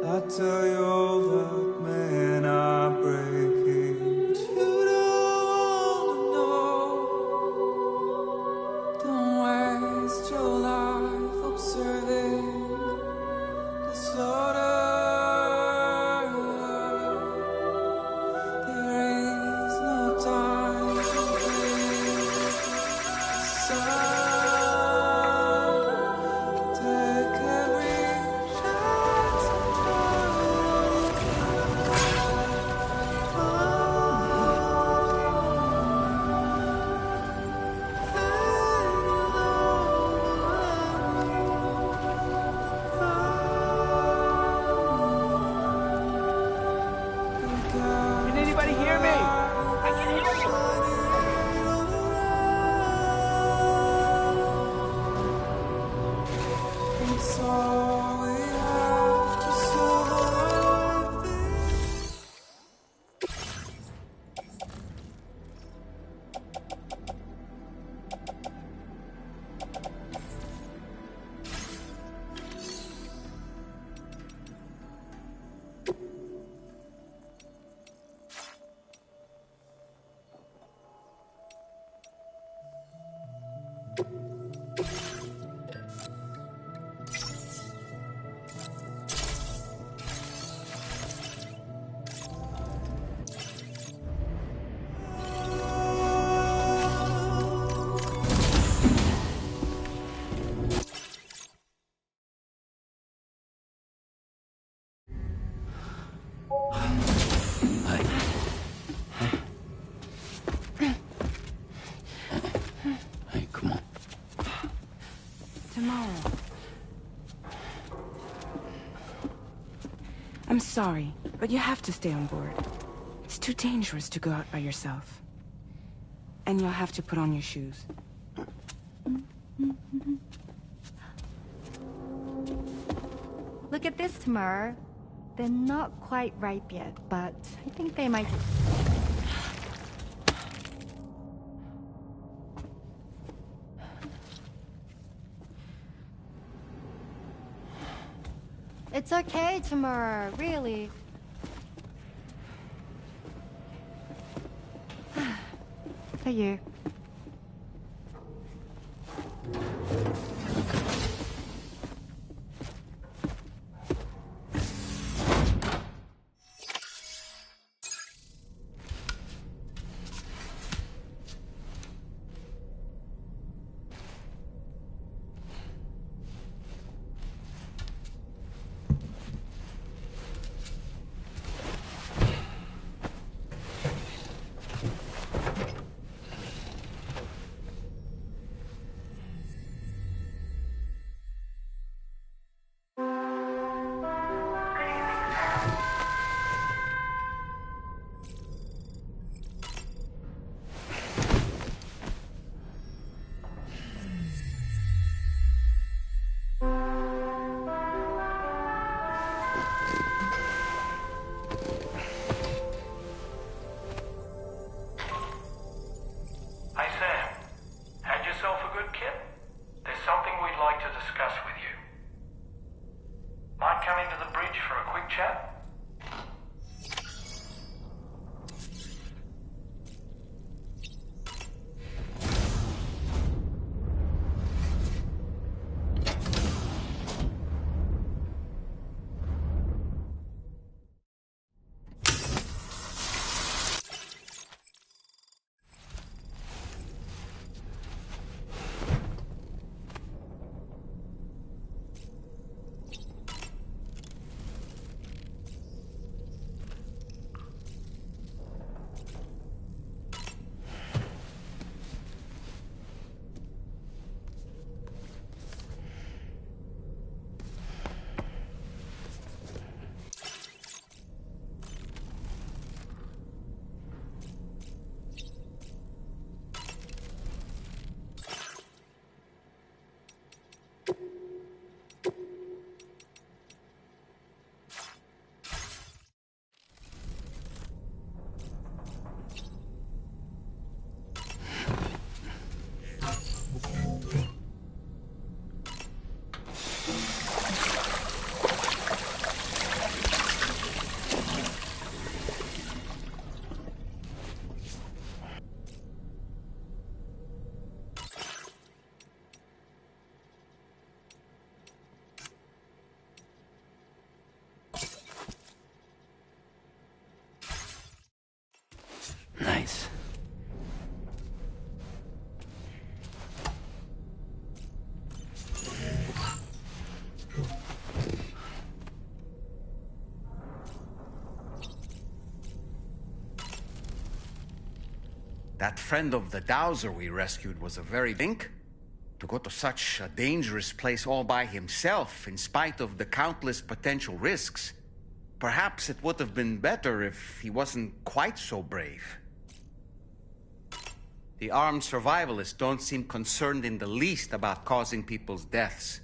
I tell you all that men are breaking, but you don't know. Don't waste your life observing disorder. There is no time to breathe. Take every chance. Hey, come on. Tomorrow. I'm sorry, but you have to stay on board. It's too dangerous to go out by yourself. And you'll have to put on your shoes. Look at this, Tamar. They're not quite ripe yet, but I think they might... It's okay, Tamar, really. For you. Hey Sam, had yourself a good kip? There's something we'd like to discuss with you. Might come into the bridge for a quick chat? Nice. That friend of the dowser we rescued was a very think. To go to such a dangerous place all by himself, in spite of the countless potential risks. Perhaps it would have been better if he wasn't quite so brave. The armed survivalists don't seem concerned in the least about causing people's deaths.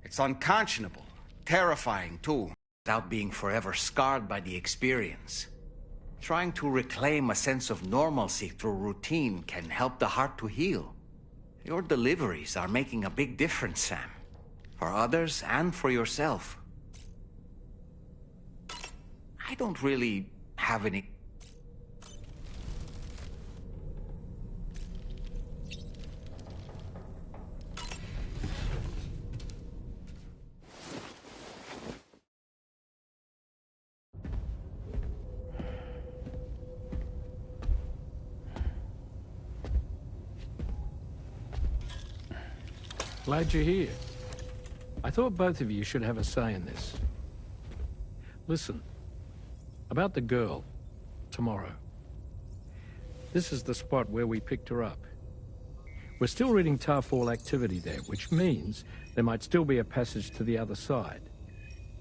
It's unconscionable, terrifying too, without being forever scarred by the experience. Trying to reclaim a sense of normalcy through routine can help the heart to heal. Your deliveries are making a big difference, Sam. For others and for yourself. I don't really have any... Glad you're here. I thought both of you should have a say in this. Listen, About the girl, tomorrow. This is the spot where we picked her up. We're still reading Tarfall activity there, which means there might still be a passage to the other side.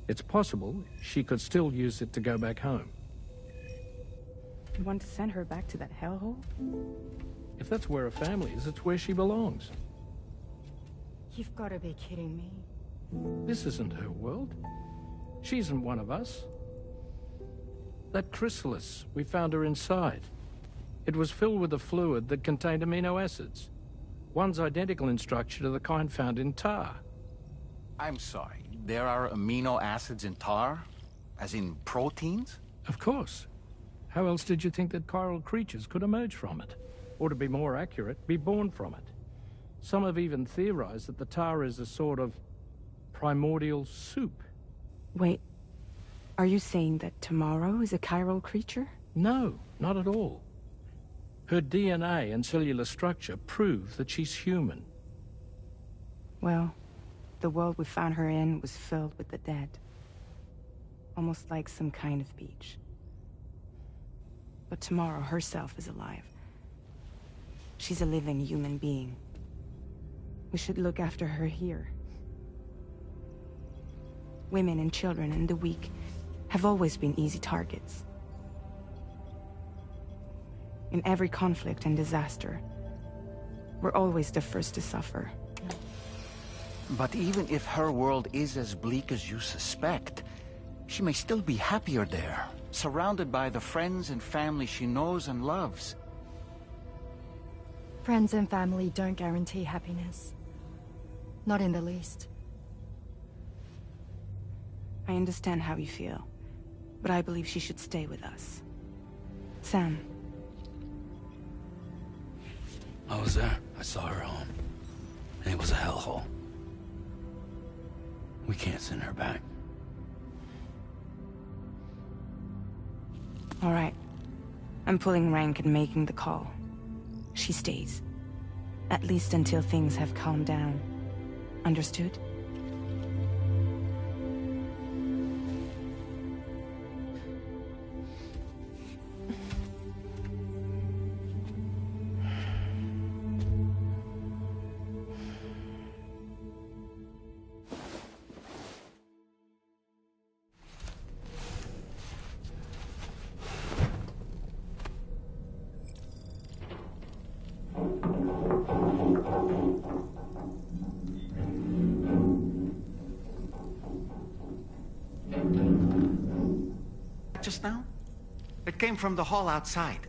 It's possible she could still use it to go back home. You want to send her back to that hellhole? If that's where her family is, it's where she belongs. You've got to be kidding me. This isn't her world. She isn't one of us. That chrysalis, we found her inside. It was filled with a fluid that contained amino acids. One's identical in structure to the kind found in tar. I'm sorry, there are amino acids in tar? As in proteins? Of course. How else did you think that chiral creatures could emerge from it? Or to be more accurate, be born from it? Some have even theorized that the tar is a sort of primordial soup. Wait, are you saying that Tomorrow is a chiral creature? No, not at all. Her DNA and cellular structure prove that she's human. Well, the world we found her in was filled with the dead. Almost like some kind of beach. But Tomorrow herself is alive. She's a living human being. We should look after her here. Women and children and the weak have always been easy targets. In every conflict and disaster, we're always the first to suffer. But even if her world is as bleak as you suspect, she may still be happier there, surrounded by the friends and family she knows and loves. Friends and family don't guarantee happiness. Not in the least. I understand how you feel, but I believe she should stay with us. Sam. I was there. I saw her home. And it was a hellhole. We can't send her back. All right. I'm pulling rank and making the call. She stays. At least until things have calmed down. Understood? Just now? It came from the hall outside.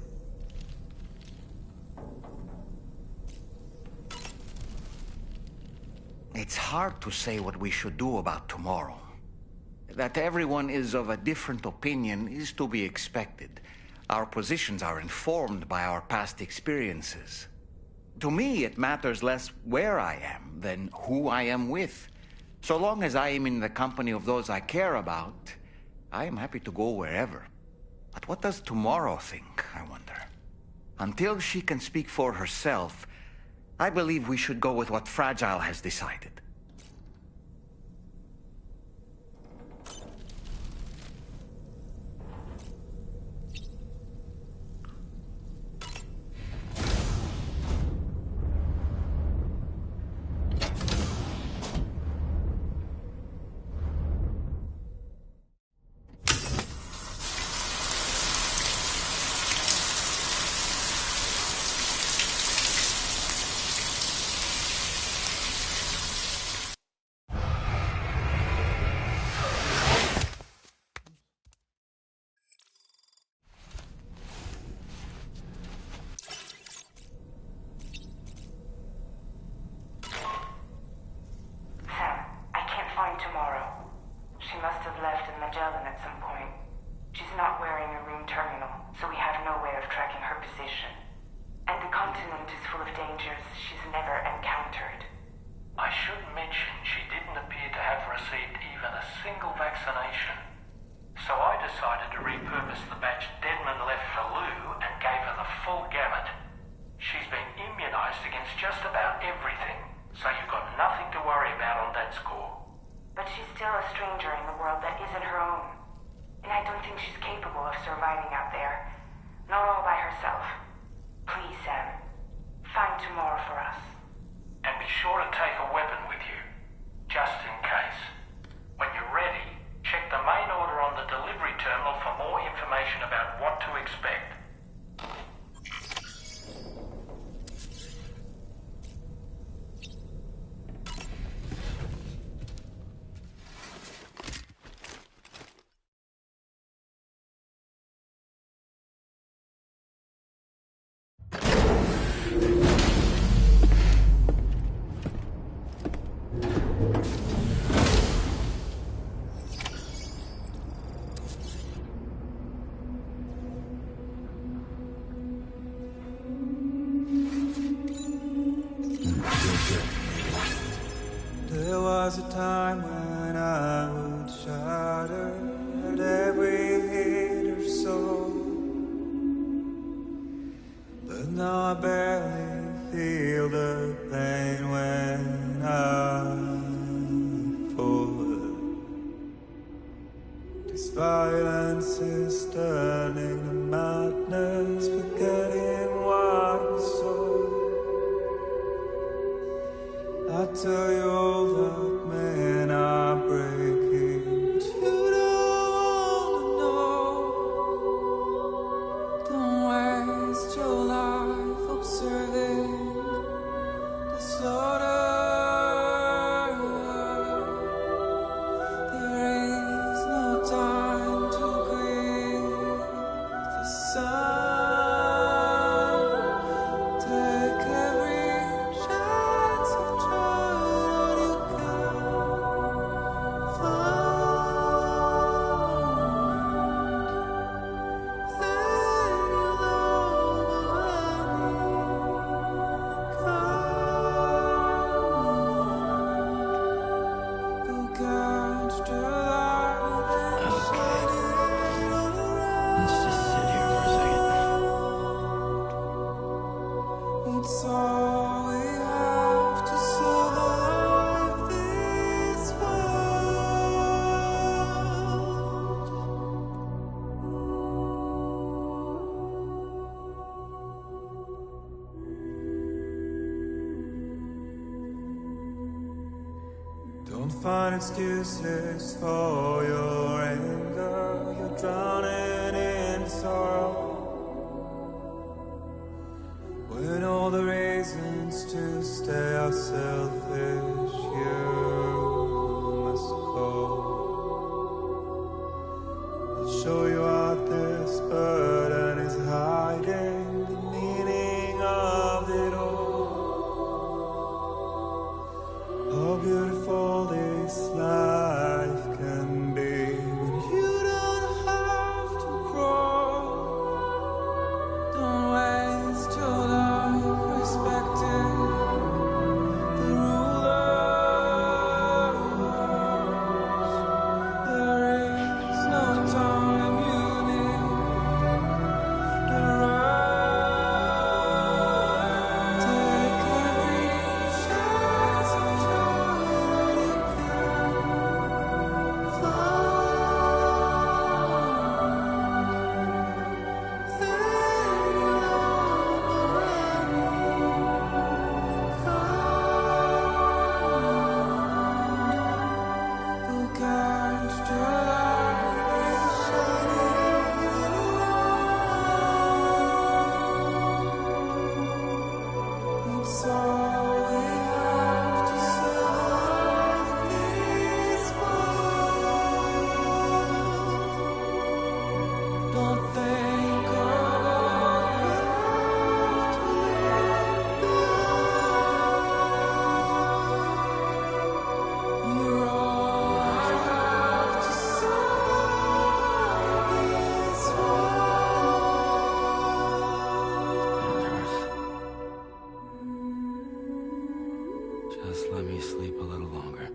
It's hard to say what we should do about tomorrow. That everyone is of a different opinion is to be expected. Our positions are informed by our past experiences. To me, it matters less where I am than who I am with. So long as I am in the company of those I care about, I am happy to go wherever. But what does Tomorrow think, I wonder? Until she can speak for herself, I believe we should go with what Fragile has decided. But she's still a stranger in the world that isn't her own. And I don't think she's capable of This violence is turning to madness, forgetting what we saw. I tell you all that men are breaking, but you don't wanna know. Don't waste your life observing disorder. It's all we have to survive this world. Don't find excuses for your anger. You're drowning in sorrow. When all the reasons to stay are selfish, you must go. I'll show you out this burden is hiding, the meaning of it all. How beautiful this life can be when you don't have to grow. Don't waste your life respecting the rulers. There is no time you need to run. Take every chance of joy you can It's all we have to survive this world. Don't think of all you have to live behind. You're all I have to survive this Just let me sleep a little longer.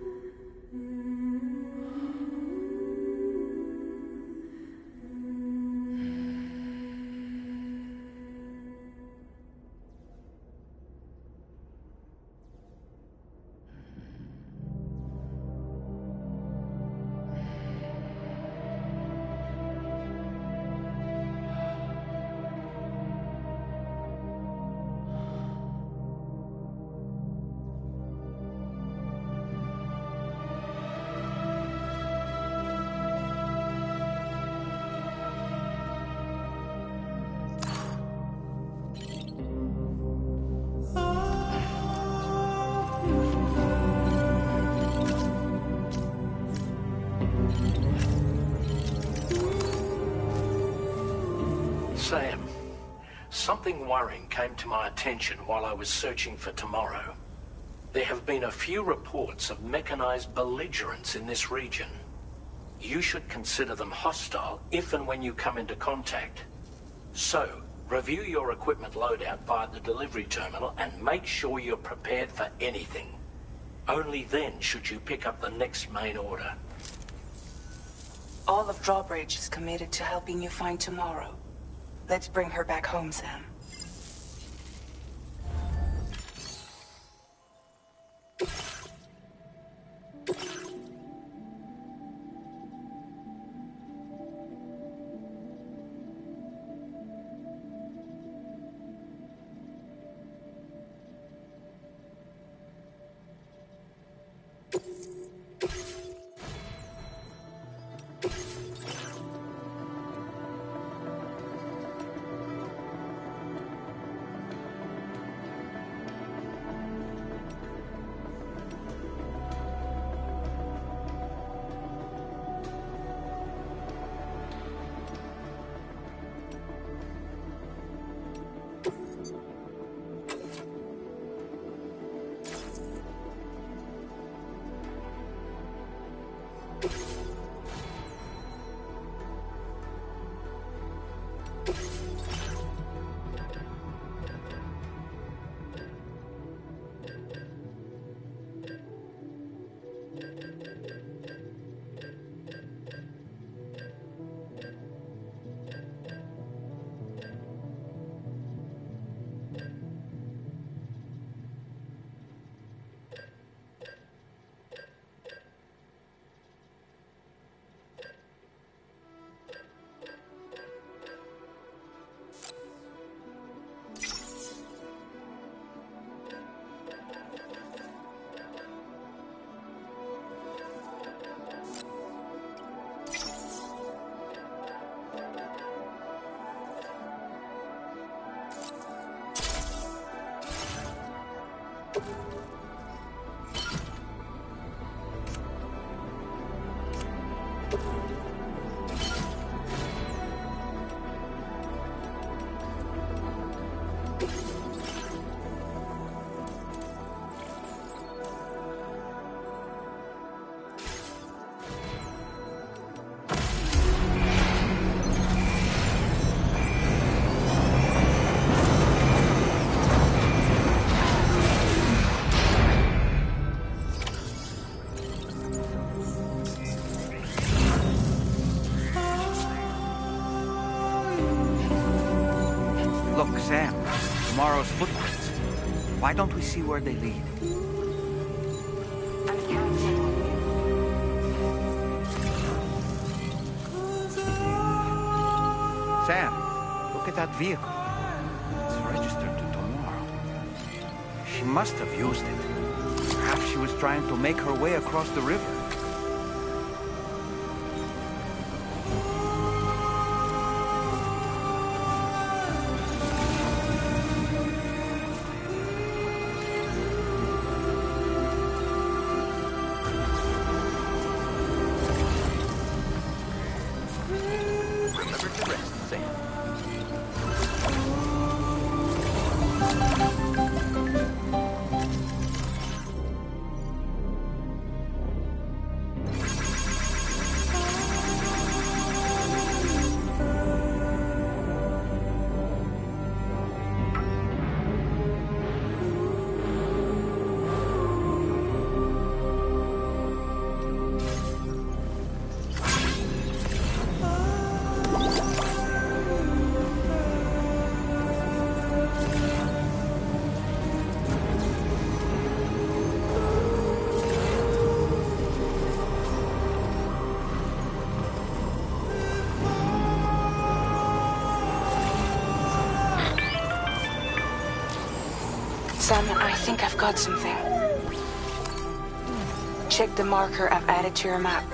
Sam, something worrying came to my attention while I was searching for tomorrow. There have been a few reports of mechanized belligerents in this region. You should consider them hostile if and when you come into contact. So, review your equipment loadout via the delivery terminal and make sure you're prepared for anything. Only then should you pick up the next main order. All of Drawbridge is committed to helping you find tomorrow. Let's bring her back home, Sam. Look, Sam, tomorrow's footprints. Why don't we see where they lead? Sam, look at that vehicle. It's registered to tomorrow. She must have used it. Perhaps she was trying to make her way across the river. Sam, I think I've got something. Check the marker I've added to your map.